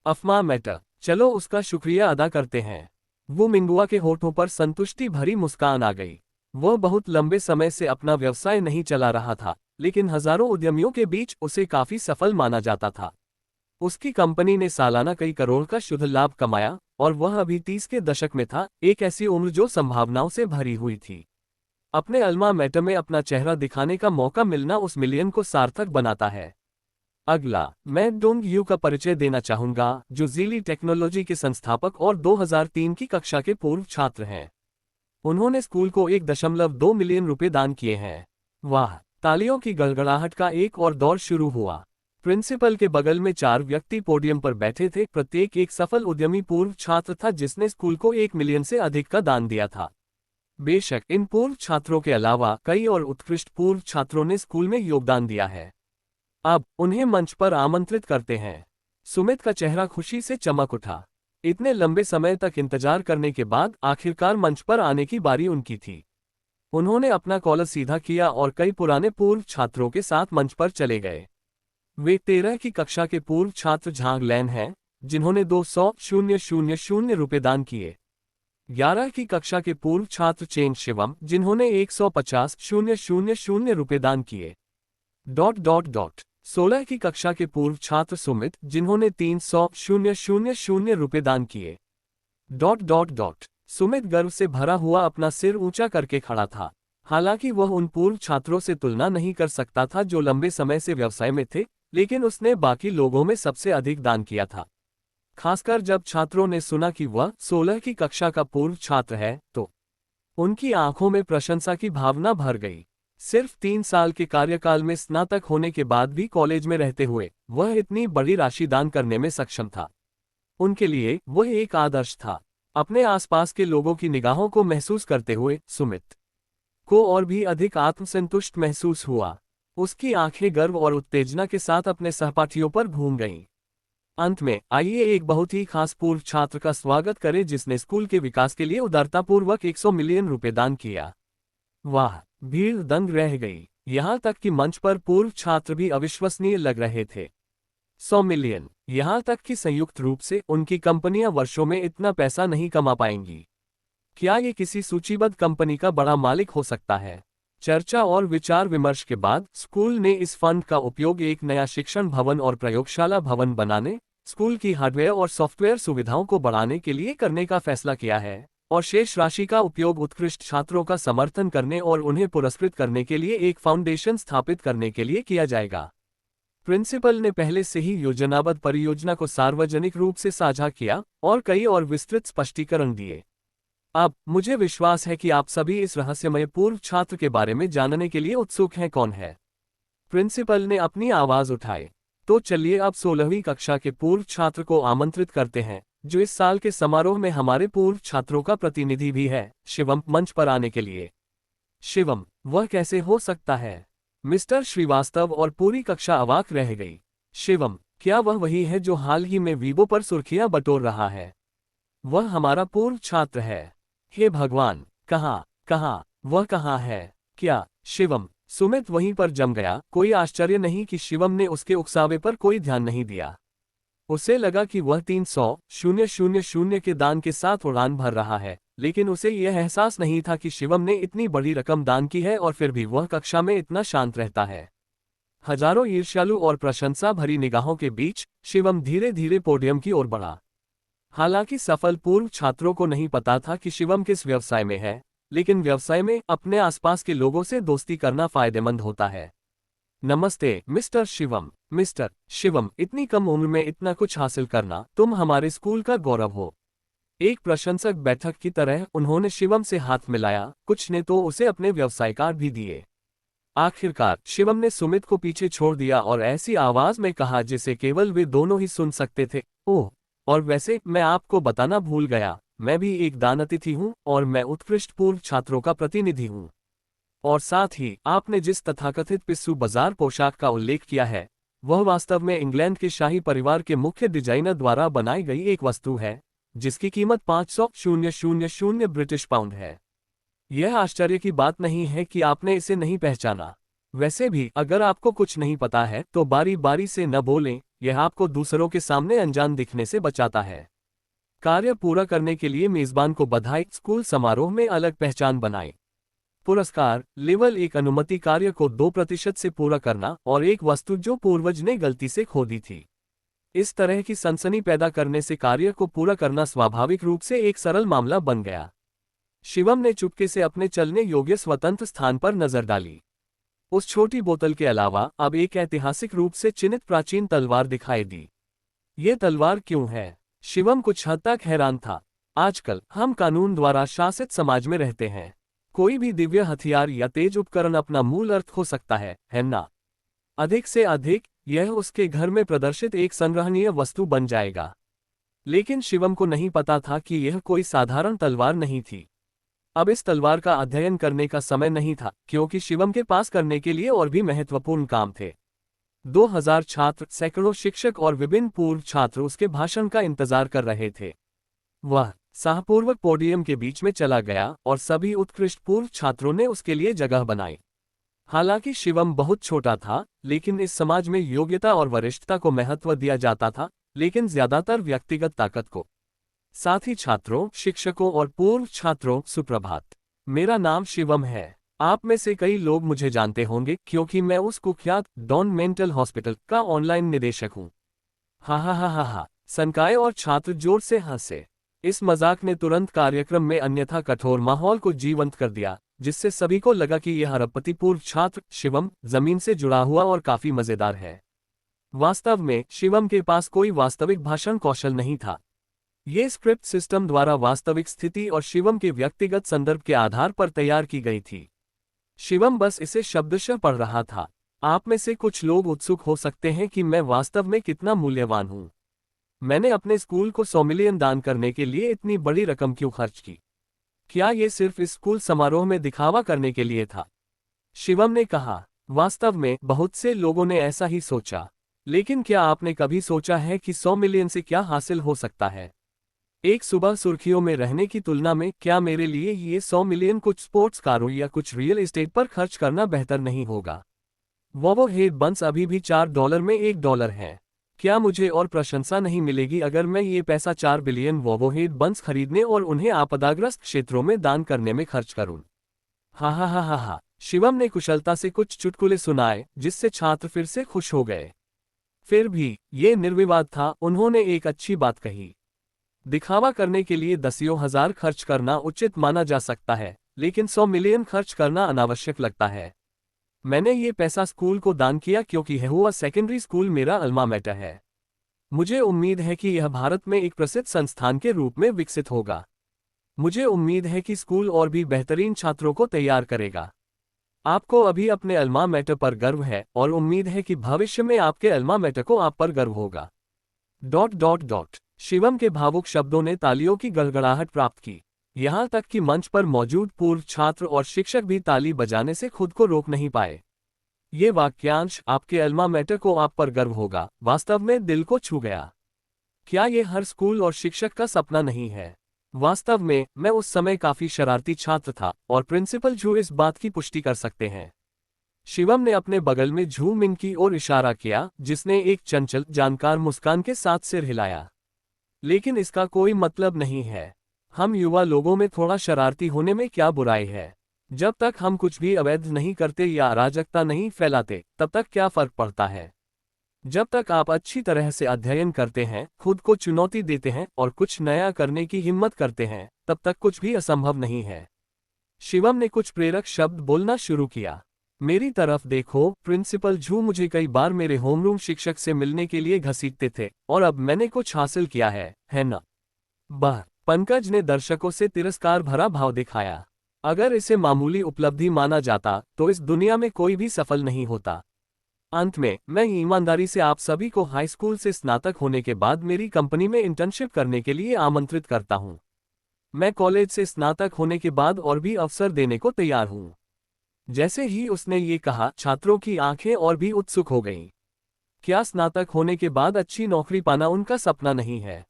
अफमा मैटर, चलो उसका शुक्रिया अदा करते हैं। वू मिंगुआ के होठों पर संतुष्टि भरी मुस्कान आ गई। वह बहुत लंबे समय से अपना व्यवसाय नहीं चला रहा था, लेकिन हजारों उद्यमियों के बीच उसे काफी सफल माना जाता था। उसकी कंपनी ने सालाना कई करोड़ का शुद्ध लाभ कमाया और वह अभी 30 के दशक में था, एक ऐसी उम्र जो संभावनाओं से भरी हुई थी। अपने अल्मा मैटर में अपना चेहरा दिखाने का मौका मिलना उस मिलियन को सार्थक बनाता है। अगला, मैं डोंग यू का परिचय देना चाहूंगा, जो जीली टेक्नोलॉजी के संस्थापक और 2003 की कक्षा के पूर्व छात्र हैं। उन्होंने स्कूल को 1.2 मिलियन रुपए दान किए हैं। वाह, तालियों की गड़गड़ाहट का एक और दौर शुरू हुआ। प्रिंसिपल के बगल में 4 व्यक्ति पोडियम पर बैठे थे, प्रत्येक एक सफल उद्यमी पूर्व छात्र था जिसने स्कूल को 1 मिलियन से अधिक का दान दिया था। बेशक इन पूर्व छात्रों के अलावा कई और उत्कृष्ट पूर्व छात्रों ने स्कूल में योगदान दिया है। अब उन्हें मंच पर आमंत्रित करते हैं। सुमित का चेहरा खुशी से चमक उठा। इतने लंबे समय तक इंतजार करने के बाद आखिरकार मंच पर आने की बारी उनकी थी। उन्होंने अपना कॉलर सीधा किया और कई पुराने पूर्व छात्रों के साथ मंच पर चले गए। वे 13 की कक्षा के पूर्व छात्र झांग लैन हैं, जिन्होंने 200,000 रुपए दान किए। 11 की कक्षा के पूर्व छात्र चेन शिवम, जिन्होंने 150,000 रुपए दान किए। 16 की कक्षा के पूर्व छात्र सुमित, जिन्होंने 300,000 रुपए दान किए। सुमित गर्व से भरा हुआ अपना सिर ऊंचा करके खड़ा था। हालांकि वह उन पूर्व छात्रों से तुलना नहीं कर सकता था जो लंबे समय से व्यवसाय में थे, लेकिन उसने बाकी लोगों में सबसे अधिक दान किया था। खासकर जब छात्रों ने सुना कि वह 16 की कक्षा का पूर्व छात्र है, तो उनकी आंखों में प्रशंसा की भावना भर गई। सिर्फ 3 साल के कार्यकाल में स्नातक होने के बाद भी कॉलेज में रहते हुए वह इतनी बड़ी राशि दान करने में सक्षम था। उनके लिए वह एक आदर्श था। अपने आसपास के लोगों की निगाहों को महसूस करते हुए सुमित को और भी अधिक आत्मसंतुष्ट महसूस हुआ। उसकी आंखें गर्व और उत्तेजना के साथ अपने सहपाठियों पर घूम गईं। अंत में आइए एक बहुत ही खास पूर्व छात्र का स्वागत करें जिसने स्कूल के विकास के लिए उदारतापूर्वक 100 मिलियन रुपए दान किया। वाह, भीड़ दंग रह गई। यहाँ तक कि मंच पर पूर्व छात्र भी अविश्वसनीय लग रहे थे। 100 मिलियन, यहाँ तक कि संयुक्त रूप से उनकी कंपनियां वर्षों में इतना पैसा नहीं कमा पाएंगी। क्या ये किसी सूचीबद्ध कंपनी का बड़ा मालिक हो सकता है? चर्चा और विचार विमर्श के बाद स्कूल ने इस फंड का उपयोग एक नया शिक्षण भवन और प्रयोगशाला भवन बनाने, स्कूल की हार्डवेयर और सॉफ्टवेयर सुविधाओं को बढ़ाने के लिए करने का फैसला किया है, और शेष राशि का उपयोग उत्कृष्ट छात्रों का समर्थन करने और उन्हें पुरस्कृत करने के लिए एक फाउंडेशन स्थापित करने के लिए किया जाएगा। प्रिंसिपल ने पहले से ही योजनाबद्ध परियोजना को सार्वजनिक रूप से साझा किया और कई और विस्तृत स्पष्टीकरण दिए। अब मुझे विश्वास है कि आप सभी इस रहस्यमय पूर्व छात्र के बारे में जानने के लिए उत्सुक हैं। कौन है? प्रिंसिपल ने अपनी आवाज उठाई। तो चलिए अब 16वीं कक्षा के पूर्व छात्र को आमंत्रित करते हैं, जो इस साल के समारोह में हमारे पूर्व छात्रों का प्रतिनिधि भी है। शिवम, मंच पर आने के लिए। शिवम, वह कैसे हो सकता है? मिस्टर श्रीवास्तव और पूरी कक्षा अवाक रह गई। शिवम, क्या वह वही है जो हाल ही में वीबो पर सुर्खियां बटोर रहा है? वह हमारा पूर्व छात्र है। हे भगवान, वह कहाँ है? क्या? शिवम, सुमित वहीं पर जम गया। कोई आश्चर्य नहीं कि शिवम ने उसके उकसावे पर कोई ध्यान नहीं दिया। उसे लगा कि वह 300,000 के दान के साथ उड़ान भर रहा है, लेकिन उसे यह एहसास नहीं था कि शिवम ने इतनी बड़ी रकम दान की है और फिर भी वह कक्षा में इतना शांत रहता है। हजारों ईर्ष्यालु और प्रशंसा भरी निगाहों के बीच शिवम धीरे धीरे पोडियम की ओर बढ़ा। हालांकि सफल पूर्व छात्रों को नहीं पता था कि शिवम किस व्यवसाय में है, लेकिन व्यवसाय में अपने आसपास के लोगों से दोस्ती करना फायदेमंद होता है। नमस्ते मिस्टर शिवम। मिस्टर शिवम, इतनी कम उम्र में इतना कुछ हासिल करना, तुम हमारे स्कूल का गौरव हो। एक प्रशंसक बैठक की तरह उन्होंने शिवम से हाथ मिलाया। कुछ ने तो उसे अपने व्यवसाय कार्ड भी दिए। आखिरकार शिवम ने सुमित को पीछे छोड़ दिया और ऐसी आवाज में कहा जिसे केवल वे दोनों ही सुन सकते थे, ओह, और वैसे मैं आपको बताना भूल गया, मैं भी एक दान अतिथि हूँ और मैं उत्कृष्ट पूर्व छात्रों का प्रतिनिधि हूँ। और साथ ही आपने जिस तथाकथित पिस्सू बाजार पोशाक का उल्लेख किया है, वह वास्तव में इंग्लैंड के शाही परिवार के मुख्य डिजाइनर द्वारा बनाई गई एक वस्तु है, जिसकी कीमत 500,000 ब्रिटिश पाउंड है। यह आश्चर्य की बात नहीं है कि आपने इसे नहीं पहचाना। वैसे भी अगर आपको कुछ नहीं पता है तो बारी बारी से न बोलें, यह आपको दूसरों के सामने अनजान दिखने से बचाता है। कार्य पूरा करने के लिए मेजबान को बधाई। स्कूल समारोह में अलग पहचान बनाएं। पुरस्कार लेवल 1 अनुमति कार्य को 2% से पूरा करना और एक वस्तु जो पूर्वज ने गलती से खो दी थी। इस तरह की सनसनी पैदा करने से कार्य को पूरा करना स्वाभाविक रूप से एक सरल मामला बन गया। शिवम ने चुपके से अपने चलने योग्य स्वतंत्र स्थान पर नजर डाली। उस छोटी बोतल के अलावा अब एक ऐतिहासिक रूप से चिन्हित प्राचीन तलवार दिखाई दी। ये तलवार क्यों है? शिवम कुछ हद तक हैरान था। आजकल हम कानून द्वारा शासित समाज में रहते हैं। कोई भी दिव्य हथियार या तेज उपकरण अपना मूल अर्थ हो सकता है ना? अधिक से अधिक यह उसके घर में प्रदर्शित एक संग्रहणीय वस्तु बन जाएगा। लेकिन शिवम को नहीं पता था कि यह कोई साधारण तलवार नहीं थी। अब इस तलवार का अध्ययन करने का समय नहीं था, क्योंकि शिवम के पास करने के लिए और भी महत्वपूर्ण काम थे। 2000 छात्र, सैकड़ों शिक्षक और विभिन्न पूर्व छात्र उसके भाषण का इंतजार कर रहे थे। वह साहपूर्वक पोडियम के बीच में चला गया और सभी उत्कृष्ट पूर्व छात्रों ने उसके लिए जगह बनाई। हालांकि शिवम बहुत छोटा था, लेकिन इस समाज में योग्यता और वरिष्ठता को महत्व दिया जाता था, लेकिन ज्यादातर व्यक्तिगत ताकत को। साथ ही छात्रों, शिक्षकों और पूर्व छात्रों, सुप्रभात। मेरा नाम शिवम है। आप में से कई लोग मुझे जानते होंगे, क्योंकि मैं उस कुख्यात डॉन मेंटल हॉस्पिटल का ऑनलाइन निदेशक हूँ। हा हा हा हा हा, संकाय और छात्र जोर से हंसे। इस मजाक ने तुरंत कार्यक्रम में अन्यथा कठोर माहौल को जीवंत कर दिया, जिससे सभी को लगा कि यह अरबपति पूर्व छात्र शिवम जमीन से जुड़ा हुआ और काफी मजेदार है। वास्तव में शिवम के पास कोई वास्तविक भाषण कौशल नहीं था। ये स्क्रिप्ट सिस्टम द्वारा वास्तविक स्थिति और शिवम के व्यक्तिगत संदर्भ के आधार पर तैयार की गई थी। शिवम बस इसे शब्दशः पढ़ रहा था। आप में से कुछ लोग उत्सुक हो सकते हैं कि मैं वास्तव में कितना मूल्यवान हूं। मैंने अपने स्कूल को 100 मिलियन दान करने के लिए इतनी बड़ी रकम क्यों खर्च की? क्या ये सिर्फ इस स्कूल समारोह में दिखावा करने के लिए था? शिवम ने कहा, वास्तव में बहुत से लोगों ने ऐसा ही सोचा। लेकिन क्या आपने कभी सोचा है कि 100 मिलियन से क्या हासिल हो सकता है? एक सुबह सुर्खियों में रहने की तुलना में क्या मेरे लिए ये 100 मिलियन कुछ स्पोर्ट्स कारों या कुछ रियल एस्टेट पर खर्च करना बेहतर नहीं होगा? वोवो हेड बंस अभी भी $4 में $1 है। क्या मुझे और प्रशंसा नहीं मिलेगी अगर मैं ये पैसा 4 बिलियन वोवो हेड बंस खरीदने और उन्हें आपदाग्रस्त क्षेत्रों में दान करने में खर्च करूं? हा हा हा हा हा। शिवम ने कुशलता से कुछ चुटकुले सुनाए, जिससे छात्र फिर से खुश हो गए। फिर भी ये निर्विवाद था। उन्होंने एक अच्छी बात कही। दिखावा करने के लिए दसियों हजार खर्च करना उचित माना जा सकता है, लेकिन 100 मिलियन खर्च करना अनावश्यक लगता है। मैंने ये पैसा स्कूल को दान किया क्योंकि हुआ सेकेंडरी स्कूल मेरा अल्मा मैटर है। मुझे उम्मीद है कि यह भारत में एक प्रसिद्ध संस्थान के रूप में विकसित होगा। मुझे उम्मीद है कि स्कूल और भी बेहतरीन छात्रों को तैयार करेगा। आपको अभी अपने अल्मा मैटर पर गर्व है और उम्मीद है कि भविष्य में आपके अल्मा मैटर को आप पर गर्व होगा। ... शिवम के भावुक शब्दों ने तालियों की गड़गड़ाहट प्राप्त की। यहां तक कि मंच पर मौजूद पूर्व छात्र और शिक्षक भी ताली बजाने से खुद को रोक नहीं पाए। ये वाक्यांश, आपके अल्मा मैटर को आप पर गर्व होगा, वास्तव में दिल को छू गया। क्या ये हर स्कूल और शिक्षक का सपना नहीं है? वास्तव में मैं उस समय काफी शरारती छात्र था, और प्रिंसिपल झू इस बात की पुष्टि कर सकते हैं। शिवम ने अपने बगल में झू मिंग की ओर इशारा किया, जिसने एक चंचल, जानकार मुस्कान के साथ सिर हिलाया। लेकिन इसका कोई मतलब नहीं है। हम युवा लोगों में थोड़ा शरारती होने में क्या बुराई है? जब तक हम कुछ भी अवैध नहीं करते या अराजकता नहीं फैलाते, तब तक क्या फर्क पड़ता है? जब तक आप अच्छी तरह से अध्ययन करते हैं, खुद को चुनौती देते हैं और कुछ नया करने की हिम्मत करते हैं, तब तक कुछ भी असंभव नहीं है। शिवम ने कुछ प्रेरक शब्द बोलना शुरू किया। मेरी तरफ देखो, प्रिंसिपल झू मुझे कई बार मेरे होमरूम शिक्षक से मिलने के लिए घसीटते थे, और अब मैंने कुछ हासिल किया है ना? वाह! पंकज ने दर्शकों से तिरस्कार भरा भाव दिखाया। अगर इसे मामूली उपलब्धि माना जाता, तो इस दुनिया में कोई भी सफल नहीं होता। अंत में, मैं ईमानदारी से आप सभी को हाई स्कूल से स्नातक होने के बाद मेरी कंपनी में इंटर्नशिप करने के लिए आमंत्रित करता हूं। मैं कॉलेज से स्नातक होने के बाद और भी अवसर देने को तैयार हूं। जैसे ही उसने ये कहा, छात्रों की आंखें और भी उत्सुक हो गईं। क्या स्नातक होने के बाद अच्छी नौकरी पाना उनका सपना नहीं है?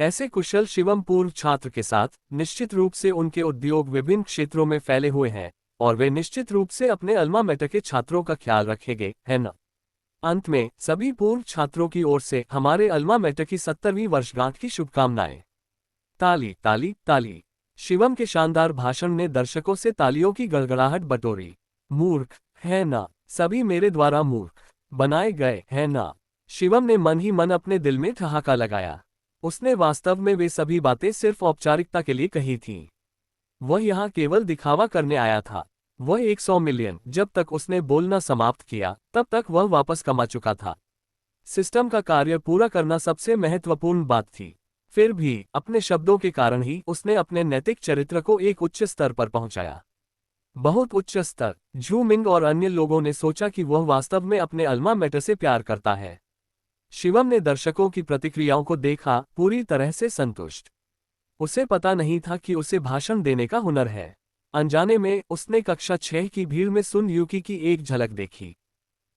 ऐसे कुशल शिवम पूर्व छात्र के साथ, निश्चित रूप से उनके उद्योग विभिन्न क्षेत्रों में फैले हुए हैं, और वे निश्चित रूप से अपने अल्मा मैटर के छात्रों का ख्याल रखेंगे, है ना? अंत में, सभी पूर्व छात्रों की ओर से हमारे अल्मा मैटर की 70वीं वर्षगांठ की शुभकामनाएं। ताली ताली ताली। शिवम के शानदार भाषण ने दर्शकों से तालियों की गड़गड़ाहट बटोरी। मूर्ख, है ना? सभी मेरे द्वारा मूर्ख बनाए गए, है ना? शिवम ने मन ही मन अपने दिल में ठहाका लगाया। उसने वास्तव में वे सभी बातें सिर्फ औपचारिकता के लिए कही थीं। वह यहाँ केवल दिखावा करने आया था। वह 100 मिलियन, जब तक उसने बोलना समाप्त किया, तब तक वह वापस कमा चुका था। सिस्टम का कार्य पूरा करना सबसे महत्वपूर्ण बात थी। फिर भी, अपने शब्दों के कारण ही उसने अपने नैतिक चरित्र को एक उच्च स्तर पर पहुंचाया। बहुत उच्च स्तर। झू मिंग और अन्य लोगों ने सोचा कि वह वास्तव में अपने अल्मा मैटर से प्यार करता है। शिवम ने दर्शकों की प्रतिक्रियाओं को देखा, पूरी तरह से संतुष्ट। उसे पता नहीं था कि उसे भाषण देने का हुनर है। अनजाने में उसने कक्षा 6 की भीड़ में सुन यूकी की एक झलक देखी।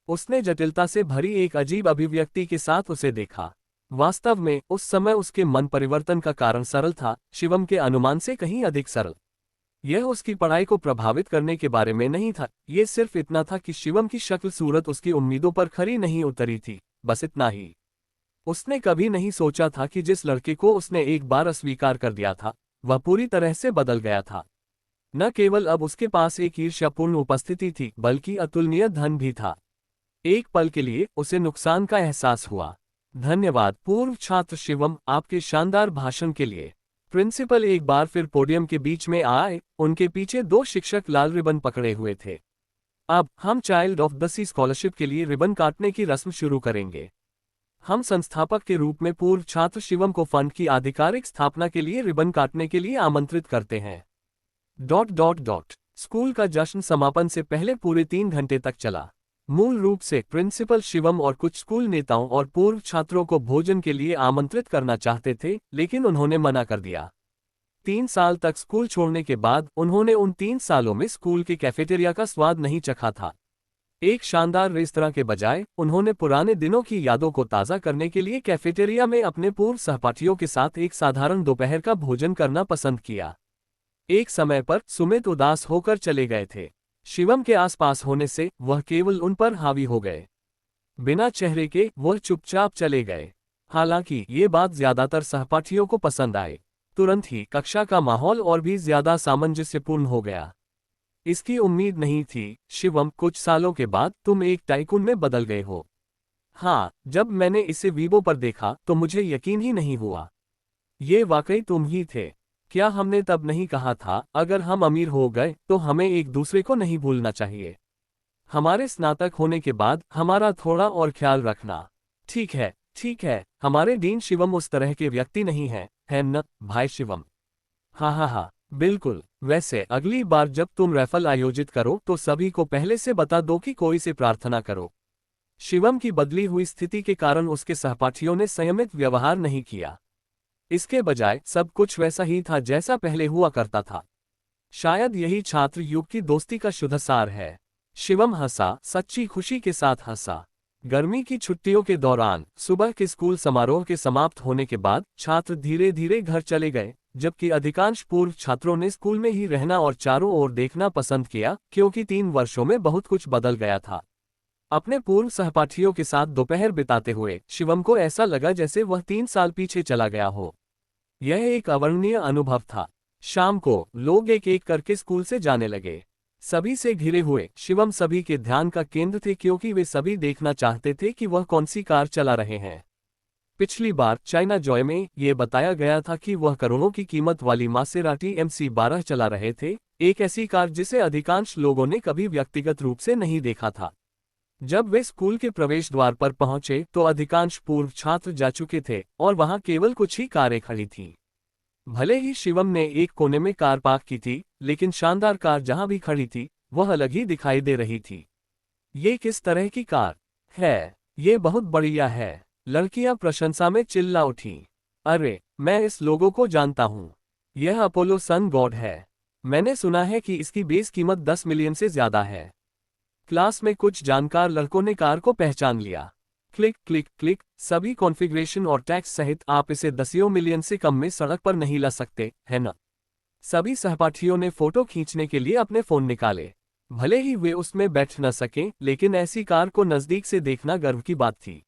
उसने जटिलता से भरी एक अजीब अभिव्यक्ति के साथ उसे देखा। वास्तव में उस समय उसके मन परिवर्तन का कारण सरल था, शिवम के अनुमान से कहीं अधिक सरल। यह उसकी पढ़ाई को प्रभावित करने के बारे में नहीं था, ये सिर्फ इतना था कि शिवम की शक्ल सूरत उसकी उम्मीदों पर खरी नहीं उतरी थी, बस इतना ही। उसने कभी नहीं सोचा था कि जिस लड़के को उसने एक बार अस्वीकार कर दिया था, वह पूरी तरह से बदल गया था। न केवल अब उसके पास एक ईर्ष्यापूर्ण उपस्थिति थी, बल्कि अतुलनीय धन भी था। एक पल के लिए उसे नुकसान का एहसास हुआ। धन्यवाद पूर्व छात्र शिवम, आपके शानदार भाषण के लिए। प्रिंसिपल एक बार फिर पोडियम के बीच में आए, उनके पीछे दो शिक्षक लाल रिबन पकड़े हुए थे। अब हम child of the sea scholarship के लिए रिबन काटने की रस्म शुरू करेंगे। हम संस्थापक के रूप में पूर्व छात्र शिवम को फंड की आधिकारिक स्थापना के लिए रिबन काटने के लिए आमंत्रित करते हैं। ... स्कूल का जश्न समापन से पहले पूरे 3 घंटे तक चला। मूल रूप से प्रिंसिपल शिवम और कुछ स्कूल नेताओं और पूर्व छात्रों को भोजन के लिए आमंत्रित करना चाहते थे, लेकिन उन्होंने मना कर दिया। 3 साल तक स्कूल छोड़ने के बाद उन्होंने उन 3 सालों में स्कूल के कैफेटेरिया का स्वाद नहीं चखा था। एक शानदार रेस्तरां के बजाय उन्होंने पुराने दिनों की यादों को ताज़ा करने के लिए कैफेटेरिया में अपने पूर्व सहपाठियों के साथ एक साधारण दोपहर का भोजन करना पसंद किया। एक समय पर सुमित उदास होकर चले गए थे। शिवम के आसपास होने से वह केवल उन पर हावी हो गए। बिना चेहरे के वह चुपचाप चले गए। हालांकि ये बात ज्यादातर सहपाठियों को पसंद आए। तुरंत ही कक्षा का माहौल और भी ज्यादा सामंजस्यपूर्ण हो गया। इसकी उम्मीद नहीं थी, शिवम, कुछ सालों के बाद तुम एक टाइकून में बदल गए हो। हाँ, जब मैंने इसे वीबो पर देखा तो मुझे यकीन ही नहीं हुआ। ये वाकई तुम ही थे। क्या हमने तब नहीं कहा था, अगर हम अमीर हो गए तो हमें एक दूसरे को नहीं भूलना चाहिए। हमारे स्नातक होने के बाद हमारा थोड़ा और ख्याल रखना। ठीक है, ठीक है। हमारे डीन शिवम उस तरह के व्यक्ति नहीं है न, भाई शिवम? हाँ हाँ हाँ, बिल्कुल। वैसे अगली बार जब तुम रैफल आयोजित करो तो सभी को पहले से बता दो कि कोई से प्रार्थना करो। शिवम की बदली हुई स्थिति के कारण उसके सहपाठियों ने संयमित व्यवहार नहीं किया। इसके बजाय सब कुछ वैसा ही था जैसा पहले हुआ करता था। शायद यही छात्र युग की दोस्ती का शुद्ध सार है। शिवम हंसा, सच्ची खुशी के साथ हंसा। गर्मी की छुट्टियों के दौरान सुबह के स्कूल समारोह के समाप्त होने के बाद छात्र धीरे धीरे घर चले गए, जबकि अधिकांश पूर्व छात्रों ने स्कूल में ही रहना और चारों ओर देखना पसंद किया, क्योंकि 3 वर्षों में बहुत कुछ बदल गया था। अपने पूर्व सहपाठियों के साथ दोपहर बिताते हुए शिवम को ऐसा लगा जैसे वह 3 साल पीछे चला गया हो। यह एक अवर्णनीय अनुभव था। शाम को लोग एक एक करके स्कूल से जाने लगे। सभी से घिरे हुए शिवम सभी के ध्यान का केंद्र थे, क्योंकि वे सभी देखना चाहते थे कि वह कौन सी कार चला रहे हैं। पिछली बार चाइना जॉय में ये बताया गया था कि वह करोड़ों की कीमत वाली मासेराटी MC12 चला रहे थे, एक ऐसी कार जिसे अधिकांश लोगों ने कभी व्यक्तिगत रूप से नहीं देखा था। जब वे स्कूल के प्रवेश द्वार पर पहुंचे तो अधिकांश पूर्व छात्र जा चुके थे और वहां केवल कुछ ही कारें खड़ी थीं। भले ही शिवम ने एक कोने में कार पार्क की थी, लेकिन शानदार कार जहां भी खड़ी थी वह अलग ही दिखाई दे रही थी। ये किस तरह की कार है? ये बहुत बढ़िया है। लड़कियां प्रशंसा में चिल्ला उठीं। अरे, मैं इस लोगो को जानता हूँ। यह अपोलो सन गॉड है। मैंने सुना है कि इसकी बेस कीमत 10 मिलियन से ज्यादा है। क्लास में कुछ जानकार लड़कों ने कार को पहचान लिया। क्लिक क्लिक क्लिक, सभी कॉन्फ़िगरेशन और टैक्स सहित आप इसे 10 मिलियन से कम में सड़क पर नहीं ला सकते, है ना? सभी सहपाठियों ने फोटो खींचने के लिए अपने फोन निकाले। भले ही वे उसमें बैठ न सकें, लेकिन ऐसी कार को नजदीक से देखना गर्व की बात थी।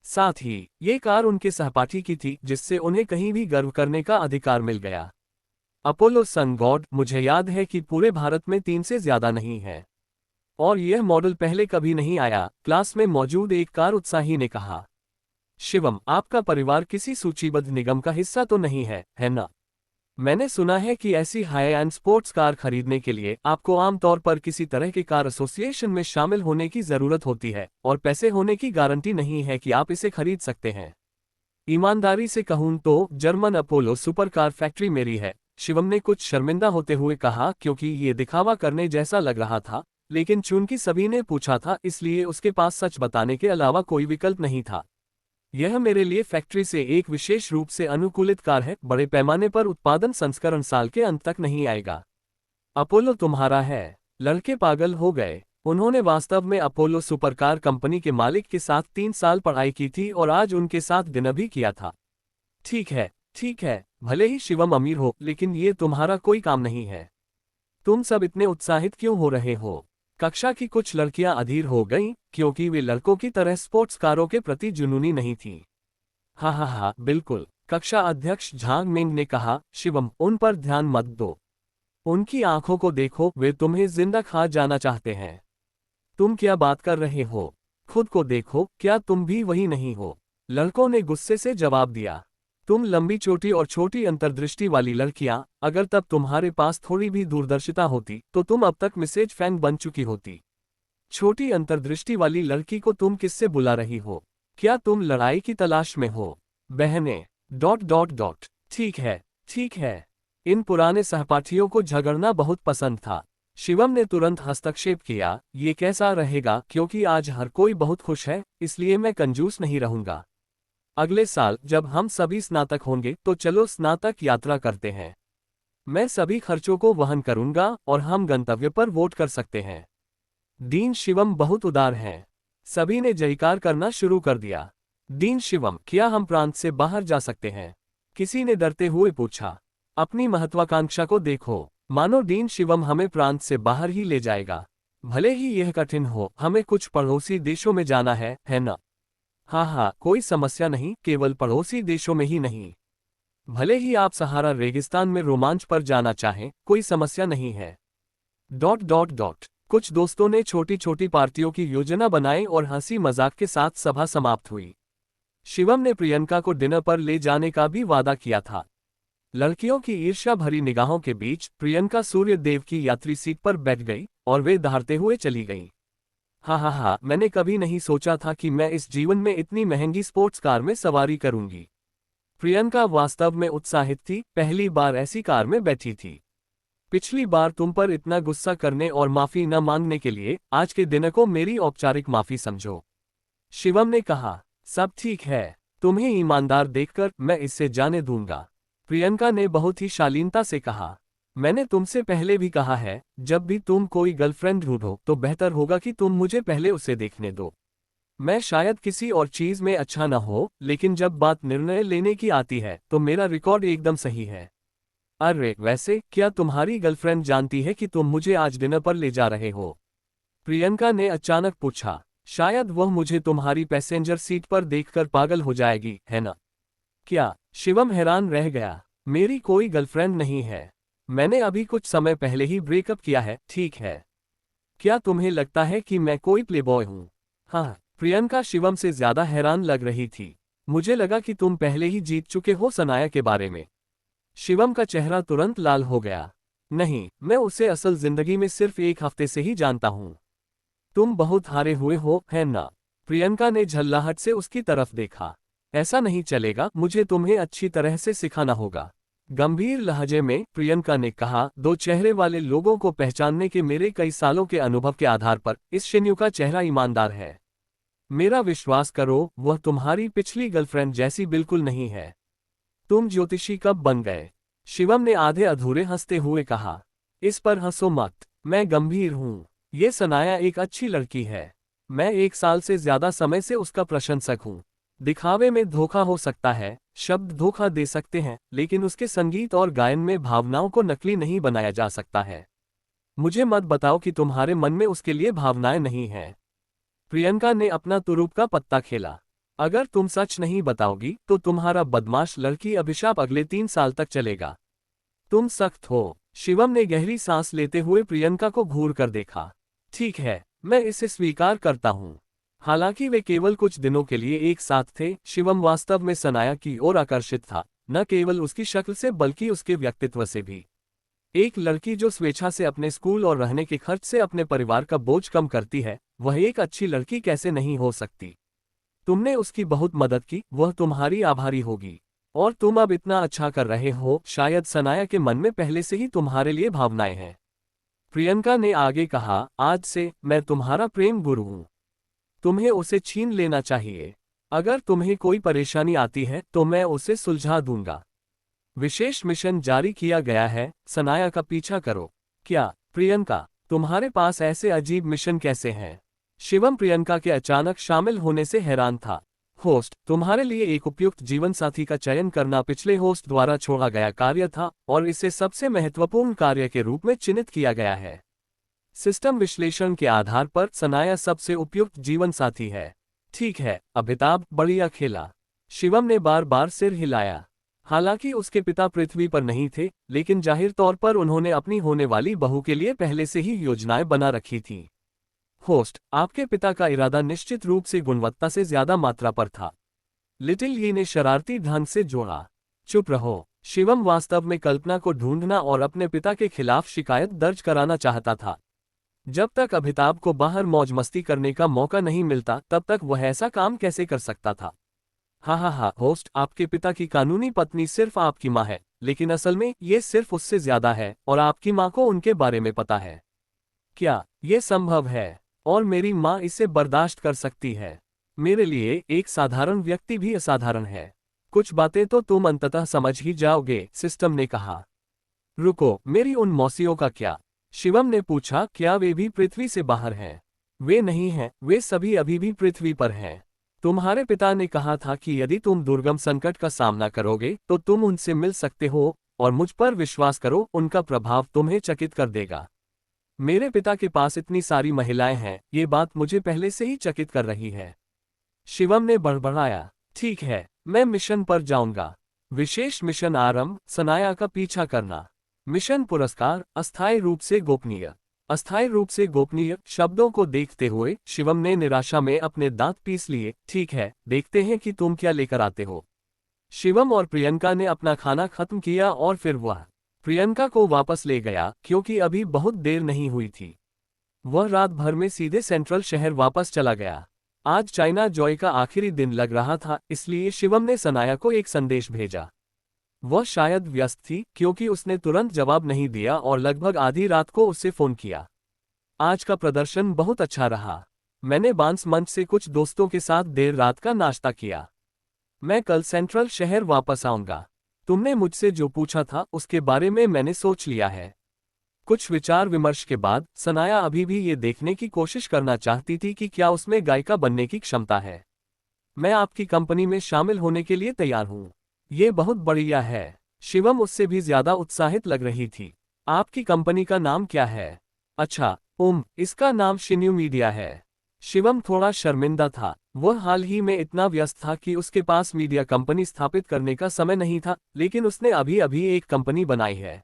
साथ ही ये कार उनके सहपाठी की थी, जिससे उन्हें कहीं भी गर्व करने का अधिकार मिल गया। अपोलो सन गॉड, मुझे याद है कि पूरे भारत में 3 से ज्यादा नहीं है और यह मॉडल पहले कभी नहीं आया, क्लास में मौजूद एक कार उत्साही ने कहा। शिवम, आपका परिवार किसी सूचीबद्ध निगम का हिस्सा तो नहीं है ना? मैंने सुना है कि ऐसी हाई एंड स्पोर्ट्स कार खरीदने के लिए आपको आमतौर पर किसी तरह के कार एसोसिएशन में शामिल होने की जरूरत होती है और पैसे होने की गारंटी नहीं है कि आप इसे खरीद सकते हैं। ईमानदारी से कहूं तो German Apollo super car factory मेरी है, शिवम ने कुछ शर्मिंदा होते हुए कहा, क्योंकि ये दिखावा करने जैसा लग रहा था, लेकिन चूंकि सभी ने पूछा था इसलिए उसके पास सच बताने के अलावा कोई विकल्प नहीं था। यह मेरे लिए फैक्ट्री से एक विशेष रूप से अनुकूलित कार है, बड़े पैमाने पर उत्पादन संस्करण साल के अंत तक नहीं आएगा। अपोलो तुम्हारा है। लड़के पागल हो गए। उन्होंने वास्तव में अपोलो सुपरकार कंपनी के मालिक के साथ 3 साल पढ़ाई की थी और आज उनके साथ डिनर भी किया था। ठीक है, भले ही शिवम अमीर हो, लेकिन ये तुम्हारा कोई काम नहीं है। तुम सब इतने उत्साहित क्यों हो रहे हो? कक्षा की कुछ लड़कियां अधीर हो गईं, क्योंकि वे लड़कों की तरह स्पोर्ट्स कारों के प्रति जुनूनी नहीं थीं। हाँ, बिल्कुल, कक्षा अध्यक्ष झांग मिंग ने कहा। शिवम, उन पर ध्यान मत दो। उनकी आंखों को देखो, वे तुम्हें जिंदा खा जाना चाहते हैं। तुम क्या बात कर रहे हो? खुद को देखो, क्या तुम भी वही नहीं हो? लड़कों ने गुस्से से जवाब दिया। तुम लंबी चोटी और छोटी अंतर्दृष्टि वाली लड़कियां, अगर तब तुम्हारे पास थोड़ी भी दूरदर्शिता होती तो तुम अब तक मिसेज फैंग बन चुकी होती। छोटी अंतर्दृष्टि वाली लड़की को तुम किससे बुला रही हो? क्या तुम लड़ाई की तलाश में हो? बहनें... ठीक है। इन पुराने सहपाठियों को झगड़ना बहुत पसंद था। शिवम ने तुरंत हस्तक्षेप किया, ये कैसा रहेगा, क्योंकि आज हर कोई बहुत खुश है, इसलिए मैं कंजूस नहीं रहूंगा। अगले साल जब हम सभी स्नातक होंगे तो चलो स्नातक यात्रा करते हैं। मैं सभी खर्चों को वहन करूंगा और हम गंतव्य पर वोट कर सकते हैं। डीन शिवम बहुत उदार हैं। सभी ने जयकार करना शुरू कर दिया। डीन शिवम, क्या हम प्रांत से बाहर जा सकते हैं? किसी ने डरते हुए पूछा। अपनी महत्वाकांक्षा को देखो, मानो डीन शिवम हमें प्रांत से बाहर ही ले जाएगा। भले ही यह कठिन हो, हमें कुछ पड़ोसी देशों में जाना है ना? हाँ, कोई समस्या नहीं, केवल पड़ोसी देशों में ही नहीं। भले ही आप सहारा रेगिस्तान में रोमांच पर जाना चाहें, कोई समस्या नहीं है। कुछ दोस्तों ने छोटी छोटी पार्टियों की योजना बनाई और हंसी मजाक के साथ सभा समाप्त हुई। शिवम ने प्रियंका को डिनर पर ले जाने का भी वादा किया था। लड़कियों की ईर्ष्या भरी निगाहों के बीच प्रियंका सूर्यदेव की यात्री सीट पर बैठ गई और वे दहाड़ते हुए चली गईं। हाँ, मैंने कभी नहीं सोचा था कि मैं इस जीवन में इतनी महंगी स्पोर्ट्स कार में सवारी करूंगी। प्रियंका वास्तव में उत्साहित थी, पहली बार ऐसी कार में बैठी थी। पिछली बार तुम पर इतना गुस्सा करने और माफी न मांगने के लिए आज के दिन को मेरी औपचारिक माफी समझो। शिवम ने कहा। सब ठीक है, तुम्हें ईमानदार देखकर मैं इससे जाने दूंगा। प्रियंका ने बहुत ही शालीनता से कहा। मैंने तुमसे पहले भी कहा है, जब भी तुम कोई गर्लफ्रेंड ढूंढो तो बेहतर होगा कि तुम मुझे पहले उसे देखने दो। मैं शायद किसी और चीज में अच्छा न हो, लेकिन जब बात निर्णय लेने की आती है तो मेरा रिकॉर्ड एकदम सही है। अरे वैसे, क्या तुम्हारी गर्लफ्रेंड जानती है कि तुम मुझे आज डिनर पर ले जा रहे हो? प्रियंका ने अचानक पूछा। शायद वह मुझे तुम्हारी पैसेंजर सीट पर देखकर पागल हो जाएगी, है ना? क्या? शिवम हैरान रह गया। मेरी कोई गर्लफ्रेंड नहीं है। मैंने अभी कुछ समय पहले ही ब्रेकअप किया है, ठीक है। क्या तुम्हें लगता है कि मैं कोई प्लेबॉय हूँ? हाँ, प्रियंका शिवम से ज्यादा हैरान लग रही थी। मुझे लगा कि तुम पहले ही जीत चुके हो सनाया के बारे में। शिवम का चेहरा तुरंत लाल हो गया। नहीं, मैं उसे असल जिंदगी में सिर्फ एक हफ्ते से ही जानता हूँ। तुम बहुत हारे हुए हो, है ना? प्रियंका ने झल्लाहट से उसकी तरफ देखा। ऐसा नहीं चलेगा, मुझे तुम्हें अच्छी तरह से सिखाना होगा। गंभीर लहजे में प्रियंका ने कहा। दो चेहरे वाले लोगों को पहचानने के मेरे कई सालों के अनुभव के आधार पर इस शेन्यू का चेहरा ईमानदार है। मेरा विश्वास करो, वह तुम्हारी पिछली गर्लफ्रेंड जैसी बिल्कुल नहीं है। तुम ज्योतिषी कब बन गए? शिवम ने आधे अधूरे हंसते हुए कहा। इस पर हंसो मत, मैं गंभीर हूँ। ये सनाया एक अच्छी लड़की है। मैं 1 साल से ज्यादा समय से उसका प्रशंसक हूँ। दिखावे में धोखा हो सकता है, शब्द धोखा दे सकते हैं, लेकिन उसके संगीत और गायन में भावनाओं को नकली नहीं बनाया जा सकता है। मुझे मत बताओ कि तुम्हारे मन में उसके लिए भावनाएं नहीं हैं। प्रियंका ने अपना तुरुप का पत्ता खेला। अगर तुम सच नहीं बताओगी तो तुम्हारा बदमाश लड़की अभिशाप अगले 3 साल तक चलेगा। तुम सख्त हो। शिवम ने गहरी सांस लेते हुए प्रियंका को घूर कर देखा। ठीक है, मैं इसे स्वीकार करता हूँ। हालांकि वे केवल कुछ दिनों के लिए एक साथ थे, शिवम वास्तव में सनाया की ओर आकर्षित था, न केवल उसकी शक्ल से बल्कि उसके व्यक्तित्व से भी। एक लड़की जो स्वेच्छा से अपने स्कूल और रहने के खर्च से अपने परिवार का बोझ कम करती है, वह एक अच्छी लड़की कैसे नहीं हो सकती? तुमने उसकी बहुत मदद की, वह तुम्हारी आभारी होगी। और तुम अब इतना अच्छा कर रहे हो, शायद सनाया के मन में पहले से ही तुम्हारे लिए भावनाएं हैं। प्रियंका ने आगे कहा, आज से मैं तुम्हारा प्रेम गुरु हूं। तुम्हें उसे छीन लेना चाहिए। अगर तुम्हें कोई परेशानी आती है तो मैं उसे सुलझा दूंगा। विशेष मिशन जारी किया गया है, सनाया का पीछा करो। क्या प्रियंका, तुम्हारे पास ऐसे अजीब मिशन कैसे हैं? शिवम प्रियंका के अचानक शामिल होने से हैरान था। होस्ट, तुम्हारे लिए एक उपयुक्त जीवन साथी का चयन करना पिछले होस्ट द्वारा छोड़ा गया कार्य था और इसे सबसे महत्वपूर्ण कार्य के रूप में चिन्हित किया गया है। सिस्टम विश्लेषण के आधार पर सनाया सबसे उपयुक्त जीवन साथी है। ठीक है अमिताभ, बढ़िया खेला। शिवम ने बार बार सिर हिलाया। हालांकि उसके पिता पृथ्वी पर नहीं थे, लेकिन जाहिर तौर पर उन्होंने अपनी होने वाली बहू के लिए पहले से ही योजनाएं बना रखी थीं। होस्ट, आपके पिता का इरादा निश्चित रूप से गुणवत्ता से ज्यादा मात्रा पर था। लिटिल यी ने शरारती ढंग से जोड़ा। चुप रहो। शिवम वास्तव में कल्पना को ढूंढना और अपने पिता के खिलाफ शिकायत दर्ज कराना चाहता था। जब तक अमिताभ को बाहर मौज मस्ती करने का मौका नहीं मिलता तब तक वह ऐसा काम कैसे कर सकता था। हाँ होस्ट, आपके पिता की कानूनी पत्नी सिर्फ आपकी माँ है, लेकिन असल में ये सिर्फ उससे ज्यादा है और आपकी माँ को उनके बारे में पता है। क्या ये संभव है? और मेरी माँ इसे बर्दाश्त कर सकती है। मेरे लिए एक साधारण व्यक्ति भी असाधारण है। कुछ बातें तो तुम अंततः समझ ही जाओगे, सिस्टम ने कहा। रुको, मेरी उन मौसियों का क्या? शिवम ने पूछा, क्या वे भी पृथ्वी से बाहर हैं? वे नहीं हैं, वे सभी अभी भी पृथ्वी पर हैं। तुम्हारे पिता ने कहा था कि यदि तुम दुर्गम संकट का सामना करोगे तो तुम उनसे मिल सकते हो, और मुझ पर विश्वास करो, उनका प्रभाव तुम्हें चकित कर देगा। मेरे पिता के पास इतनी सारी महिलाएं हैं, ये बात मुझे पहले से ही चकित कर रही है। शिवम ने बड़बड़ाया। ठीक है, मैं मिशन पर जाऊंगा। विशेष मिशन आरंभ, सनाया का पीछा करना। मिशन पुरस्कार, अस्थायी रूप से गोपनीय। अस्थायी रूप से गोपनीय शब्दों को देखते हुए शिवम ने निराशा में अपने दांत पीस लिए। ठीक है, देखते हैं कि तुम क्या लेकर आते हो। शिवम और प्रियंका ने अपना खाना खत्म किया और फिर वह प्रियंका को वापस ले गया, क्योंकि अभी बहुत देर नहीं हुई थी। वह रात भर में सीधे सेंट्रल शहर वापस चला गया। आज चाइना जॉय का आखिरी दिन लग रहा था, इसलिए शिवम ने सनाया को एक संदेश भेजा। वह शायद व्यस्त थी, क्योंकि उसने तुरंत जवाब नहीं दिया और लगभग आधी रात को उससे फोन किया। आज का प्रदर्शन बहुत अच्छा रहा। मैंने बांस मंच से कुछ दोस्तों के साथ देर रात का नाश्ता किया। मैं कल सेंट्रल शहर वापस आऊंगा। तुमने मुझसे जो पूछा था उसके बारे में मैंने सोच लिया है। कुछ विचार विमर्श के बाद सनाया अभी भी ये देखने की कोशिश करना चाहती थी कि क्या उसमें गायिका बनने की क्षमता है। मैं आपकी कंपनी में शामिल होने के लिए तैयार हूँ। ये बहुत बढ़िया है। शिवम उससे भी ज्यादा उत्साहित लग रही थी। आपकी कंपनी का नाम क्या है? अच्छा, इसका नाम शिन्यू मीडिया है। शिवम थोड़ा शर्मिंदा था। वह हाल ही में इतना व्यस्त था कि उसके पास मीडिया कंपनी स्थापित करने का समय नहीं था, लेकिन उसने अभी अभी एक कंपनी बनाई है।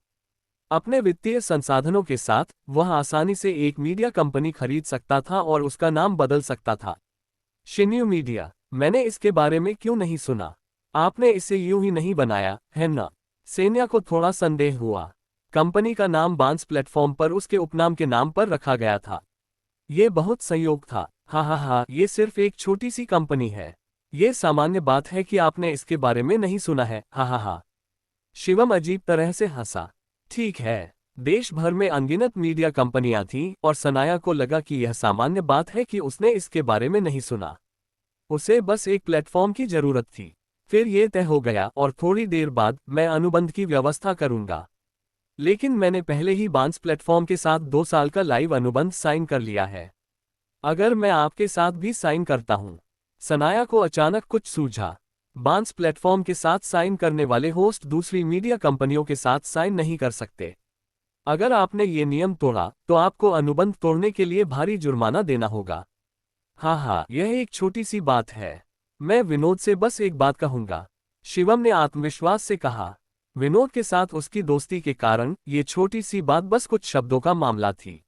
अपने वित्तीय संसाधनों के साथ वह आसानी से एक मीडिया कंपनी खरीद सकता था और उसका नाम बदल सकता था। शिन्यू मीडिया, मैंने इसके बारे में क्यों नहीं सुना? आपने इसे यूं ही नहीं बनाया है ना? सेन्या को थोड़ा संदेह हुआ। कंपनी का नाम बांस प्लेटफॉर्म पर उसके उपनाम के नाम पर रखा गया था। ये बहुत संयोग था। हाँ, ये सिर्फ एक छोटी सी कंपनी है। ये सामान्य बात है कि आपने इसके बारे में नहीं सुना है। हाँ। शिवम अजीब तरह से हंसा। ठीक है, देश भर में अनगिनत मीडिया कंपनियां थीं और सनाया को लगा कि यह सामान्य बात है कि उसने इसके बारे में नहीं सुना। उसे बस एक प्लेटफॉर्म की जरूरत थी। फिर ये तय हो गया और थोड़ी देर बाद मैं अनुबंध की व्यवस्था करूंगा। लेकिन मैंने पहले ही बांस प्लेटफॉर्म के साथ 2 साल का लाइव अनुबंध साइन कर लिया है। अगर मैं आपके साथ भी साइन करता हूं। सनाया को अचानक कुछ सूझा। बांस प्लेटफॉर्म के साथ साइन करने वाले होस्ट दूसरी मीडिया कंपनियों के साथ साइन नहीं कर सकते। अगर आपने ये नियम तोड़ा तो आपको अनुबंध तोड़ने के लिए भारी जुर्माना देना होगा। हाँ, यह एक छोटी सी बात है। मैं विनोद से बस एक बात कहूंगा, शिवम ने आत्मविश्वास से कहा। विनोद के साथ उसकी दोस्ती के कारण ये छोटी सी बात बस कुछ शब्दों का मामला थी।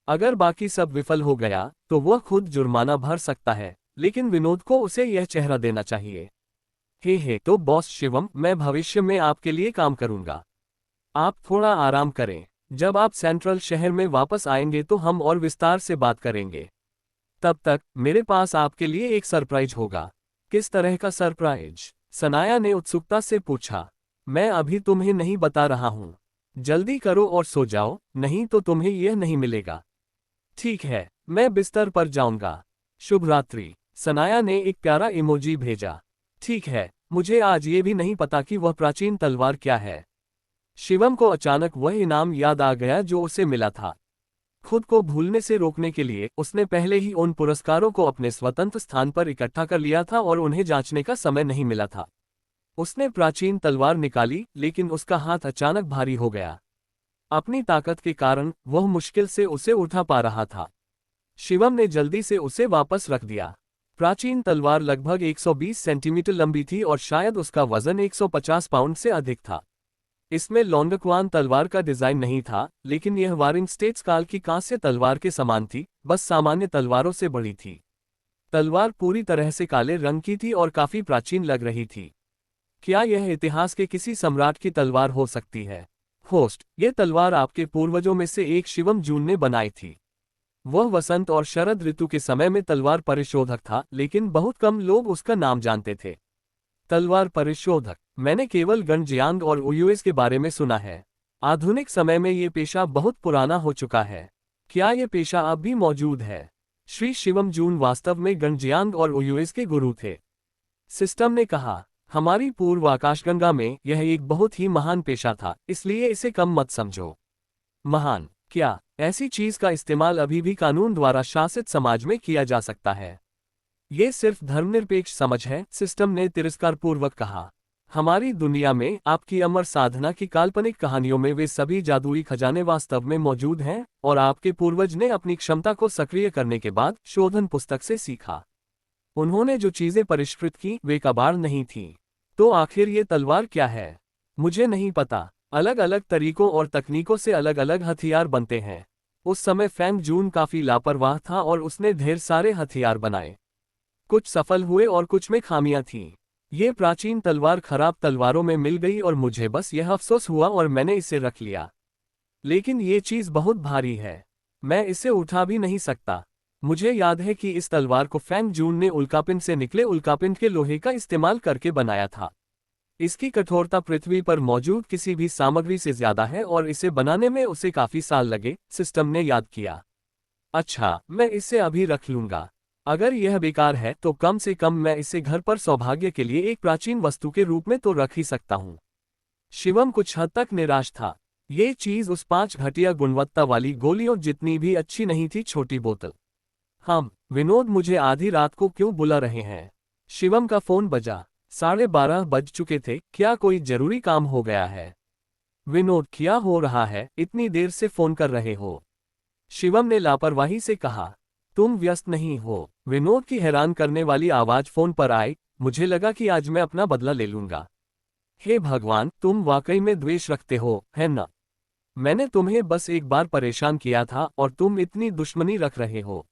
अगर बाकी सब विफल हो गया तो वह खुद जुर्माना भर सकता है, लेकिन विनोद को उसे यह चेहरा देना चाहिए। तो बॉस शिवम, मैं भविष्य में आपके लिए काम करूंगा। आप थोड़ा आराम करें। जब आप सेंट्रल शहर में वापस आएंगे तो हम और विस्तार से बात करेंगे। तब तक मेरे पास आपके लिए एक सरप्राइज होगा। किस तरह का सरप्राइज? सनाया ने उत्सुकता से पूछा। मैं अभी तुम्हें नहीं बता रहा हूं। जल्दी करो और सो जाओ, नहीं तो तुम्हें यह नहीं मिलेगा। ठीक है, मैं बिस्तर पर जाऊंगा। शुभ रात्रि। सनाया ने एक प्यारा इमोजी भेजा। ठीक है, मुझे आज ये भी नहीं पता कि वह प्राचीन तलवार क्या है। शिवम को अचानक वह इनाम याद आ गया जो उसे मिला था। खुद को भूलने से रोकने के लिए उसने पहले ही उन पुरस्कारों को अपने स्वतंत्र स्थान पर इकट्ठा कर लिया था और उन्हें जांचने का समय नहीं मिला था। उसने प्राचीन तलवार निकाली, लेकिन उसका हाथ अचानक भारी हो गया। अपनी ताकत के कारण वह मुश्किल से उसे उठा पा रहा था। शिवम ने जल्दी से उसे वापस रख दिया। प्राचीन तलवार लगभग 120 सेंटीमीटर लंबी थी और शायद उसका वजन 150 पाउंड से अधिक था। इसमें लोंगक्वान तलवार का डिजाइन नहीं था, लेकिन यह वारिंग स्टेट्स काल की कांस्य तलवार के समान थी, बस सामान्य तलवारों से बड़ी थी। तलवार पूरी तरह से काले रंग की थी और काफी प्राचीन लग रही थी। क्या यह इतिहास के किसी सम्राट की तलवार हो सकती है? होस्ट, यह तलवार आपके पूर्वजों में से एक शिवम जून ने बनाई थी। वह वसंत और शरद ऋतु के समय में तलवार परिशोधक था, लेकिन बहुत कम लोग उसका नाम जानते थे। तलवार परिशोधक, मैंने केवल गंजियांग और ओयुएस के बारे में सुना है। आधुनिक समय में ये पेशा बहुत पुराना हो चुका है। क्या ये पेशा अब भी मौजूद है? श्री शिवम जून वास्तव में गंजियांग और ओयुएस के गुरु थे। सिस्टम ने कहा, हमारी पूर्व आकाशगंगा में यह एक बहुत ही महान पेशा था, इसलिए इसे कम मत समझो। महान? क्या ऐसी चीज का इस्तेमाल अभी भी कानून द्वारा शासित समाज में किया जा सकता है? ये सिर्फ धर्मनिरपेक्ष समझ है, सिस्टम ने तिरस्कारपूर्वक कहा। हमारी दुनिया में आपकी अमर साधना की काल्पनिक कहानियों में वे सभी जादुई खजाने वास्तव में मौजूद हैं, और आपके पूर्वज ने अपनी क्षमता को सक्रिय करने के बाद शोधन पुस्तक से सीखा। उन्होंने जो चीजें परिष्कृत की वे कबाड़ नहीं थीं। तो आखिर ये तलवार क्या है? मुझे नहीं पता। अलग अलग तरीकों और तकनीकों से अलग अलग हथियार बनते हैं। उस समय फैंग जून काफी लापरवाह था और उसने ढेर सारे हथियार बनाए। कुछ सफल हुए और कुछ में खामियां थीं। ये प्राचीन तलवार खराब तलवारों में मिल गई और मुझे बस यह अफसोस हुआ और मैंने इसे रख लिया। लेकिन ये चीज बहुत भारी है, मैं इसे उठा भी नहीं सकता। मुझे याद है कि इस तलवार को फैंग जून ने उल्कापिंड से निकले उल्कापिंड के लोहे का इस्तेमाल करके बनाया था। इसकी कठोरता पृथ्वी पर मौजूद किसी भी सामग्री से ज्यादा है और इसे बनाने में उसे काफी साल लगे, सिस्टम ने याद किया। अच्छा, मैं इसे अभी रख लूंगा। अगर यह बेकार है तो कम से कम मैं इसे घर पर सौभाग्य के लिए एक प्राचीन वस्तु के रूप में तो रख ही सकता हूँ। शिवम कुछ हद तक निराश था। ये चीज उस 5 घटिया गुणवत्ता वाली गोलियों जितनी भी अच्छी नहीं थी। छोटी बोतल। हम विनोद, मुझे आधी रात को क्यों बुला रहे हैं? शिवम का फोन बजा। 12:30 बज चुके थे। क्या कोई जरूरी काम हो गया है? विनोद, क्या हो रहा है, इतनी देर से फोन कर रहे हो? शिवम ने लापरवाही से कहा। तुम व्यस्त नहीं हो? विनोद की हैरान करने वाली आवाज फोन पर आई। मुझे लगा कि आज मैं अपना बदला ले लूंगा। हे भगवान, तुम वाकई में द्वेष रखते हो, है ना? मैंने तुम्हें बस एक बार परेशान किया था और तुम इतनी दुश्मनी रख रहे हो।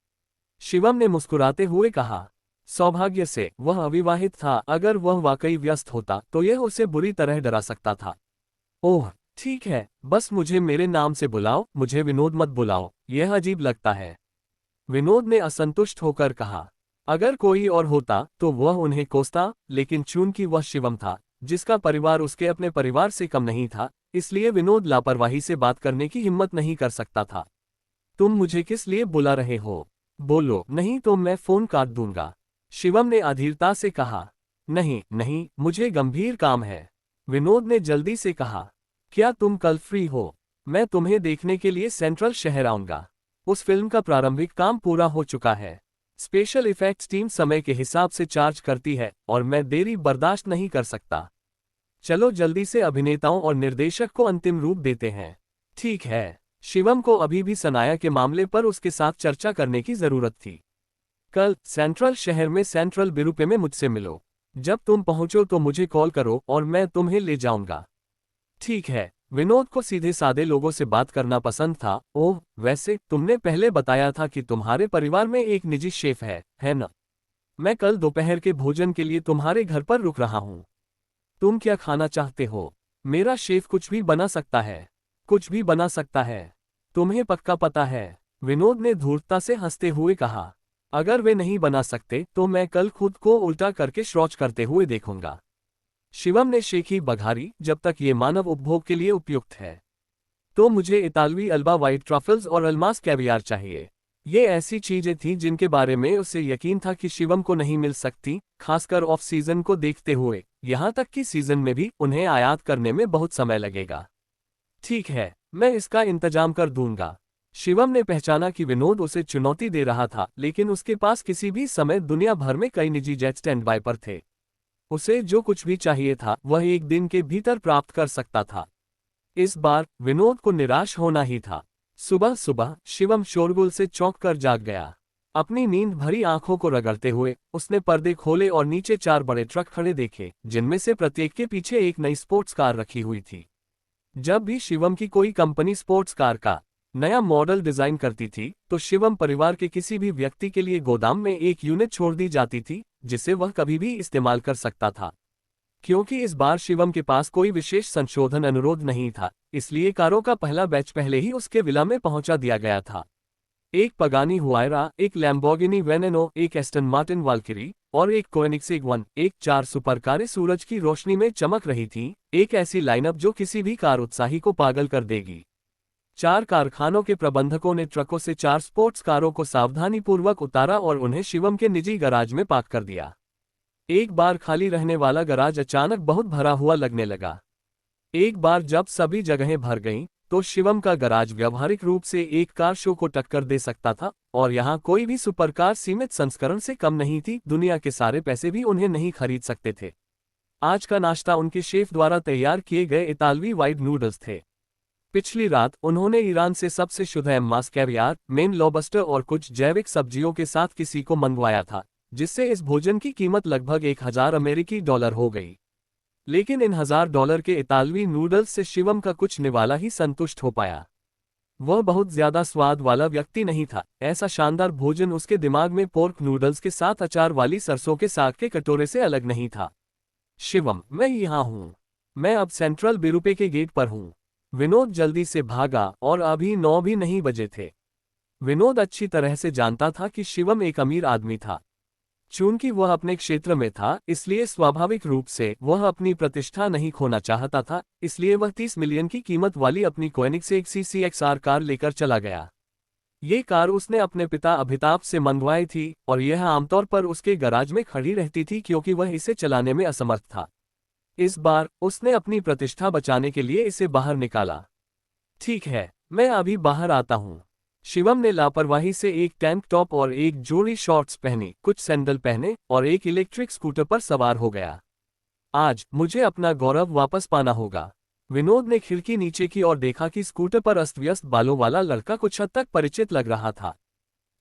शिवम ने मुस्कुराते हुए कहा। सौभाग्य से वह अविवाहित था। अगर वह वाकई व्यस्त होता तो यह उसे बुरी तरह डरा सकता था। ओह ठीक है, बस मुझे मेरे नाम से बुलाओ, मुझे विनोद मत बुलाओ, यह अजीब लगता है। विनोद ने असंतुष्ट होकर कहा। अगर कोई और होता तो वह उन्हें कोसता, लेकिन चूंकि वह शिवम था, जिसका परिवार उसके अपने परिवार से कम नहीं था, इसलिए विनोद लापरवाही से बात करने की हिम्मत नहीं कर सकता था। तुम मुझे किस लिए बुला रहे हो? बोलो, नहीं तो मैं फोन काट दूंगा। शिवम ने अधीरता से कहा। नहीं नहीं, मुझे गंभीर काम है। विनोद ने जल्दी से कहा। क्या तुम कल फ्री हो? मैं तुम्हें देखने के लिए सेंट्रल शहर आऊंगा। उस फिल्म का प्रारंभिक काम पूरा हो चुका है। स्पेशल इफेक्ट्स टीम समय के हिसाब से चार्ज करती है और मैं देरी बर्दाश्त नहीं कर सकता। चलो जल्दी से अभिनेताओं और निर्देशक को अंतिम रूप देते हैं। ठीक है। शिवम को अभी भी सनाया के मामले पर उसके साथ चर्चा करने की जरूरत थी। कल सेंट्रल शहर में सेंट्रल बिरुपे में मुझसे मिलो। जब तुम पहुंचो तो मुझे कॉल करो और मैं तुम्हें ले जाऊंगा। ठीक है। विनोद को सीधे सादे लोगों से बात करना पसंद था। ओह, वैसे तुमने पहले बताया था कि तुम्हारे परिवार में एक निजी शेफ है ना? मैं कल दोपहर के भोजन के लिए तुम्हारे घर पर रुक रहा हूँ। तुम क्या खाना चाहते हो? मेरा शेफ कुछ भी बना सकता है। कुछ भी बना सकता है। तुम्हें पक्का पता है? विनोद ने धूर्तता से हंसते हुए कहा। अगर वे नहीं बना सकते तो मैं कल खुद को उल्टा करके शौच करते हुए देखूंगा। शिवम ने शेखी बघारी, जब तक ये मानव उपभोग के लिए उपयुक्त है तो मुझे इतालवी अल्बा व्हाइट ट्रफल्स और अल्मास कैवियार चाहिए। ये ऐसी चीजें थीं जिनके बारे में उसे यकीन था कि शिवम को नहीं मिल सकती, खासकर ऑफ सीजन को देखते हुए। यहाँ तक कि सीजन में भी उन्हें आयात करने में बहुत समय लगेगा। ठीक है, मैं इसका इंतजाम कर दूंगा। शिवम ने पहचाना कि विनोद उसे चुनौती दे रहा था, लेकिन उसके पास किसी भी समय दुनिया भर में कई निजी जेट स्टैंड बाय पर थे। उसे जो कुछ भी चाहिए था वह एक दिन के भीतर प्राप्त कर सकता था। इस बार विनोद को निराश होना ही था। सुबह सुबह शिवम शोरगुल से चौंक कर जाग गया। अपनी नींद भरी आंखों को रगड़ते हुए उसने पर्दे खोले और नीचे 4 बड़े ट्रक खड़े देखे, जिनमें से प्रत्येक के पीछे एक नई स्पोर्ट्स कार रखी हुई थी। जब भी शिवम की कोई कंपनी स्पोर्ट्स कार का नया मॉडल डिजाइन करती थी तो शिवम परिवार के किसी भी व्यक्ति के लिए गोदाम में एक यूनिट छोड़ दी जाती थी, जिसे वह कभी भी इस्तेमाल कर सकता था। क्योंकि इस बार शिवम के पास कोई विशेष संशोधन अनुरोध नहीं था, इसलिए कारों का पहला बैच पहले ही उसके विला में पहुंचा दिया गया था। एक पगानी हुआयरा, एक लैम्बोर्गिनी वेनेनो, एक एस्टन मार्टिन वाल्किरी और एक कोएनिग्सेग 1, एक 4 सुपर कारें सूरज की रोशनी में चमक रही थीं, एक ऐसी लाइनअप जो किसी भी कार उत्साही को पागल कर देगी। 4 कारखानों के प्रबंधकों ने ट्रकों से 4 स्पोर्ट्स कारों को सावधानीपूर्वक उतारा और उन्हें शिवम के निजी गराज में पार्क कर दिया। एक बार खाली रहने वाला गराज अचानक बहुत भरा हुआ लगने लगा। एक बार जब सभी जगहें भर गईं, तो शिवम का गराज व्यावहारिक रूप से एक कार शो को टक्कर दे सकता था, और यहाँ कोई भी सुपरकार सीमित संस्करण से कम नहीं थी। दुनिया के सारे पैसे भी उन्हें नहीं खरीद सकते थे। आज का नाश्ता उनके शेफ द्वारा तैयार किए गए इतालवी वाइट नूडल्स थे। पिछली रात उन्होंने ईरान से सबसे शुद्ध एम्मास कैवियार, मेन लॉबस्टर और कुछ जैविक सब्जियों के साथ किसी को मंगवाया था, जिससे इस भोजन की कीमत लगभग 1000 अमेरिकी डॉलर हो गई। लेकिन इन $1000 के इतालवी नूडल्स से शिवम का कुछ निवाला ही संतुष्ट हो पाया। वह बहुत ज्यादा स्वाद वाला व्यक्ति नहीं था। ऐसा शानदार भोजन उसके दिमाग में पोर्क नूडल्स के साथ अचार वाली सरसों के साग के कटोरे से अलग नहीं था। शिवम, मैं यहाँ हूँ। मैं अब सेंट्रल बिरुपे के गेट पर हूँ। विनोद जल्दी से भागा और अभी 9 भी नहीं बजे थे। विनोद अच्छी तरह से जानता था कि शिवम एक अमीर आदमी था। चूंकि वह अपने क्षेत्र में था, इसलिए स्वाभाविक रूप से वह अपनी प्रतिष्ठा नहीं खोना चाहता था, इसलिए वह 30 मिलियन की कीमत वाली अपनी कोएनिग्सेग CCXR कार लेकर चला गया। ये कार उसने अपने पिता अभिताभ से मंगवाई थी और यह आमतौर पर उसके गराज में खड़ी रहती थी क्योंकि वह इसे चलाने में असमर्थ था। इस बार उसने अपनी प्रतिष्ठा बचाने के लिए इसे बाहर निकाला। ठीक है, मैं अभी बाहर आता हूँ। शिवम ने लापरवाही से एक टैंक टॉप और एक जोड़ी शॉर्ट्स पहनी, कुछ सैंडल पहने और एक इलेक्ट्रिक स्कूटर पर सवार हो गया। आज मुझे अपना गौरव वापस पाना होगा। विनोद ने खिड़की नीचे की और देखा कि स्कूटर पर अस्त व्यस्त बालों वाला लड़का कुछ हद तक परिचित लग रहा था।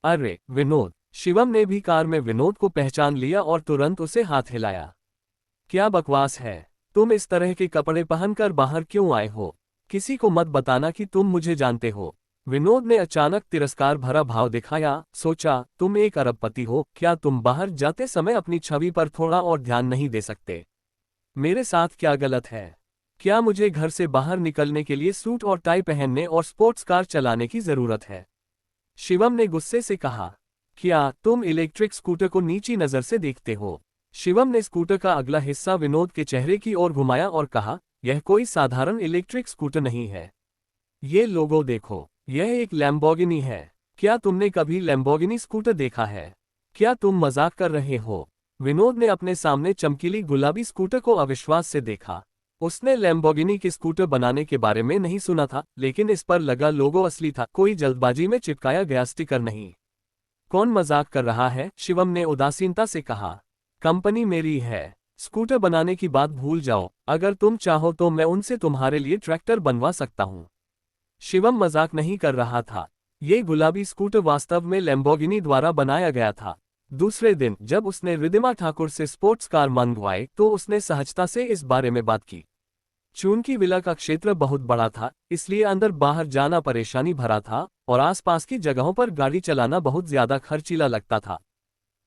अरे विनोद! शिवम ने भी कार में विनोद को पहचान लिया और तुरंत उसे हाथ हिलाया। क्या बकवास है? तुम इस तरह के कपड़े पहनकर बाहर क्यों आए हो? किसी को मत बताना कि तुम मुझे जानते हो। विनोद ने अचानक तिरस्कार भरा भाव दिखाया। सोचा, तुम एक अरबपति हो, क्या तुम बाहर जाते समय अपनी छवि पर थोड़ा और ध्यान नहीं दे सकते? मेरे साथ क्या गलत है? क्या मुझे घर से बाहर निकलने के लिए सूट और टाई पहनने और स्पोर्ट्स कार चलाने की जरूरत है? शिवम ने गुस्से से कहा। क्या तुम इलेक्ट्रिक स्कूटर को नीची नजर से देखते हो? शिवम ने स्कूटर का अगला हिस्सा विनोद के चेहरे की ओर घुमाया और कहा, यह कोई साधारण इलेक्ट्रिक स्कूटर नहीं है। ये लोगो देखो, यह एक लैम्बोर्गिनी है। क्या तुमने कभी लैम्बोर्गिनी स्कूटर देखा है? क्या तुम मजाक कर रहे हो? विनोद ने अपने सामने चमकीली गुलाबी स्कूटर को अविश्वास से देखा। उसने लैम्बोर्गिनी के स्कूटर बनाने के बारे में नहीं सुना था, लेकिन इस पर लगा लोगो असली था, कोई जल्दबाजी में चिपकाया गया स्टिकर नहीं। कौन मजाक कर रहा है? शिवम ने उदासीनता से कहा। कंपनी मेरी है। स्कूटर बनाने की बात भूल जाओ। अगर तुम चाहो तो मैं उनसे तुम्हारे लिए ट्रैक्टर बनवा सकता हूँ। शिवम मजाक नहीं कर रहा था। ये गुलाबी स्कूटर वास्तव में लैम्बोर्गिनी द्वारा बनाया गया था। दूसरे दिन जब उसने रिद्धिमा ठाकुर से स्पोर्ट्स कार मंगवाई तो उसने सहजता से इस बारे में बात की। चूंकि विला का क्षेत्र बहुत बड़ा था, इसलिए अंदर बाहर जाना परेशानी भरा था और आसपास की जगहों पर गाड़ी चलाना बहुत ज्यादा खर्चीला लगता था।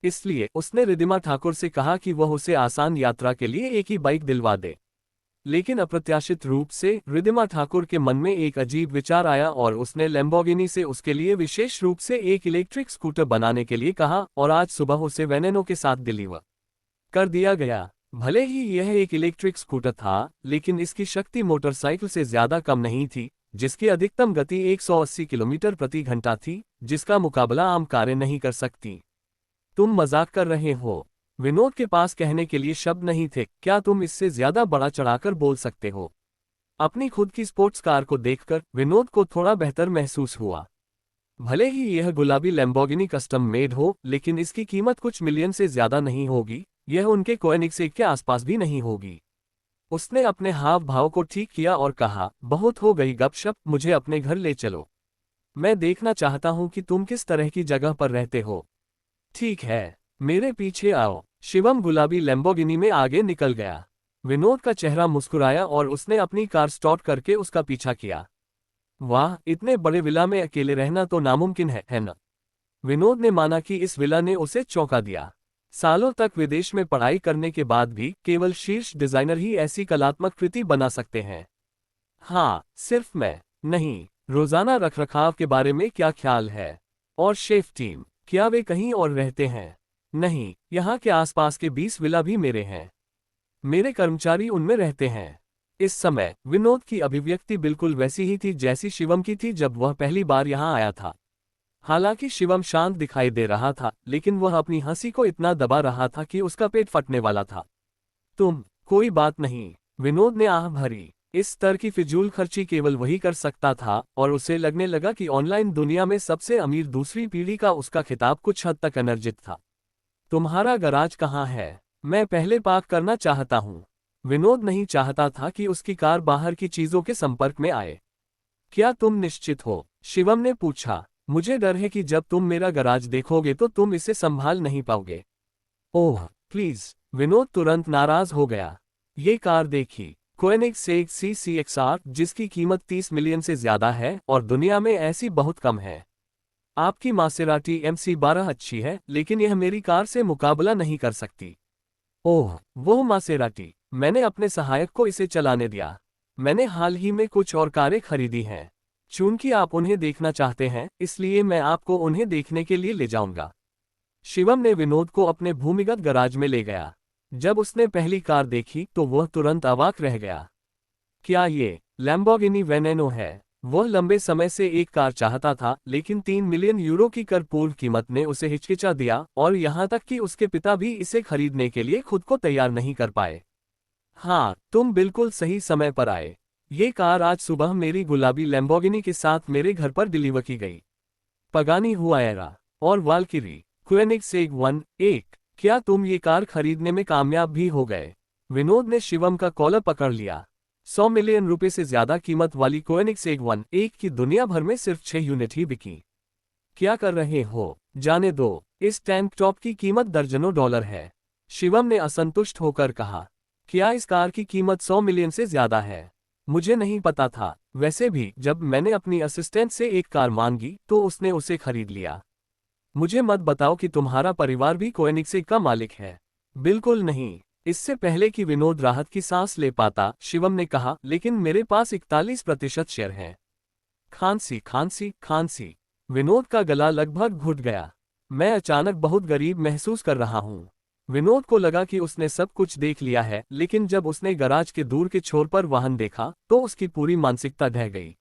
इसलिए उसने रिद्धिमा ठाकुर से कहा कि वह उसे आसान यात्रा के लिए एक ही बाइक दिलवा दे। लेकिन अप्रत्याशित रूप से रिद्धिमा ठाकुर के मन में एक अजीब विचार आया और उसने लैम्बोर्गिनी से उसके लिए विशेष रूप से एक इलेक्ट्रिक स्कूटर बनाने के लिए कहा और आज सुबह उसे वेनेनो के साथ डिलीवर कर दिया गया। भले ही यह एक इलेक्ट्रिक स्कूटर था, लेकिन इसकी शक्ति मोटरसाइकिल से ज्यादा कम नहीं थी, जिसकी अधिकतम गति 180 किलोमीटर प्रति घंटा थी, जिसका मुकाबला आम कारें नहीं कर सकती। तुम मजाक कर रहे हो? विनोद के पास कहने के लिए शब्द नहीं थे। क्या तुम इससे ज्यादा बड़ा चढ़ाकर बोल सकते हो? अपनी खुद की स्पोर्ट्स कार को देखकर विनोद को थोड़ा बेहतर महसूस हुआ। भले ही यह गुलाबी लैम्बोर्गिनी कस्टम मेड हो, लेकिन इसकी कीमत कुछ मिलियन से ज्यादा नहीं होगी। यह उनके कोएनिग्सेग के आसपास भी नहीं होगी। उसने अपने हाव भाव को ठीक किया और कहा, बहुत हो गई गपशप, मुझे अपने घर ले चलो। मैं देखना चाहता हूं कि तुम किस तरह की जगह पर रहते हो। ठीक है, मेरे पीछे आओ। शिवम गुलाबी लैम्बोर्गिनी में आगे निकल गया। विनोद का चेहरा मुस्कुराया और उसने अपनी कार स्टार्ट करके उसका पीछा किया। वाह, इतने बड़े विला में अकेले रहना तो नामुमकिन है न? विनोद ने माना कि इस विला ने उसे चौंका दिया। सालों तक विदेश में पढ़ाई करने के बाद भी केवल शीर्ष डिजाइनर ही ऐसी कलात्मक कृति बना सकते हैं। हाँ, सिर्फ मैं नहीं। रोजाना रखरखाव के बारे में क्या ख्याल है? और शेफ टीम, क्या वे कहीं और रहते हैं? नहीं, यहाँ के आसपास के 20 विला भी मेरे हैं। मेरे कर्मचारी उनमें रहते हैं। इस समय विनोद की अभिव्यक्ति बिल्कुल वैसी ही थी जैसी शिवम की थी जब वह पहली बार यहाँ आया था। हालांकि शिवम शांत दिखाई दे रहा था, लेकिन वह अपनी हंसी को इतना दबा रहा था कि उसका पेट फटने वाला था। कोई बात नहीं, विनोद ने आह भरी। इस स्तर की फिजूल खर्ची केवल वही कर सकता था, और उसे लगने लगा कि ऑनलाइन दुनिया में सबसे अमीर दूसरी पीढ़ी का उसका खिताब कुछ हद तक अनर्जित था। तुम्हारा गराज कहाँ है? मैं पहले पार्क करना चाहता हूँ। विनोद नहीं चाहता था कि उसकी कार बाहर की चीजों के संपर्क में आए। क्या तुम निश्चित हो? शिवम ने पूछा। मुझे डर है कि जब तुम मेरा गराज देखोगे तो तुम इसे संभाल नहीं पाओगे। ओह प्लीज, विनोद तुरंत नाराज हो गया। ये कार देखी, कोएनिग्सेग CCXR, जिसकी कीमत 30 मिलियन से ज्यादा है और दुनिया में ऐसी बहुत कम है। आपकी मासेराटी MC12 अच्छी है, लेकिन यह मेरी कार से मुकाबला नहीं कर सकती। ओह, वो मासेराटी। मैंने अपने सहायक को इसे चलाने दिया। मैंने हाल ही में कुछ और कारें खरीदी हैं। चूंकि आप उन्हें देखना चाहते हैं, इसलिए मैं आपको उन्हें देखने के लिए ले जाऊंगा। शिवम ने विनोद को अपने भूमिगत गराज में ले गया। जब उसने पहली कार देखी तो वह तुरंत अवाक रह गया। क्या ये लैम्बोर्गिनी वेनेनो है? वह लंबे समय से एक कार चाहता था, लेकिन 3 मिलियन यूरो की कर पूर्व कीमत ने उसे हिचकिचा दिया, और यहाँ तक कि उसके पिता भी इसे खरीदने के लिए खुद को तैयार नहीं कर पाए। हाँ, तुम बिल्कुल सही समय पर आए। ये कार आज सुबह मेरी गुलाबी लैम्बोर्गिनी के साथ मेरे घर पर डिलीवर की गई। पगानी हुआयरा और वाल्किरी कोएनिग्सेग 1-1। क्या तुम ये कार खरीदने में कामयाब भी हो गए? विनोद ने शिवम का कॉलर पकड़ लिया। 100 मिलियन रुपए से ज्यादा कीमत वाली कोएनिग्सेग 1-1 की दुनिया भर में सिर्फ 6 यूनिट ही बिकी। क्या कर रहे हो? जाने दो, इस टैंक टॉप की कीमत दर्जनों डॉलर है। शिवम ने असंतुष्ट होकर कहा। क्या इस कार की कीमत 100 मिलियन से ज्यादा है? मुझे नहीं पता था। वैसे भी जब मैंने अपनी असिस्टेंट से एक कार मांगी तो उसने उसे खरीद लिया। मुझे मत बताओ कि तुम्हारा परिवार भी कोएनिग्सेग का मालिक है। बिल्कुल नहीं। इससे पहले कि विनोद राहत की सांस ले पाता, शिवम ने कहा, लेकिन मेरे पास 41% शेयर हैं। खांसी खांसी खांसी। विनोद का गला लगभग घुट गया। मैं अचानक बहुत गरीब महसूस कर रहा हूँ। विनोद को लगा कि उसने सब कुछ देख लिया है, लेकिन जब उसने गराज के दूर के छोर पर वाहन देखा तो उसकी पूरी मानसिकता ढह गई।